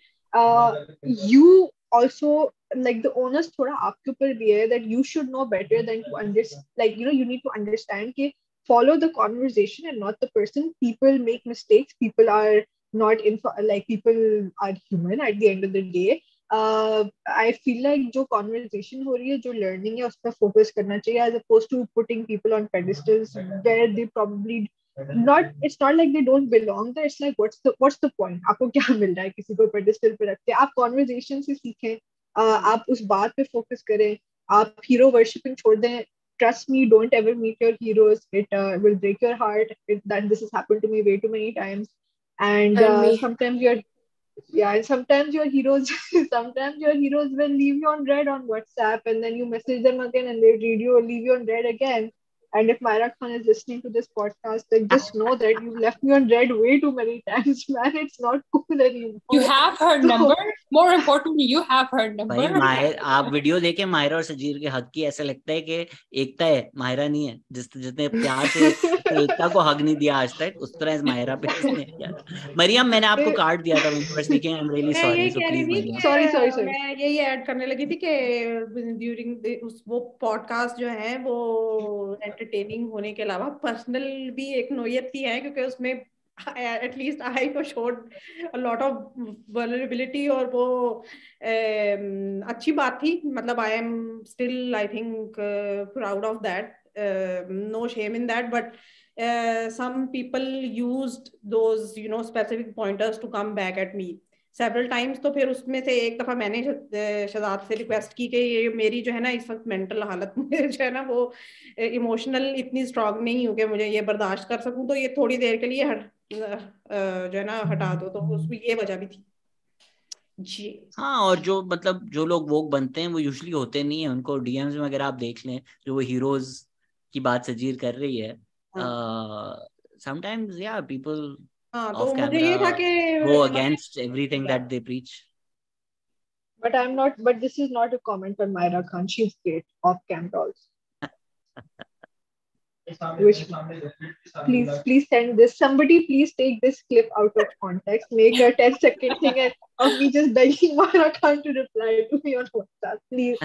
you also like the onus थोड़ा आपके ऊपर भी है that you should know better than to understand, like you need to understand कि follow the conversation and not the person. People make mistakes, people are not like people are human at the end of the day. I feel like जो conversation हो रही है, जो learning है, उस पर focus करना चाहिए, as opposed to putting people on pedestals where they probably not, it's not like they don't belong there, it's like what's the point? आपको क्या मिल रहा है किसी को pedestal पे रख के? आप conversation से सीखें, आप उस बात पे focus करें, आप hero worshipping छोड़ दें. Trust me, don't ever meet your heroes. It will break your heart. That this has happened to me way too many times. And sometimes sometimes your heroes sometimes your heroes will leave you on red on WhatsApp, and then you message them again and they read you or leave you on red again. And if Myra Khan is listening to this podcast, like just know that you've left me on red way too many times, man. It's not cool anymore. You have her number. More importantly, you have her number. भाई माहिर, आप video देखे माहिरा और सजीर के हक की, ऐसा लगता है कि एकता है, माहिरा नहीं है। जितने प्यार से एकता को हक नहीं दिया आज तक, उस तरह माहिरा पे इसने किया। मरियम, मैंने आपको कार्ड दिया था when you were speaking. I'm really sorry. So please, Mariam. Sorry. मैं यही ऐड करने लगी थी कि ड्यूरिंग वो पॉडकास्ट जो है वो एंटरटेनिंग होने के अलावा पर्सनल भी एक नोयत ही है, क्योंकि उसमें at least I was showed a lot of vulnerability, और वो अच्छी बात थी. मतलब I am still, I think, proud of that. No shame in that, but some people used those specific pointers to come back at me several times. तो फिर उसमें से एक दफा मैंने शहजाद से रिक्वेस्ट की कि ये मेरी जो है ना इस वक्त मेंटल हालत में जो है ना वो इमोशनल इतनी स्ट्रांग नहीं हूँ कि मुझे ये बर्दाश्त कर सकूं, तो ये थोड़ी देर के लिए जो है ना हटा दो. तो उसमें ये वजह भी थी जी. हाँ, और जो मतलब जो लोग वोक बनते हैं वो यूजुअली होते नहीं है. उनको डीएम्स में अगर आप देख लें, जो वो हीरोज की बात सजीर कर रही है, sometimes people off camera go against everything that they preach. But this is not a comment on Myra Khan. She's great off camera also. Please send this. Somebody please take this clip out of context. Make a 10-second thing of me just begging Myra Khan to reply to me on WhatsApp. Please.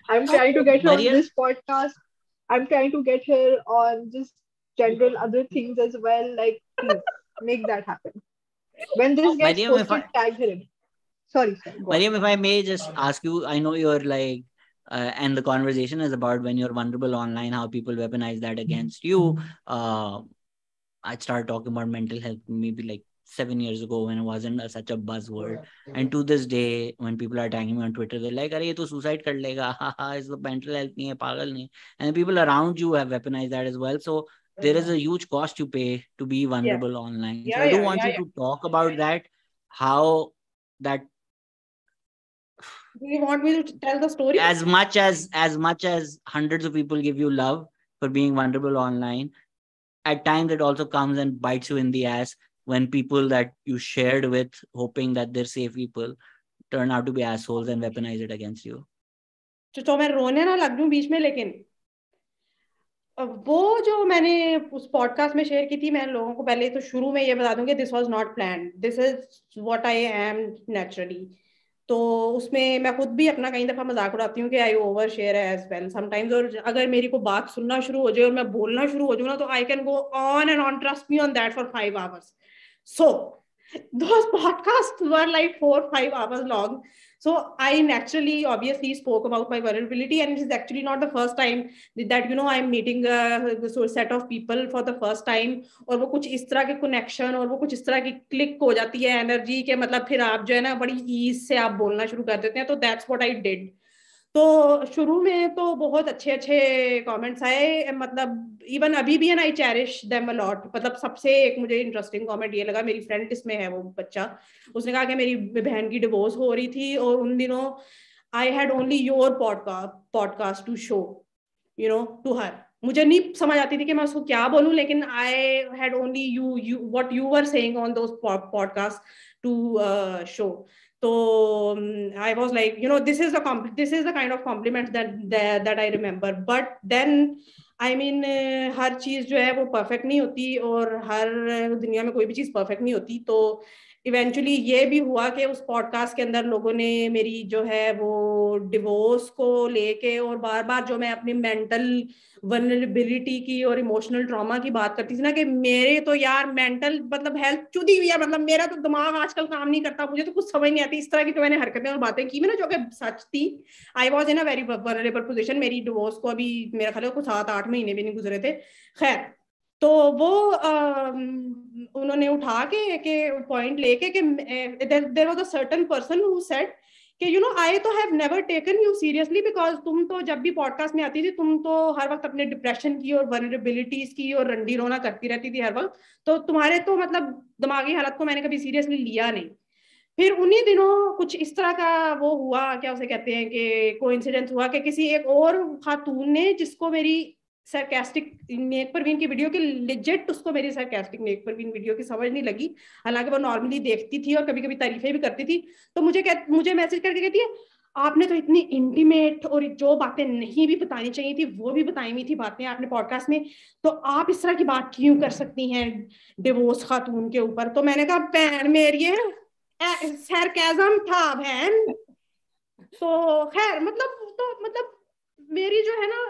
I'm trying to get her on this podcast. I'm trying to get her on just general other things as well. Like, please make that happen. When this gets Mariam, posted, tag her in. Sorry. Mariam, if I may just ask you, I know you're like, and the conversation is about when you're vulnerable online, how people weaponize that against you. I started talking about mental health maybe like 7 years ago when it wasn't such a buzzword. And to this day, when people are tagging me on Twitter, they're like, "Arey, ye to suicide kar lega, haha, it's the mental health nahi hai, pagal nahi." And the people around you have weaponized that as well. So there is a huge cost you pay to be vulnerable online. So I do want you to talk about that, how that. Do you want me to tell the story? As much as hundreds of people give you love for being vulnerable online, at times it also comes and bites you in the ass when people that you shared with, hoping that they're safe people, turn out to be assholes and weaponize it against you. तो मैं रोने ना लग दूं बीच में, लेकिन वो जो मैंने उस पॉडकास्ट में शेयर की थी, मैं लोगों को पहले तो शुरू में ये बता दूं कि this was not planned, this is what I am naturally. तो उसमें मैं खुद भी अपना कई दफा मजाक उड़ाती हूँ कि I over share as well sometimes, और अगर मेरी को बात सुनना शुरू हो जाए और मैं बोलना शुरू हो जाऊँ ना, तो I can go on and on, trust me on that, for 5 hours. So those podcasts were like 4-5 hours long. So I naturally obviously spoke about my vulnerability, and it is actually not the first time that I'm meeting a set of people for the first time, और वो कुछ इस तरह के connection और वो कुछ इस तरह की क्लिक हो जाती है एनर्जी के, मतलब फिर आप जो है ना बड़ी ईज से आप बोलना शुरू कर देते हैं। तो दैट्स व्हाट आई डिड। तो शुरू में तो बहुत अच्छे अच्छे कमेंट्स आए, मतलब इवन अभी भी, and I cherish them a lot. मतलब सबसे एक मुझे इंटरेस्टिंग कमेंट ये लगा, मेरी फ्रेंड इसमें है वो बच्चा, उसने कहा कि मेरी बहन की डिवोर्स हो रही थी और उन दिनों I had only your podcast to show to her. मुझे नहीं समझ आती थी कि मैं उसको क्या बोलूं, लेकिन I had only you what you were saying on those podcast to show. So I was like, this is the kind of compliment that I remember. But then I mean, हर चीज जो है वो परफेक्ट नहीं होती, और हर दुनिया में कोई भी चीज परफेक्ट नहीं होती। तो इवेंचुअली ये भी हुआ कि उस पॉडकास्ट के अंदर लोगों ने मेरी जो है वो डिवोर्स को लेके, और बार बार जो मैं अपनी मेंटल वल्नरेबिलिटी की और इमोशनल ट्रॉमा की बात करती थी ना, कि मेरे तो यार मेंटल मतलब हेल्थ चुदी हुई है, मतलब मेरा तो दिमाग आजकल काम नहीं करता, मुझे तो कुछ समझ नहीं आती। इस तरह की जो मैंने हरकतें और बातें की मैंने, जो कि सच थी। I was in a very vulnerable position. मेरी डिवोर्स को अभी मेरा ख्याल है कुछ 7-8 महीने भी नहीं गुजरे थे। खैर, तो वो उन्होंने उठा के पॉइंट लेके कि there was a certain person who said कि आई तो have never taken you seriously, because तुम तो जब भी पॉडकास्ट में आती थी तुम तो हर वक्त अपने डिप्रेशन की और वल्नरेबिलिटीज की और रंडी रोना करती रहती थी हर वक्त, तो तुम्हारे तो मतलब दिमागी हालत को मैंने कभी सीरियसली लिया नहीं। फिर उन्हीं दिनों कुछ इस तरह का वो हुआ, क्या उसे कहते हैं, कि कोइंसिडेंस हुआ कि किसी एक और खातून ने, जिसको मेरी सरकास्टिक नेक परवीन की वीडियो की लिजिट उसको मेरी सरकास्टिक नेक परवीन वीडियो की समझ नहीं लगी, हालांकि वो नॉर्मली देखती थी और कभी कभी तारीफें भी करती थी। तो मुझे मैसेज करके कहती है, आपने तो इतनी इंटीमेट और जो बातें नहीं भी बतानी चाहिए थी वो भी बताई हुई थी बातें आपने पॉडकास्ट में, तो आप इस तरह की बात क्यों कर सकती हैं डिवोर्स खातून के ऊपर। तो मैंने कहा, बहन मेरी है, सरकाज़म था बहन। तो खैर मतलब मेरी जो है ना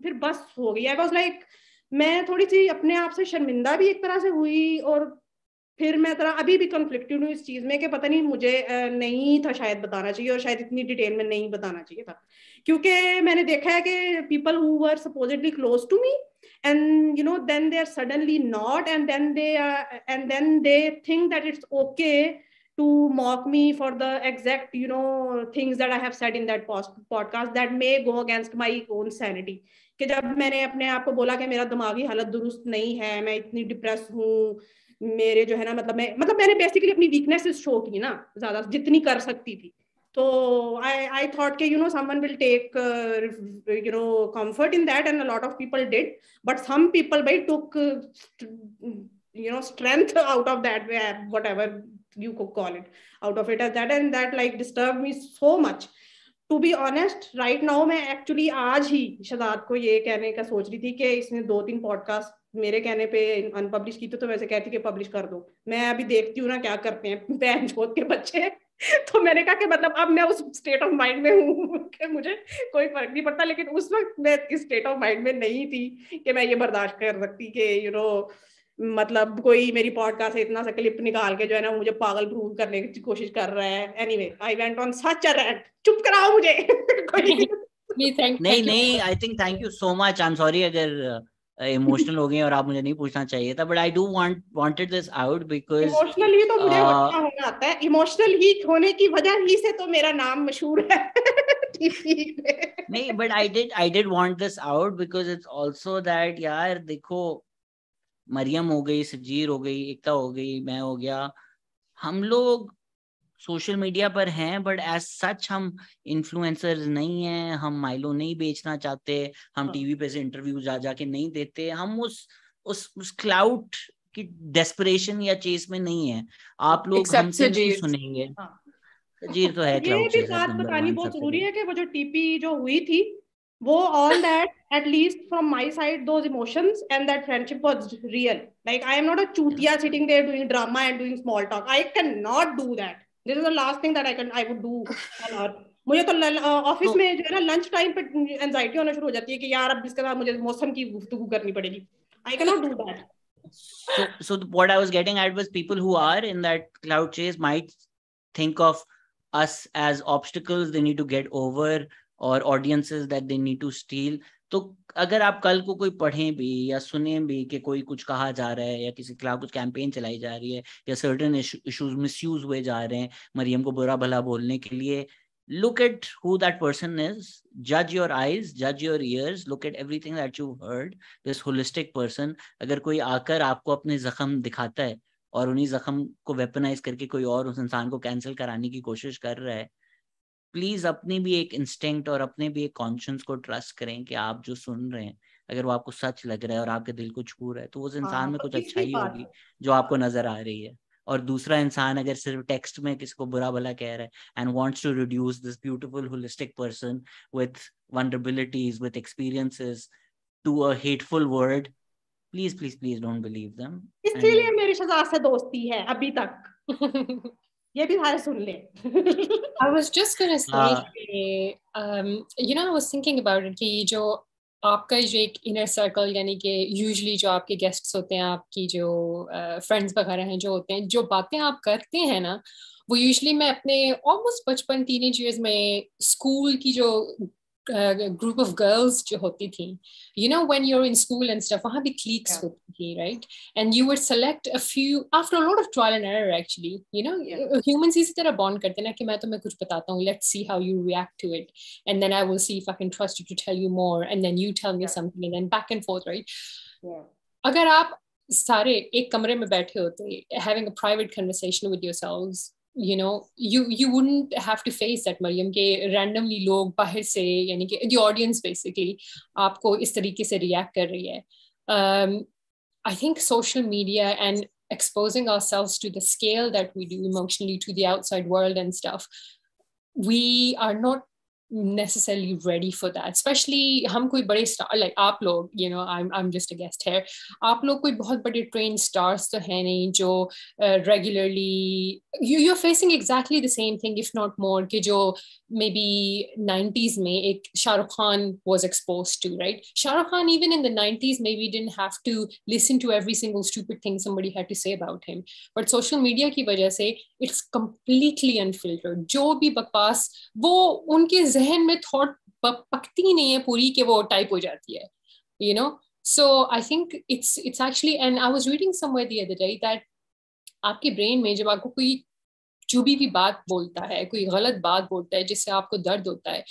फिर बस हो गई। आई वाज लाइक, मैं थोड़ी सी अपने आप से शर्मिंदा भी एक तरह से हुई, और फिर मैं तरह अभी भी कन्फ्लिक्टेड हूँ इस चीज में कि पता नहीं मुझे नहीं था शायद बताना चाहिए, और शायद इतनी डिटेल में नहीं बताना चाहिए था, क्योंकि मैंने देखा है कि people who were supposedly close to me and then they are suddenly not, and then they think that it's okay to mock me for the exact things that I have said in that podcast that may go against my own sanity। कि जब मैंने अपने आप को बोला कि मेरा दिमागी हालत दुरुस्त नहीं है, मैं इतनी डिप्रेस हूँ, मेरे जो है ना मतलब मैंने बेसिकली अपनी वीकनेसेस शो की ना ज्यादा जितनी कर सकती थी। तो I thought कि someone will take comfort in that, and a lot of people did, but some people took strength out of that, whatever you could call it, out of it as that, and that like disturbed me so much. To be honest right now मैं actually आज ही शहजाद को ये कहने का सोच रही थी कि इसने 2-3 पॉडकास्ट मेरे कहने पे अनपब्लिश की तो वैसे कहती कि पब्लिश कर दो। मैं अभी देखती हूँ ना क्या करते हैं बहन चोद के बच्चे। तो मैंने कहा कि मतलब अब मैं उस स्टेट ऑफ माइंड में हूँ कि मुझे कोई फर्क नहीं पड़ता, लेकिन उस वक्त मैं इस स्टेट ऑफ माइंड में नहीं थी कि मैं ये बर्दाश्त कर सकती कि मतलब कोई मेरी पॉडकास्ट से इतना सा क्लिप निकाल के जो है ना मुझे पागल प्रूव करने की कोशिश कर रहा है। Anyway I went on such a rant. चुप कराओ मुझे। नहीं I think thank you so much. I am sorry अगर इमोशनल हो गए और आप मुझे नहीं पूछना चाहिए था, but I do wanted this out because emotional ही तो मुझे होना आता है। इमोशनल ही होने की वजह ही से तो मेरा नाम मशहूर है। नहीं, but I did want this out because it's also that यार देखो, मरियम हो गई, सजीर हो गई, एकता हो गई, मैं हो गया, हम लोग सोशल मीडिया पर हैं, बट एज सच हम इन्फ्लुएंसर्स नहीं हैं, हम माइलो नहीं बेचना चाहते, हम टीवी पे से इंटरव्यू जाके नहीं देते, हम उस क्लाउड की डेस्परेशन या चेस में नहीं है। आप लोग हमसे नहीं सुनेंगे। सजीर तो है ये क्लाउड भी चेसर बात नंबर बतानी 1 बहुत सबसे जरूरी है कि वो जो टीपी जो हुई थी वो all that, at least from my side, those emotions and that friendship was real. Like I am not a chutia sitting there doing drama and doing small talk. I cannot do that. This is the last thing that I would do on earth. मुझे तो office में जो है ना lunch time पे anxiety होना शुरू हो जाती है कि यार अब इसके बाद मुझे मौसम की गुफ्तगू करनी पड़ेगी. I cannot do that. So what I was getting at was people who are in that cloud chase might think of us as obstacles they need to get over or audiences that they need to steal. तो अगर आप कल को कोई पढ़ें भी या सुने भी कि कोई कुछ कहा जा रहा है या किसी के खिलाफ कुछ कैंपेन चलाई जा रही है या सर्टेन इश्यूज मिसयूज हुए जा रहे हैं मरियम को बुरा भला बोलने के लिए, look at who that person is, judge your eyes, judge your ears, look at everything that you've heard, this holistic person. अगर कोई आकर आपको अपने जख्म दिखाता है और उन्हीं जख्म को वेपनाइज करके कोई और उस इंसान को कैंसिल कराने की कोशिश कर रहा है, प्लीज अपनी भी एक इंस्टिंक्ट और अपने भी एक कॉन्शियस को ट्रस्ट करें कि आप जो सुन रहे हैं अगर वो आपको सच लग रहा है और आपके दिल को छू रहा है तो उस इंसान में कुछ अच्छाई होगी जो आपको नजर आ रही है. और दूसरा इंसान अगर सिर्फ टेक्स्ट में किसी को बुरा भला कह रहा है and wants to reduce this beautiful holistic person with vulnerabilities with experiences to a hateful word, please please please don't believe them. इसलिए मेरी शहजाद से दोस्ती है अभी तक. ये भी सारे सुन ले. I was just going to say, I was thinking about it कि जो आपका जो एक इनर सर्कल यानी कि यूजुअली जो आपके गेस्ट्स होते हैं, आपकी जो फ्रेंड्स वगैरह हैं जो होते हैं, जो बातें आप करते हैं ना, वो यूजुअली मैं अपने ऑलमोस्ट बचपन टीनेज ईयर्स में स्कूल की जो group of girls जो होती थी, when you're in school and stuff, वहाँ भी cliques होती थी, right? And you would select a few after a lot of trial and error actually, humans इसी तरह bond करते हैं ना कि मैं तुम्हें कुछ बताता हूँ, let's see how you react to it, and then I will see if I can trust you to tell you more, and then you tell me something, and then back and forth, right? अगर आप सारे एक कमरे में बैठे होते, having a private conversation with yourselves, you wouldn't have to face that, Mariam, के randomly लोग बाहर से यानी कि the audience basically आपको इस तरीके से react कर रही है. I think social media and exposing ourselves to the scale that we do emotionally to the outside world and stuff, we are not necessarily ready for that, especially हम कोई बड़े star like आप लोग, I'm just a guest here, आप लोग कोई बहुत बड़े trained stars तो हैं नहीं जो regularly you're facing exactly the same thing if not more कि जो maybe 90s में एक Shahrukh Khan was exposed to, right? Shahrukh Khan even in the 90s maybe didn't have to listen to every single stupid thing somebody had to say about him, but social media की वजह से it's completely unfiltered. जो भी बकवास वो उनके जहन में थॉट पकती नहीं है पूरी कि वो टाइप हो जाती है, so I think it's actually, and I was reading somewhere the other day that आपके ब्रेन में जब आपको कोई जो भी बात बोलता है, कोई गलत बात बोलता है जिससे आपको दर्द होता है,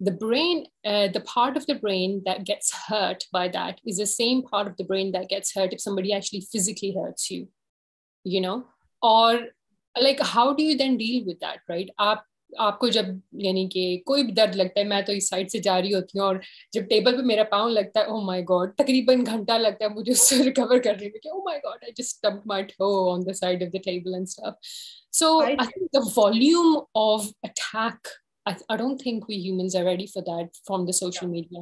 the brain, the part of the brain that gets hurt by that is the same part of the brain that gets hurt if somebody actually physically hurts you, or like how do you then deal with that, right? आपको जब यानी कि कोई भी दर्द लगता है, मैं तो इस साइड से जा रही होती हूँ और जब टेबल पे मेरा पाँव लगता है, oh my god, तकरीबन घंटा लगता है मुझे उससे रिकवर करने में कि oh my god, I just stubbed my toe on the side of the table and stuff. So I think the volume of attack, I don't think we humans are ready for that from the social media.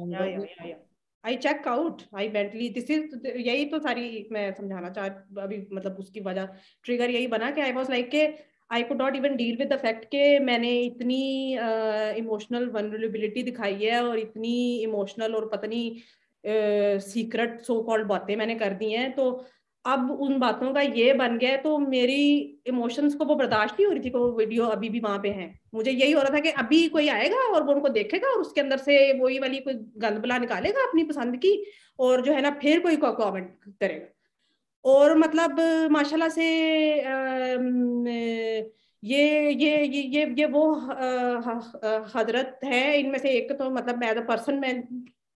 I check out, I mentally, this is यही तो सारी मैं समझाना चाह अभी, मतलब उसकी वजह ट्रिगर यही बना कि I was like के I could not even deal with the fact कि मैंने इतनी इमोशनल वनरेबिलिटी दिखाई है और इतनी इमोशनल और पता नहीं सीक्रेट सो कॉल्ड बातें मैंने कर दी हैं, तो अब उन बातों का ये बन गया है तो मेरी इमोशंस को वो बर्दाश्त नहीं हो रही थी कि वो वीडियो अभी भी वहां पे हैं. मुझे यही हो रहा था कि अभी कोई आएगा और वो उनको देखेगा और उसके अंदर से वही वाली कोई गंद बला निकालेगा अपनी पसंद की और जो है ना फिर कोई कमेंट करेगा. और मतलब माशाल्लाह से ये वो हजरत है इनमें से एक, तो मतलब एज अ पर्सन मैं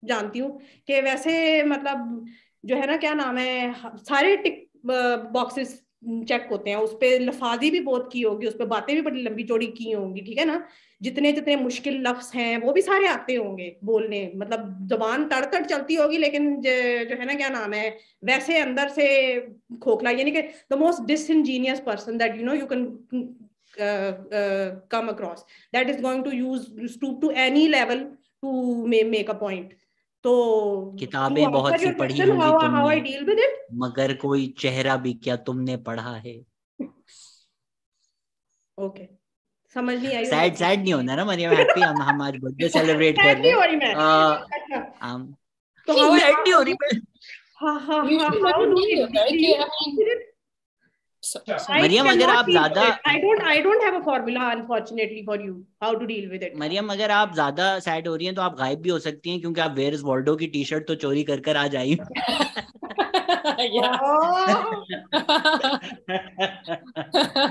जानती हूँ कि वैसे मतलब जो है ना क्या नाम है, सारे टिक बॉक्सेस चेक होते हैं, उस पर लफाजी भी बहुत की होगी, उस पर बातें भी बड़ी लंबी चौड़ी की होंगी, ठीक है ना, जितने जितने मुश्किल लफ्ज हैं वो भी सारे आते होंगे बोलने, मतलब जबान तड़ तड़ चलती होगी लेकिन जो है ना क्या नाम है वैसे अंदर से खोखला, यानी कि the most disingenuous person that you can come across that is going to stoop to any level to make a point. So किताबें to बहुत answer सी your पढ़ी question, होंगी how तुमने, I deal with it? मगर कोई चेहरा भी क्या तुमने पढ़ा है? Okay. समझ नहीं आई सैड सैड नहीं होना ना मरियम, हैप्पी। हम आज बर्थडे सेलिब्रेट कर रहे हो रही मैं हैं। अच्छा तो how सैड नहीं हो रही मैं। how do we मरियम अगर आप ज्यादा I don't have a formula unfortunately for you how to deal with it. Maryam अगर आप ज्यादा सैड हो रही हैं तो आप गायब भी हो सकती हैं, क्योंकि आप वेयर इज वॉल्डो की टी शर्ट तो चोरी कर आ जाई।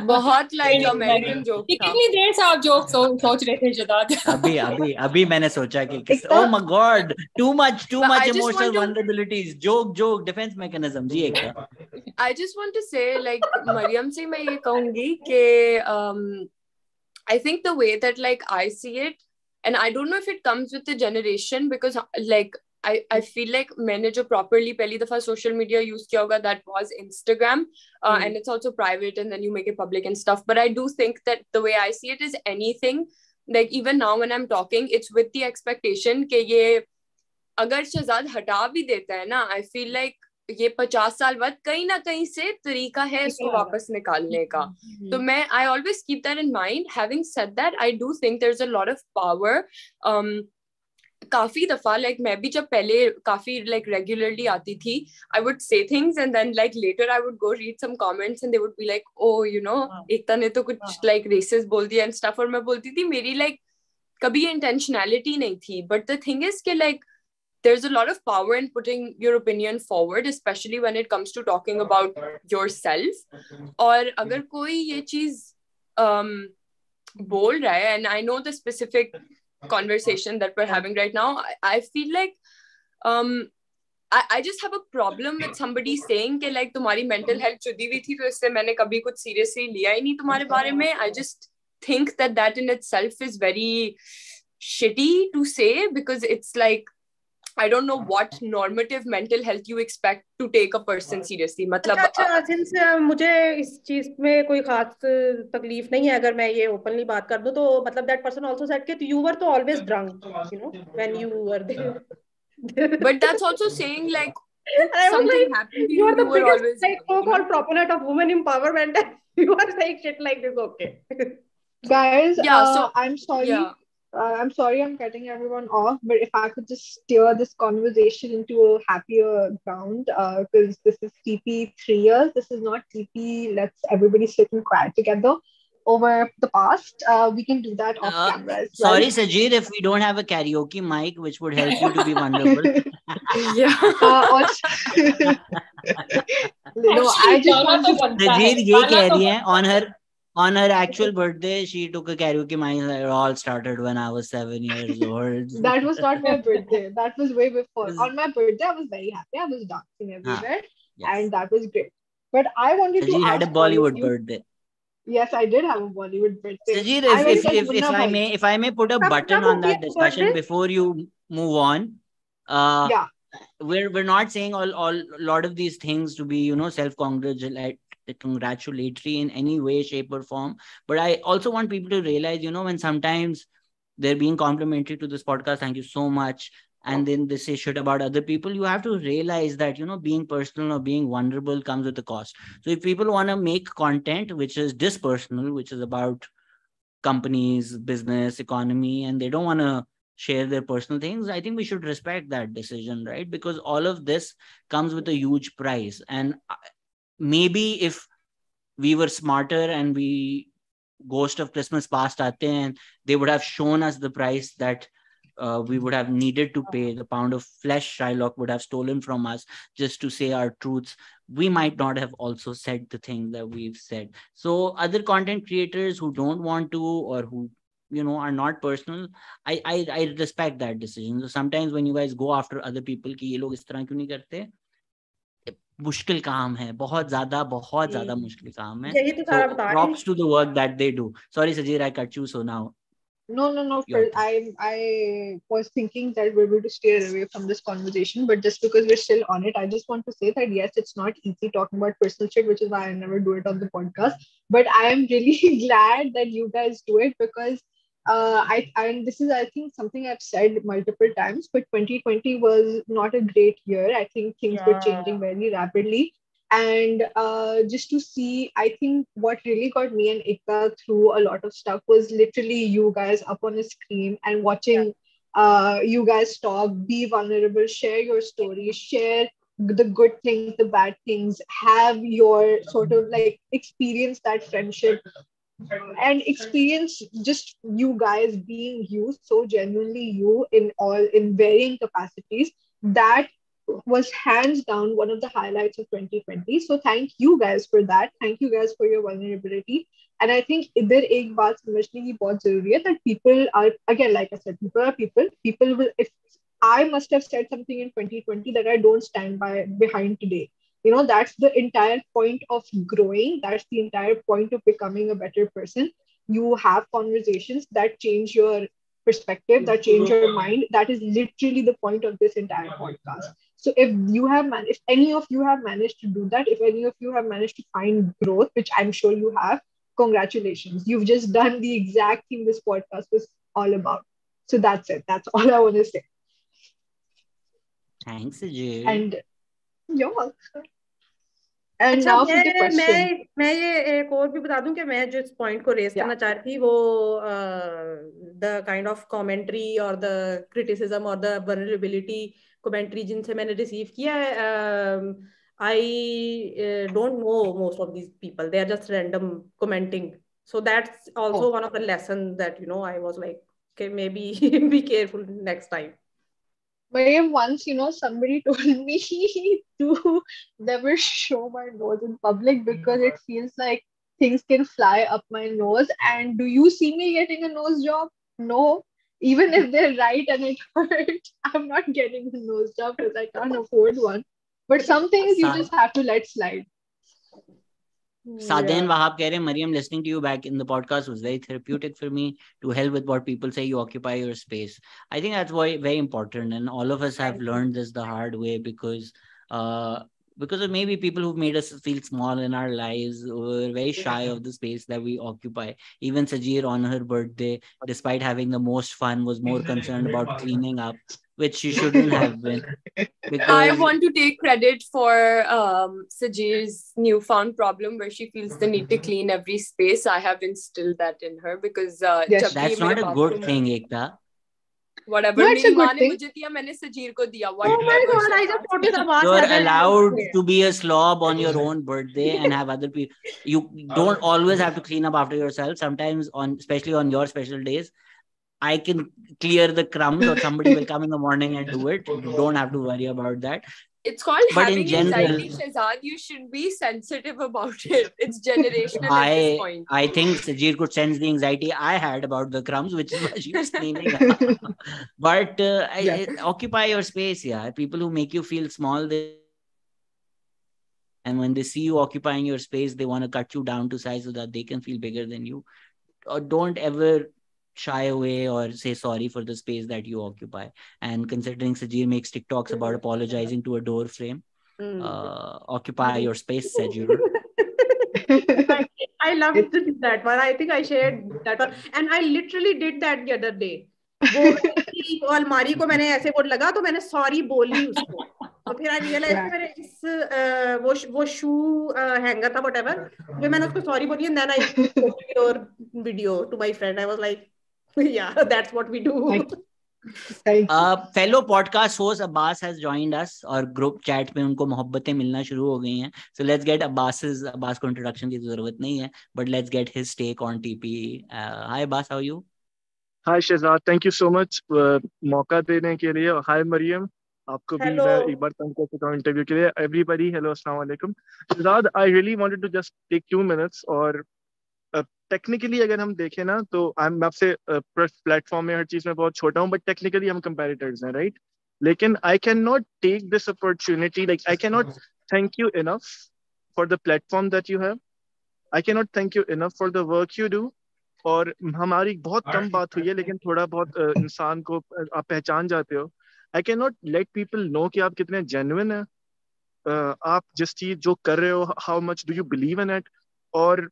बहुत लाइक अमेरिकन जोक था। कितनी देर से आप जोक सोच रहे थे शहजाद? अभी मैंने सोचा कि oh my god, too much emotional to- vulnerabilities, joke defence mechanism. जी Ekta, I just want to say, like, Mariam से मैं ये कहूँगी कि I think the way that like I see it, and I don't know if it comes with the generation, because like I feel like मैंने जो properly पहली दफा social media use किया होगा, that was Instagram, and it's also private and then you make it public and stuff. But I do think that the way I see it is anything, like even now when I'm talking, it's with the expectation कि ये अगर शहजाद हटा भी देता है ना, I feel like ये 50 साल बाद कहीं ना कहीं से तरीका है इसको वापस निकालने का। तो मैं I always keep that in mind. Having said that, I do think there's a lot of power. काफी दफा like मैं भी जब पहले काफी like regularly आती थी, I would say things and then like later I would go read some comments and they would be like, oh you know एकता ने तो कुछ like racist बोल दिया and stuff, और मैं बोलती थी मेरी like कभी intentionality नहीं थी, but the thing is कि like there's a lot of power in putting your opinion forward, especially when it comes to talking about yourself. और अगर कोई ये चीज बोल रहा है, and I know the specific conversation that we're having right now, I feel like I just have a problem with somebody saying कि like तुम्हारी mental health चुदी हुई थी तो इससे मैंने कभी कुछ seriously लिया ही नहीं तुम्हारे बारे में. I just think that in itself is very shitty to say, because it's like I don't know what normative mental health you expect to take a person seriously. मतलब अच्छा since मुझे इस चीज में कोई खास तकलीफ नहीं है, अगर मैं ये openly बात कर दूं तो मतलब that person also said कि you were तो always drunk, you know, when you were there. But that's also saying like I was something like, happened to you you, are the you were biggest always, like so-called proponent of women empowerment and you are saying shit like this. Okay. Guys, yeah, so I'm sorry. yeah. I'm sorry I'm cutting everyone off, but if I could just steer this conversation into a happier ground, because this is TP 3 years, this is not TP let's everybody sit and cry together over the past. We can do that off camera as well. Sorry Sajeer, if we don't have a karaoke mic which would help you to be vulnerable. Yeah. No, I just want to. Sajeer ये कह रही है on her actual birthday, she took a karaoke mic. It all started when I was 7 years old. That was not my birthday. That was way before. On my birthday, I was very happy. I was dancing everywhere, and that was great. But I wanted Sajeer to ask had a Bollywood birthday. Yes, I did have a Bollywood birthday. Sajeer, if I may put a button on that discussion before you move on, yeah, we're not saying all lot of these things to be self-congratulatory in any way, shape, or form. But I also want people to realize, when sometimes they're being complimentary to this podcast, thank you so much, and then they say shit about other people, you have to realize that, being personal or being vulnerable comes with a cost. So if people want to make content which is dispersonal, which is about companies, business, economy, and they don't want to share their personal things, I think we should respect that decision, right? Because all of this comes with a huge price. And maybe if we were smarter and we Ghost of Christmas Past aate and they would have shown us the price that we would have needed to pay, the pound of flesh Shylock would have stolen from us just to say our truths, we might not have also said the thing that we've said. So other content creators who don't want to, or who are not personal, I respect that decision. So sometimes when you guys go after other people कि ये लोग इस तरह क्यों नहीं करते, मुश्किल काम है, बहुत ज्यादा मुश्किल काम है. So props to the work that they do. Sorry Sajeer, I cut you, so now. No. I was thinking that we're going to steer away from this conversation, but just because we're still on it, I just want to say that yes, it's not easy talking about personal shit, which is why I never do it on the podcast. But I am really glad that you guys do it, because and this is, I think, something I've said multiple times, but 2020 was not a great year. I think things were changing very rapidly. And just to see, I think what really got me and Ekta through a lot of stuff was literally you guys up on a screen and watching you guys talk, be vulnerable, share your stories, share the good things, the bad things, have your sort of like experience that friendship and experience just you guys being you, so genuinely you in all in varying capacities. That was hands down one of the highlights of 2020. So thank you guys for that. Thank you guys for your vulnerability. And I think इधर एक बात समझने की बहुत जरूरी है that people are, again, like I said, people are people. People will, if I must have said something in 2020 that I don't stand by behind today. You know, that's the entire point of growing. That's the entire point of becoming a better person. You have conversations that change your perspective, that change your mind. That is literally the point of this entire podcast. So if you have if any of you have managed to do that, if any of you have managed to find growth, which I'm sure you have, congratulations. You've just done the exact thing this podcast was all about. So that's it. That's all I want to say. Thanks, Sajeer. And you're welcome. And अच्छा, now for the question. मैं ये एक और भी बता दूं कि मैं जो इस पॉइंट को रेस करना चाह रही थी वो द काइंड ऑफ कमेंट्री और द क्रिटिसिज्म और द वल्नरेबिलिटी कमेंट्री जिनसे मैंने रिसीव किया है, I don't know most of these people. They are just random commenting. So that's also one of the lessons that, you know, I was like, okay, maybe be careful next time. Mariam, once, you know, somebody told me to never show my nose in public because it feels like things can fly up my nose. And do you see me getting a nose job? No. Even if they're right and it hurts, I'm not getting a nose job because I can't afford one. But some things you just have to let slide. Saden Wahab keh rahe, Mariam, listening to you back in the podcast was very therapeutic for me. To hell with what people say, you occupy your space. I think that's very important, and all of us have learned this the hard way because of maybe people who've made us feel small in our lives, or very shy of the space that we occupy. Even Sajeer on her birthday, despite having the most fun, was more concerned about cleaning up, which she shouldn't have been. Because I want to take credit for Sajeer's newfound problem where she feels the need to clean every space. I have instilled that in her because that's not a good thing, Ekta. Whatever. No, it's a good thing. मैंने सजीर को दिया. Oh my God, I just noticed Abbas You're has allowed to be a slob on your own birthday and have other people. You don't always have to clean up after yourself. Sometimes, especially on your special days, I can clear the crumbs or somebody will come in the morning and do it. You don't have to worry about that. It's called having anxiety, Shehzad. You should be sensitive about it. It's generational at this point. I think Sajeer could sense the anxiety I had about the crumbs, which is why she was cleaning up. But occupy your space, yeah. People who make you feel small, and when they see you occupying your space, they want to cut you down to size so that they can feel bigger than you. Or don't ever shy away or say sorry for the space that you occupy. And considering Sajeer makes TikToks about apologizing to a door frame, occupy your space, Sajeer. I love that one. I think I shared that one, and I literally did that the other day. वो अलमारी को मैंने ऐसे बोल लगा तो मैंने sorry बोली उसको, तो फिर आई रियलाइज मैंने इस वो शू हैंगर था व्हाटएवर, फिर मैंने उसको सॉरी बोली and then I posted your video to my friend. I was like, yeah, that's what we do. Fellow podcast host Abbas has joined us और group chat में उनको मोहब्बतें मिलना शुरू हो गई हैं. So let's get Abbas को introduction की जरूरत नहीं है, but let's get his take on TPE. Hi Abbas, how are you? Hi Shehzad, thank you so much मौका देने के लिए. Hi Mariam, आपको भी मैं एक बार thank कर चुका हूँ इंटरव्यू के लिए. Everybody, hello, अस्सलाम वालेकुम. Shehzad, I really wanted to just take 2 minutes. और टेक्निकली अगर हम देखें ना तो मैं आपसे प्लेटफॉर्म में हर चीज में बहुत छोटा हूँ, बट टेक्निकली हम कंपैरेटर्स हैं, राइट? लेकिन I can not take this opportunity, like I can not thank you enough for the platform that you have. I can not thank you enough for the work you do. और हमारी बहुत कम बात हुई है, लेकिन थोड़ा बहुत इंसान को आप पहचान जाते हो. आई can not let people know कि आप कितने जेन्युइन हैं, आप जिस चीज जो कर रहे हो, how much do you believe in it. और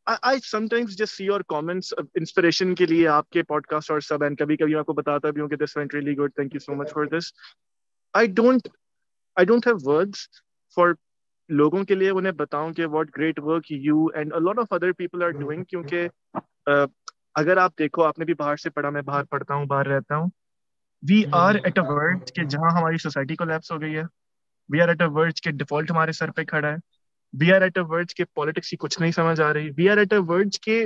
I sometimes just see your comments inspiration के लिए आपके podcast और सब, and कभी कभी मैं आपको बताता भी हूँ कि this went really good, thank you so much for this. I don't have words for लोगों के लिए उन्हें बताऊं कि what great work you and a lot of other people are doing, क्योंकि अगर आप देखो, आपने भी बाहर से पढ़ा, मैं बाहर पढ़ता हूँ, बाहर रहता हूँ, we are at a verge कि जहाँ हमारी सोसाइटी कोलैप्स हो गई है, we are at a verge के डिफॉल्ट हमारे सर पे खड़ा है, we are at a verge के पॉलिटिक्स की कुछ नहीं समझ आ रही, we are at a verge के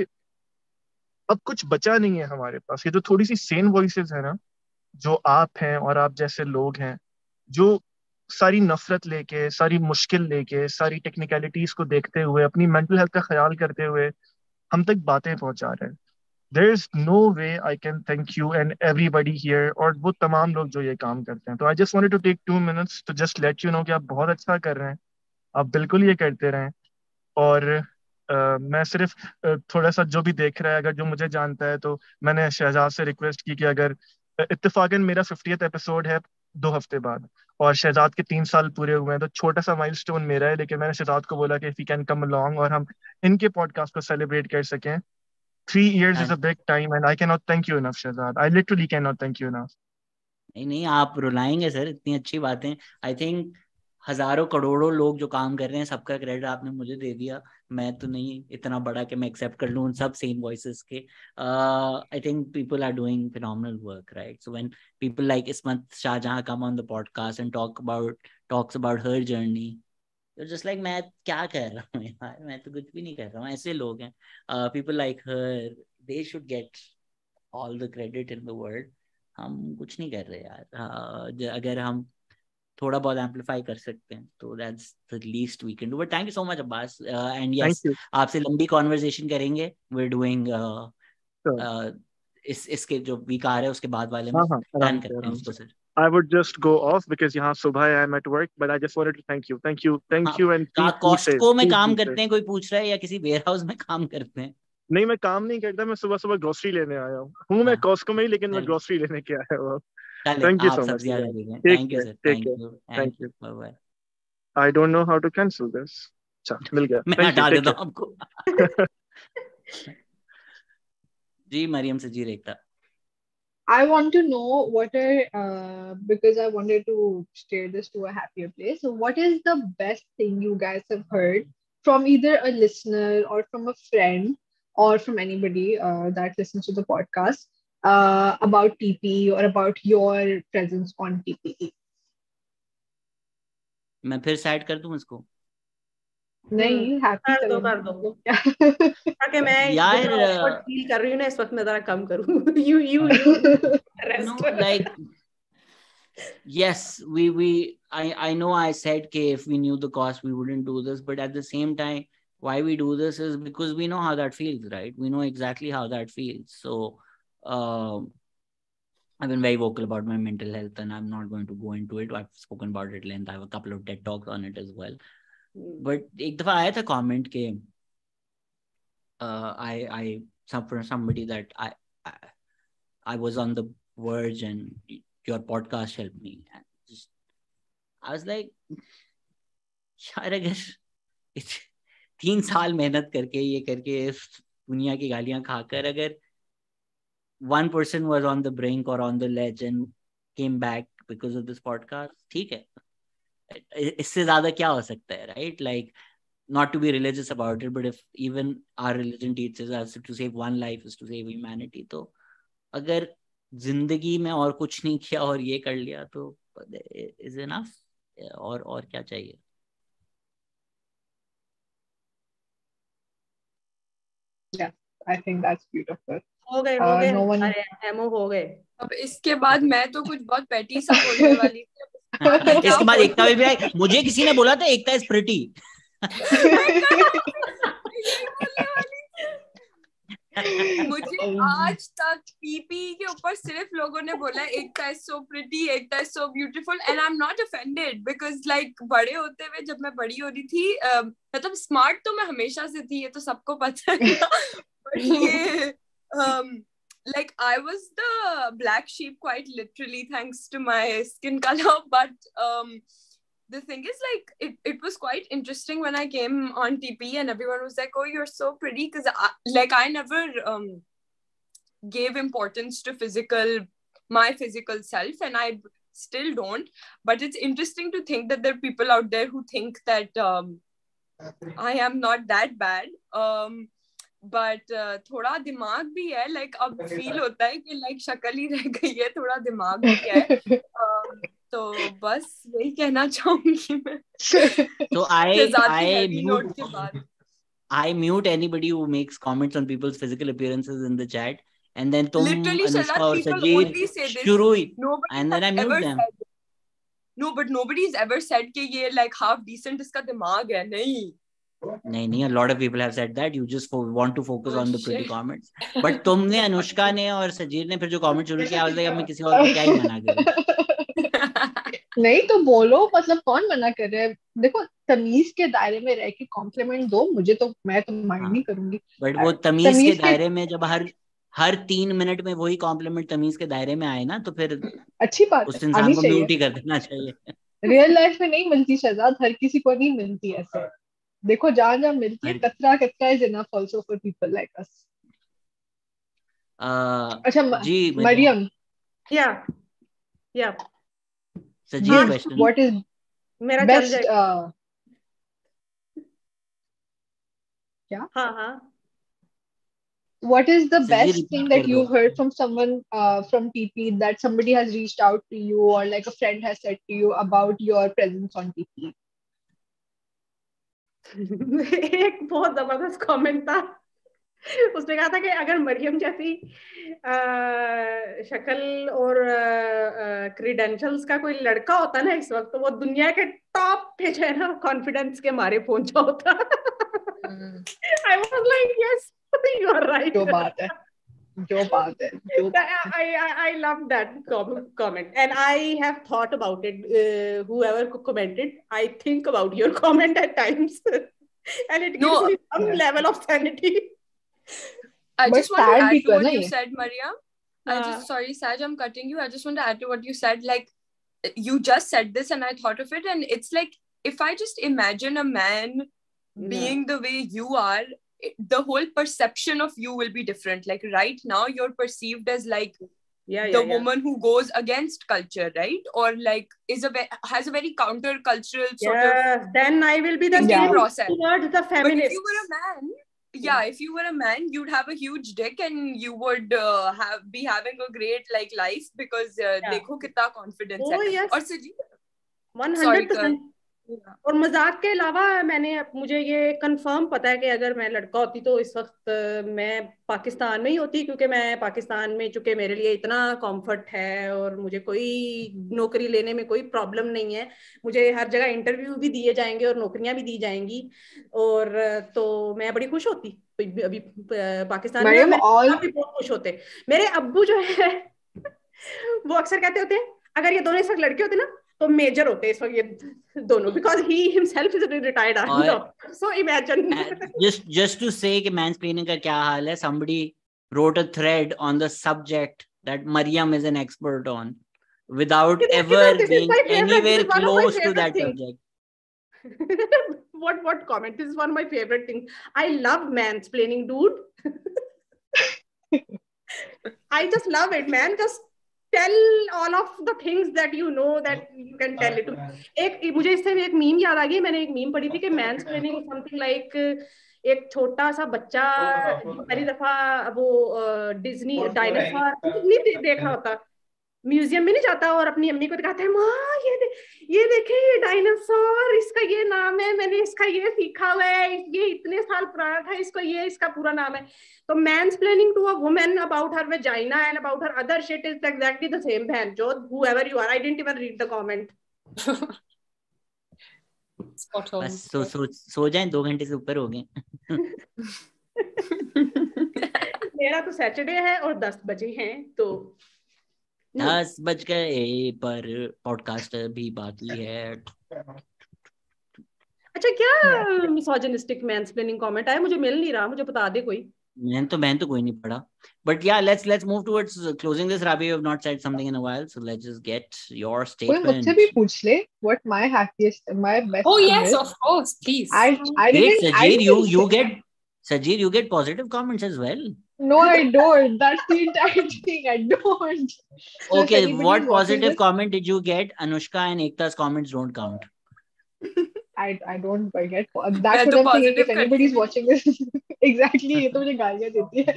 अब कुछ बचा नहीं है हमारे पास। ये जो थोड़ी सी सेन वॉइसेस है ना, जो आप हैं और आप जैसे लोग हैं, जो सारी नफरत लेके, सारी मुश्किल लेके, सारी टेक्निकलिटीज को देखते हुए, अपनी मेंटल हेल्थ का ख्याल करते हुए हम तक बातें पहुंचा रहे हैं, there is no way I can thank you and everybody here और वो तमाम लोग जो ये काम करते हैं। तो I just wanted to take 2 minutes to just let you know कि आप बहुत अच्छा कर रहे हैं, आप बिल्कुल ये करते रहें। और मैं सिर्फ थोड़ा सा जो भी देख रहा है, अगर जो मुझे जानता है, तो मैंने शहजाद से रिक्वेस्ट की कि अगर इत्तेफाकन मेरा 50th एपिसोड है 2 हफ्ते बाद और शहजाद के 3 साल पूरे हुए हैं, तो छोटा सा माइलस्टोन मेरा है, लेकिन मैंने शहजाद को बोला कि if you can come along और हम इनके पॉडकास्ट को सेलिब्रेट कर सकें। 3 years is a big time and I cannot thank you enough, Shehzad. I literally cannot thank you enough. नहीं, आप रुलाएंगे सर, इतनी अच्छी बातें। आई थिंक हजारों करोड़ों लोग जो काम कर रहे हैं, सबका क्रेडिट आपने मुझे दे दिया। मैं तो नहीं इतना बड़ा कि मैं एक्सेप्ट कर लूं उन सब सेम वॉइसेस के। I think people are doing phenomenal work, right? So when people like Ismat Shahjahan come on the podcast and talks about her journey, just like मैं क्या कर रहा हूँ यार, मैं तो कुछ भी नहीं कर रहा हूँ। ऐसे लोग हैं, people like her, they should get all the credit in the world. हम कुछ नहीं कर रहे यार। अगर हम थोड़ा बहुत एम्पलीफाई कर सकते हैं तो that's the least we can do. But thank you so much Abbas, and yes, आपसे लंबी कॉन्वर्सेशन करेंगे। वी आर डूइंग इसके जो वीक आ रहे हैं उसके बाद वाले में प्लान करते हैं उसको sir. I would just go off because यहाँ सुबह I am at work, but I just wanted to thank you and Costco में काम करते हैं, कोई पूछ रहा है, या किसी वेयर हाउस में काम करते हैं? नहीं, मैं काम नहीं करता, मैं सुबह सुबह ग्रोसरी लेने आया हूँ। मैं कॉस्टको में ही, लेकिन मैं ग्रोसरी लेने के आया हूँ। Thank you so much. Thank you sir. Thank you. Thank you. Bye bye. I don't know how to cancel this. अच्छा, मिल गया। मैं हटा देता हूँ आपको। जी मरियम सजीर एकता। I want to know what are, because I wanted to steer this to a happier place. So what is the best thing you guys have heard from either a listener or from a friend or from anybody that listens to the podcast about TPE or about your presence on TPE? मैं फिर side कर दूं इसको? नहीं, happy कर दो ताकि मैं यार फील कर रही हूँ ना इस वक्त, मैं जरा कम करूँ। you no, like yes, I know I said that if we knew the cost we wouldn't do this, but at the same time why we do this is because we know how that feels, right? We know exactly how that feels. So I've been very vocal about my mental health and I'm not going to go into it. I've spoken about it at length. I have a couple of TED talks on it as well. But एक दफा आया था comment के I from somebody that I was on the verge and your podcast helped me. And just, I was like, यार अगर 3 साल मेहनत करके ये करके दुनिया की गालियां खाकर अगर one person was on the brink or on the ledge and came back because of this podcast, ठीक है, इससे ज्यादा क्या हो सकता है, right? Like, not to be religious about it, but if even our religion teaches us to save one life is to save humanity, तो अगर जिंदगी में और कुछ नहीं किया और ये कर लिया तो is enough, और क्या चाहिए? Yeah, I think that's beautiful. हो गए no one... अरे एमओ हो गए। अब इसके बाद मैं तो कुछ बहुत पेटी सा बोलने वाली थी। इसके बाद एकता भी आई, मुझे किसी ने बोला था एकता इज प्रिटी। मुझे आज तक टीपी के ऊपर सिर्फ लोगों ने बोला Ekta is so pretty, Ekta is so beautiful, and I am not offended because like बड़े होते हुए जब मैं बड़ी हो रही थी, मतलब स्मार्ट तो मैं हमेशा से थी, ये तो सबको पता है ना, बट ये like I was the black sheep quite literally thanks to my skin color, but the thing is, like, it was quite interesting when I came on TPE and everyone was like, oh, you're so pretty, because I never gave importance to my physical self, and I still don't. But it's interesting to think that there are people out there who think that I am not that bad. But थोड़ा दिमाग भी है, like अब feel होता है कि like शक्ल ही रह गई है, थोड़ा दिमाग भी है. तो बस यही कहना चाहूंगी मैं. So शहजाद की I heavy note mute के बाद. I mute anybody who makes comments on people's physical appearances in the chat, and then तुम Literally, अनुष्का Shehzad, और people Sajeer only say this. शुरू हुई, Nobody and then I has mute ever them. said. No, but nobody's ever said कि ये like half decent इसका दिमाग है. नहीं. नहीं, a lot of people have said that. You just want to focus Oh, on the pretty shit. comments. But तुमने, अनुष्का ने और सजीर ने फिर जो कमेंट शुरू किया, I was like, अब मैं किसी और को क्या ही मना करूं. नहीं तो बोलो, मतलब कौन मना कर रहा है. देखो, तमीज के दायरे में रह के कॉम्प्लीमेंट दो मुझे, तो मैं तो माइंड नहीं करूंगी. बट वो तमीज के दायरे में जब हर 3 मिनट में वही कॉम्प्लीमेंट तमीज के दायरे में आए ना, तो फिर अच्छी बात उस है, इंसान आनी को चाहिए. म्यूट ही कर देना चाहिए. रियल लाइफ में नहीं मिलती शहजाद, हर किसी को नहीं मिलती ऐसे. देखो, जहां जहां मिलती है, कतरा कतरा is enough also for people like us. अच्छा, जी मरियम. या सजीर क्वेश्चन. व्हाट इज मेरा चल बेस्ट जाएगा. क्या? हाँ. What is the Sajeer, best repeat thing that कर you've दो. heard from someone from TP, that somebody has reached out to you or like a friend has said to you about your presence on TP? एक बहुत जबरदस्त comment था. उसने कहा था कि अगर मरियम जैसी शक्ल और क्रीडेंशियल्स का कोई लड़का होता ना इस वक्त, तो वो दुनिया के टॉप पे जो है ना कॉन्फिडेंस के मारे पहुंचा होता. I was like, yes, you are right. जो बात है. I love that comment, and I have thought about it. Whoever commented, I think about your comment at times, and it gives me some level of sanity. I just want to add to what you ये. said, Mariam. Sorry, Saj, I'm cutting you. I just want to add to what you said. Like, you just said this and I thought of it, and it's like, if I just imagine a man being the way you are, the whole perception of you will be different. Like, right now you're perceived as like the woman who goes against culture, right? Or like has a very counter-cultural sort of. Then I will be the same process towards the feminists. But if you were a man, if you were a man, you'd have a huge dick and you would be having a great like life, because देखो कितना confidence है. Yes. और Sajeer, 100%. और मजाक के अलावा मुझे ये कंफर्म पता है कि अगर मैं लड़का होती तो इस वक्त मैं पाकिस्तान में ही होती, क्योंकि मैं पाकिस्तान में, चूंकि मेरे लिए इतना कंफर्ट है और मुझे कोई नौकरी लेने में कोई प्रॉब्लम नहीं है. मुझे हर जगह इंटरव्यू भी दिए जाएंगे और नौकरियां भी दी जाएंगी, और तो मैं बड़ी खुश होती अभी पाकिस्तान में. आप भी बहुत खुश होते. मेरे अब्बू जो है वो अक्सर कहते होते हैं, अगर ये दोनों इस वक्त लड़के होते ना तो मेजर होते इस वक्त ये दोनों, because he himself is a retired army doctor. So imagine. just to say कि mansplaining का क्या हाल है. Somebody wrote a thread on the subject that Mariam is an expert on, without ever being anywhere close to that subject. What comment? This is one of my favorite things. I love mansplaining, dude. I just love it, man. Just tell all of the things that you know that you can tell it to. एक मुझे इससे एक meme याद आ गई. मैंने एक meme पढ़ी थी कि mansplaining is something like एक छोटा सा बच्चा पहली दफा वो डिज्नी डायनासोर नहीं देख रहा होता, म्यूजियम में नहीं जाता और अपनी अम्मी को दिखाता है, माँ ये देखे ये डायनासोर, इसका ये नाम है, मैंने इसका ये सीखा हुआ है, ये इतने साल पुराना था, इसका पूरा नाम है. तो mansplaining to a woman about her vagina and about her other shit is exactly the same, bhai jo, whoever you are. I didn't even read the comment. Spot on. बस सो जाएं, 2 घंटे से ऊपर हो गए. मेरा तो सैटरडे है और 10 बजे हैं, तो 10 बज गए पर पॉडकास्ट भी बाकी है. अच्छा, क्या मिसोजिनिस्टिक mansplaining comment आया? मुझे मिल नहीं रहा, मुझे बता दे कोई. मैंने तो कोई नहीं पढ़ा. But yeah, let's move towards closing this. Rabi, you have not said something in a while, so let's just get your कोई मुझसे statement. भी पूछ ले what my best Oh thing yes, is. of course, please. I Wait, didn't Sajeer, you get positive comments as well. No, I don't. That's the entire thing. I don't. So if Okay, anybody is what watching positive this, comment did you get? Anushka and Ekta's comments don't count. I don't get. मैं That's what तो I'm saying. If positive anybody is करती watching this, exactly, ये तो मुझे गालियाँ देती है.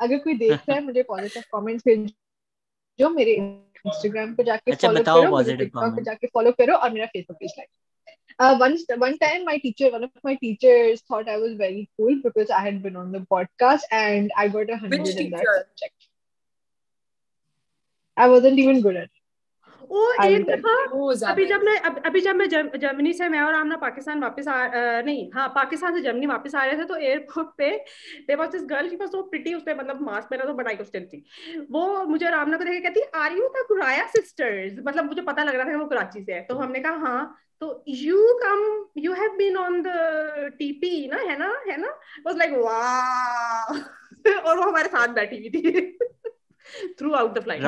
अगर कोई देख रहा है मुझे positive comments भेजो, मेरे Instagram पे जाके अच्छा follow बताओ करो, मुझे positive TikTok पे comment. जाके follow करो और मेरा Facebook page like. One time, one of my teachers thought I was very cool because I had been on the podcast and I got 100 Which in that teacher? subject. I wasn't even good at it. वो I will एक tell दफा you. अभी जब मैं Germany से मैं और आमना पाकिस्तान वापस पाकिस्तान से जर्मनी वापस आ रहे थे तो एयरपोर्ट पे there was this girl, she was so pretty, उसने मतलब मास्क पहना तो बड़ा क्वेश्चन थी. वो मुझे और आमना को देख के कहती are you the Guraya sisters, मतलब मुझे पता लग रहा था कि वो कराची से है. तो हमने कहा हाँ. तो you have been on the TP ना, है ना. वाज लाइक वाह. और वो हमारे साथ बैठी हुई थी throughout the flight.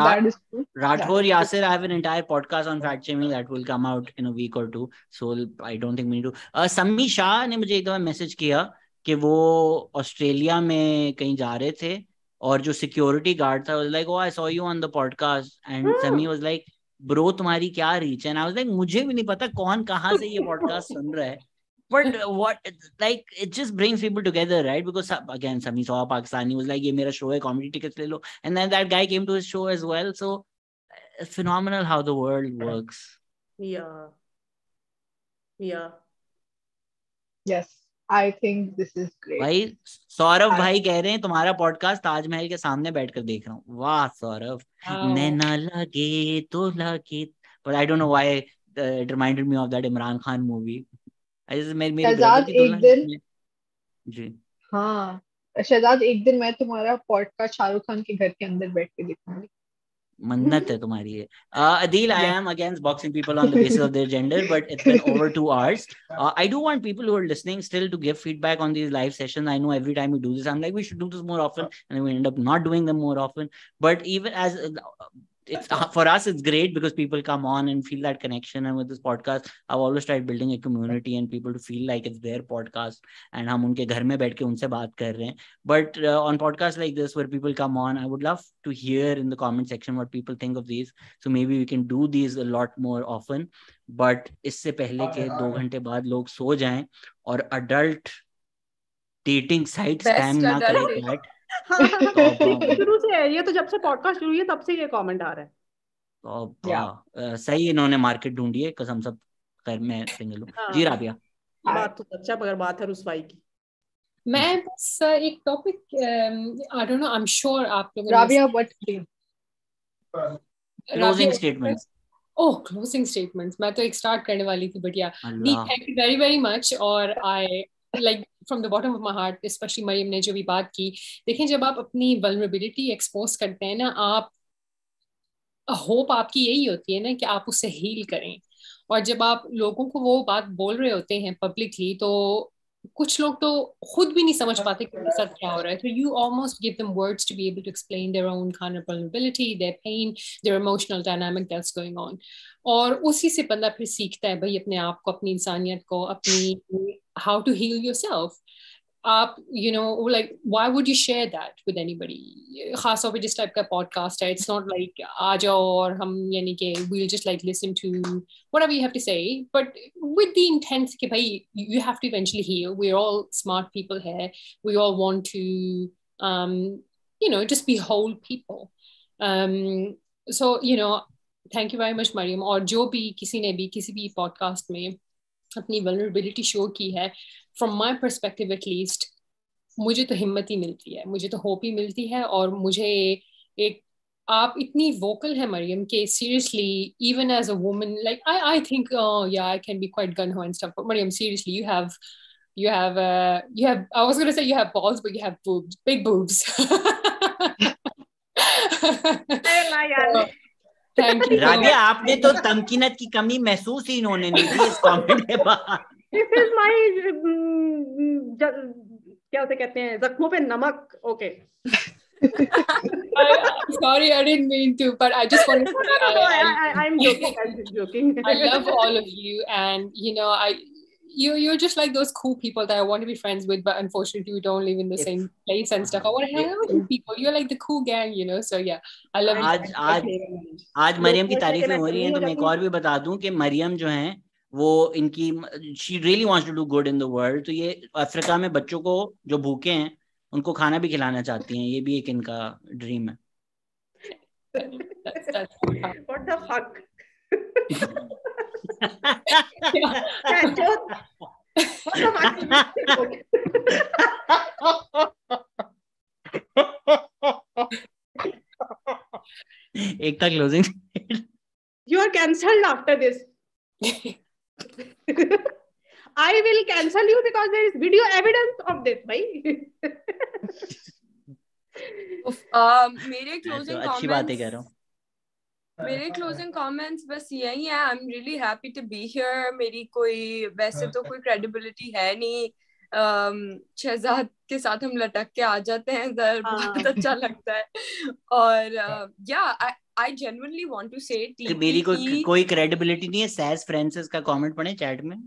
Rathore Yasir, I have an entire podcast on fat shaming that will come out in a week or two. So I don't think we need to. Sammi Shah ने मुझे एक दफा message किया कि वो Australia में कहीं जा रहे थे और जो सिक्योरिटी गार्ड था, like oh I saw you on the podcast and समी वाज लाइक ब्रो तुम्हारी क्या रीच है. एंड आई वाज लाइक मुझे भी नहीं पता कौन कहाँ से ये पॉडकास्ट सुन रहा है. But what, like, it just brings people together, right? Because again, Sami saw Pakistani, was like, "Ye mera show hai, comedy tickets le lo," and then that guy came to his show as well. So it's phenomenal how the world works. Yeah. Yes, I think this is great. भाई सौरभ भाई कह रहे हैं तुम्हारा podcast Taj Mahal के सामने बैठकर देख रहा हूँ. वाह सौरभ. नैना लगे तो लगे. But I don't know why it reminded me of that Imran Khan movie. मेरे ब्रदर की तुलना जी. हाँ शहजाद, एक दिन मैं तुम्हारा पॉडकास्ट शाहरुख खान के घर के अंदर बैठ के देखूंगी. मन्नत है तुम्हारी है. Adil, I am against boxing people on the basis of their gender, but it's been over 2 hours. I do want people who are listening still to give feedback on these live sessions. I know every time we do this, I'm like, we should do this more often, and then we end up not doing them more often. But even as it's for us, it's great because people come on and feel that connection. And with this podcast, I've always tried building a community and people to feel like it's their podcast and हम उनके घर में बैठ के उनसे बात कर रहे हैं. But on podcasts like this where people come on, I would love to hear in the comment section what people think of these. So maybe we can do these a lot more often. But इससे पहले के 2 घंटे बाद लोग सो जाएं और adult dating site spam ना करें chat. शुरू से है ये, तो जब से पॉडकास्ट शुरू है तब से ये कमेंट आ रहा है. सही इन्होंने मार्केट ढूंढी है कसम सब. खैर मैं सिंगल हूँ. जी राबिया. बात तो अच्छा, मगर बात है रुसवाई की. मैं बस एक topic I don't no, I am sure आप लोगों ने Rabia what closing statements. Oh closing statements. मैं तो एक स्टार्ट करने वाली थी, बट या thank you very very much. और आई like from the bottom of my heart, especially Maryam ने जो भी बात की, देखें जब आप अपनी vulnerability expose करते हैं ना, आप होप आपकी यही होती है ना कि आप उसे हील करें. और जब आप लोगों को वो बात बोल रहे होते हैं पब्लिकली, तो कुछ लोग तो खुद भी नहीं समझ पाते कि उनके साथ क्या हो रहा है. तो you almost give them words to be able to explain their own kind of vulnerability, their pain, their emotional dynamic that's going on. और उसी से बंदा फिर सीखता है भाई अपने आप को, अपनी इंसानियत को, अपनी how to heal yourself. आप you know like why would you share that with anybody? खास तौर पे जिस टाइप का पॉडकास्ट है, it's not like आ जाओ और हम यानी कि we'll just like listen to whatever you have to say, but with the intent कि भाई you have to eventually heal. We're all smart people here. We all want to you know just be whole people. So you know thank you very much Mariam. और जो भी किसी ने भी किसी भी पॉडकास्ट में अपनी वल्नरेबिलिटी शो की है, from my perspective at least, मुझे तो हिम्मत ही मिलती है, मुझे तो होप ही मिलती है. और मुझे एक आप इतनी वोकल है मरियम के seriously even as a woman like I think yeah I can be quite gung-ho and stuff, but Mariam seriously you have I was going to say you have balls, but you have boobs, big boobs. Thank you. Rabia आपने तो तमकीनत की कमी महसूस ही इन्होंने नहीं की इस comment के बाद. This is my क्या उसे कहते हैं, जख्मों पे नमक. Okay. Sorry, I didn't mean to, but I just wanted to say I'm joking. I'm just joking. I love all of you, and you're just like those cool people that I want to be friends with, but unfortunately we don't live in the same place and stuff. I want to hang out with cool people. You're like the cool gang, so yeah, I love you. आज मरियम की तारीफें हो रही हैं, तो मैं एक और भी बता दूं कि मरियम जो हैं वो इनकी she really wants to do good in the world. तो ये अफ्रीका में बच्चों को जो भूखे हैं उनको खाना भी खिलाना चाहती हैं. ये भी एक इनका ड्रीम है. What the fuck? Ekta closing. You are cancelled after this. I will cancel you because there is video evidence of this, bhai. मेरे क्लोजिंग अच्छी बातें कह रहा हूँ. मेरे क्लोजिंग कमेंट्स बस यही है. I am really happy to be here. मेरी कोई वैसे तो कोई क्रेडिबिलिटी है नहीं. शहजाद के साथ हम लटक के आ जाते हैं सर, बहुत अच्छा लगता है. और या आई जेन्युइनली वांट टू से मेरी कोई क्रेडिबिलिटी नहीं है. सैस फ्रांसिस का कमेंट पढ़े चैट में.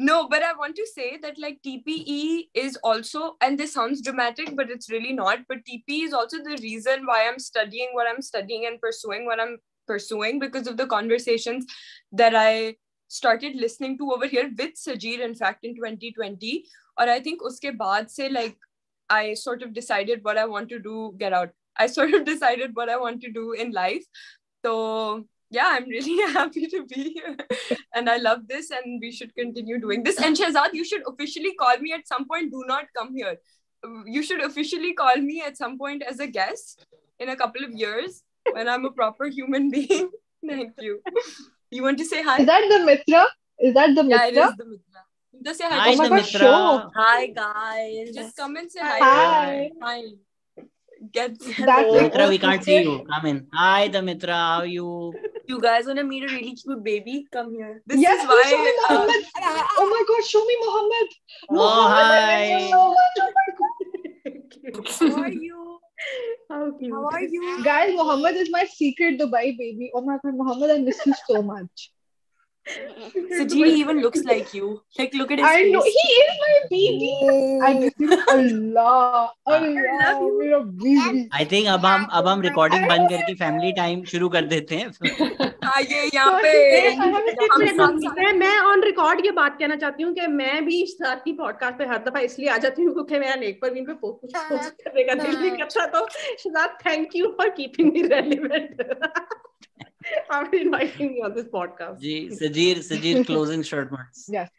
No, but I want to say that like TPE is also, and this sounds dramatic, but it's really not, but TPE is also the reason why I'm studying what I'm studying and pursuing what I'm pursuing, because of the conversations that I started listening to over here with Sajeer, in fact, in 2020. Or I think uske baad se, like, I sort of decided what I want to do, get out. I sort of decided what I want to do in life. So yeah, I'm really happy to be here. And I love this, and we should continue doing this. And Shehzad, you should officially call me at some point. Do not come here. You should officially call me at some point as a guest in a couple of years when I'm a proper human being. Thank you. You want to say hi? Is that the Mitra? Yeah, it is the Mitra. Just say hi. Hi, the Mitra. Hi, guys. Just come and say hi. Hi. Hi. Get Mitra, we can't see you. Come in. Hi, the Mitra. How are you? You guys want to meet a really cute baby? Come here. This Yes, is why. show me Mohammed. Oh my God, show me Mohammed. Oh, hi. How are you? How cute. How are you? Guys, Mohammed is my secret Dubai baby. Oh my God, Mohammed, I miss you so much. Sajeer, he even looks like you. Like, look at his face. I know, he is my baby. I miss you Allah. मेरा baby. I think अब हम recording बंद करके family time शुरू कर देते हैं. ये यहाँ पे मैं ऑन रिकॉर्ड ये बात कहना चाहती हूँ कि मैं भी साथ की पॉडकास्ट पे हर दफा इसलिए आ जाती हूँ क्योंकि मेरा नेक पर इन पे पोस्ट करने का दिल नहीं करता. तो Shahzad, thank you for keeping me relevant. after inviting me on this podcast. जी, Sajeer closing statements. Yes.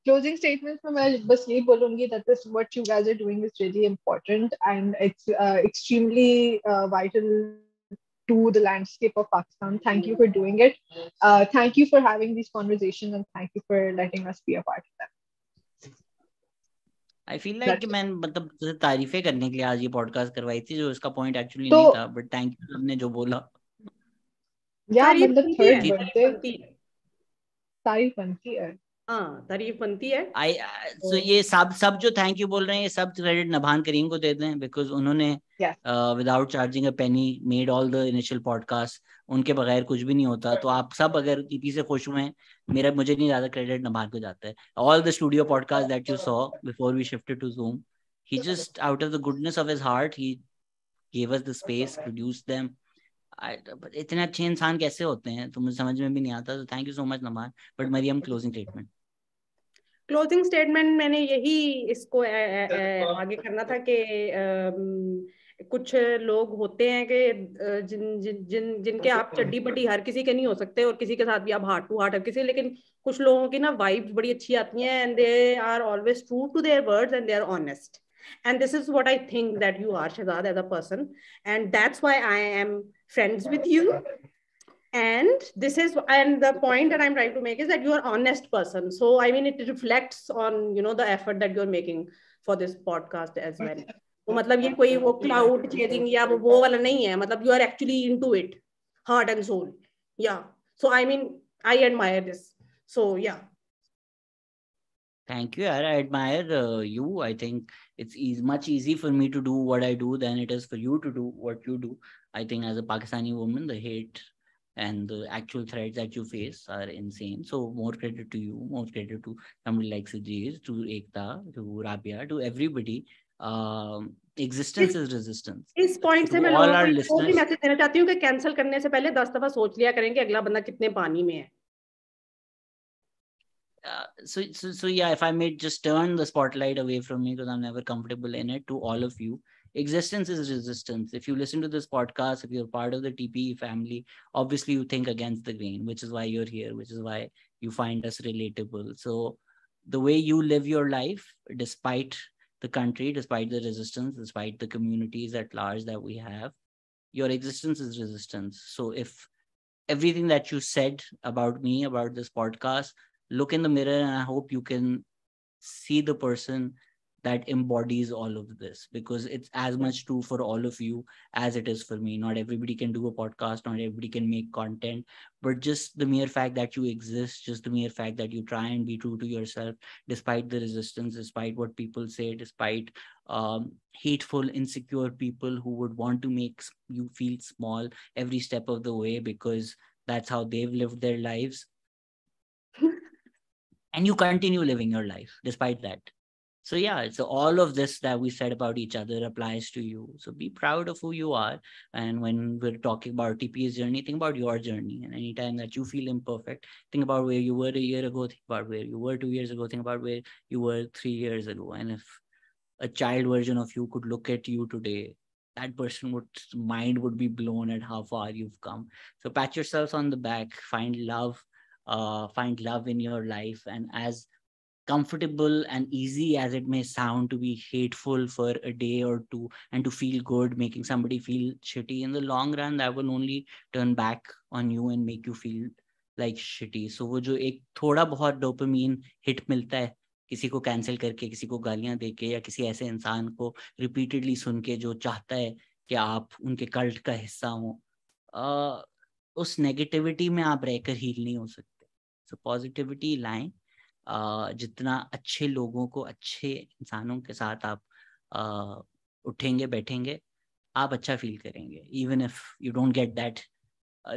Closing statements में मैं बस यही बोलूँगी that this what you guys are doing is really important, and it's extremely vital to the landscape of Pakistan. Thank you for doing it. Thank you for having these conversations, and thank you for letting us be a part of them. I feel like कि मैं मतलब तारीफें करने के लिए आज ये podcast करवाई थी, जो इसका पॉइंट एक्चुअली नहीं था, बट थैंक यू सबने जो बोला. या मतलब थर्ड बर्थडे तारीफ बनती है. हाँ, तारीफ बनती है. So ये सब जो थैंक यू बोल रहे हैं, ये सब क्रेडिट नभान करीम को देते हैं, बिकॉज उन्होंने without charging a Penney made all the initial podcast. उनके बगैर कुछ भी नहीं होता. तो आप सब अगर टीपी से खुश हुए, मुझे नहीं ज्यादा क्रेडिट नभान को जाता है. All the studio podcast that you saw before we shifted to Zoom, he just out of the goodness of his heart he gave us the space, produced them. इतने अच्छे इंसान कैसे होते हैं तो मुझे समझ में भी नहीं आता. तो thank you so much Naman. But Mariam, closing statement मैंने यही इसको आगे करना था कि कुछ लोग होते हैं कि जिनके आप चड्डी पट्टी हर किसी के नहीं हो सकते, और किसी के साथ भी आप हार्ट टू हार्ट हर किसी, लेकिन कुछ लोगों की ना वाइब्स बड़ी अच्छी आती हैं, and they are always true to their words and they are honest. And this is what I think that you are, Shehzad, as a person, and that's why I am friends with you. And the point that I'm trying to make is that you are an honest person. So I mean, it reflects on the effort that you're making for this podcast as well. तो मतलब ये कोई वो cloud chasing या वो वाला नहीं है. मतलब you are actually into it, heart and soul. Yeah. So I mean, I admire this. So yeah. Thank you. I admire you. I think it's much easy for me to do what I do than it is for you to do what you do. I think as a Pakistani woman, the hate and the actual threats that you face are insane. So more credit to you, more credit to somebody like Sajeer, to Ekta, to Rabia, to everybody. Existence is resistance. इस point से To मैं all लोगों our को वो भी listeners, message देना चाहती हूँ कि कैंसिल करने से पहले 10 दफा सोच लिया करेंगे अगला बंदा कितने पानी में है. so yeah, if I may just turn the spotlight away from me because I'm never comfortable in it, to all of you, existence is resistance. If you listen to this podcast, if you're part of the TPE family, obviously you think against the grain, which is why you're here, which is why you find us relatable. So the way you live your life, despite the country, despite the resistance, despite the communities at large that we have, your existence is resistance. So if everything that you said about me, about this podcast, look in the mirror and I hope you can see the person that embodies all of this, because it's as much true for all of you as it is for me. Not everybody can do a podcast, not everybody can make content, but just the mere fact that you exist, just the mere fact that you try and be true to yourself, despite the resistance, despite what people say, despite hateful, insecure people who would want to make you feel small every step of the way because that's how they've lived their lives. And you continue living your life despite that. So yeah, so all of this that we said about each other applies to you. So be proud of who you are. And when we're talking about TP's journey, think about your journey. And anytime that you feel imperfect, think about where you were a year ago, think about where you were 2 years ago, think about where you were 3 years ago. And if a child version of you could look at you today, that person mind would be blown at how far you've come. So pat yourselves on the back, find love in your life. And as comfortable and easy as it may sound to be hateful for a day or two and to feel good, making somebody feel shitty, in the long run, that will only turn back on you and make you feel like shitty. So वो जो एक थोड़ा बहुत dopamine hit मिलता है किसी को cancel करके, किसी को गालियां देके, या किसी ऐसे इंसान को रिपीटेडली सुन के जो चाहता है कि आप उनके कल्ट का हिस्सा हो, उस नेगेटिविटी में आप रहकर हील नहीं हो सकते. सो पॉजिटिविटी लाएं. जितना अच्छे लोगों को, अच्छे इंसानों के साथ आप उठेंगे बैठेंगे, आप अच्छा फील करेंगे, even if you don't get that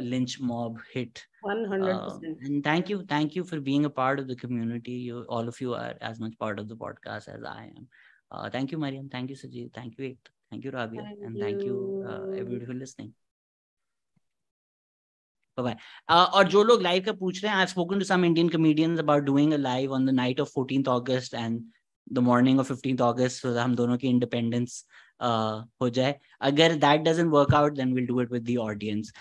lynch mob hit. 100%. And thank you for being a part of the community. All of you are as much part of the podcast as I am. Thank you, Mariam. Thank you, Sajeer. Thank you, Ekta. Thank you, Rabia. And thank you everybody for listening. Bye-bye. और जो लोग live का पूछ रहे हैं, I've spoken to some Indian comedians about doing a live on the night of 14th August and the morning of 15th August, so हम दोनों की independence हो जाए. अगर that doesn't work out, then we'll do it with the audience.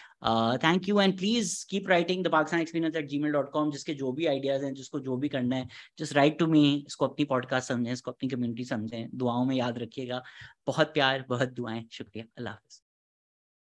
Thank you, and please keep writing thepakistan.experience@gmail.com. जिसके जो भी ideas हैं, जिसको जो भी करना है, just write to me. इसको अपनी podcast समझें, इसको अपनी community समझें. दुआओं में याद रखिएगा. बहुत प्यार, बहुत दुआएं. शुक्रिया. अल्लाह हाफिज.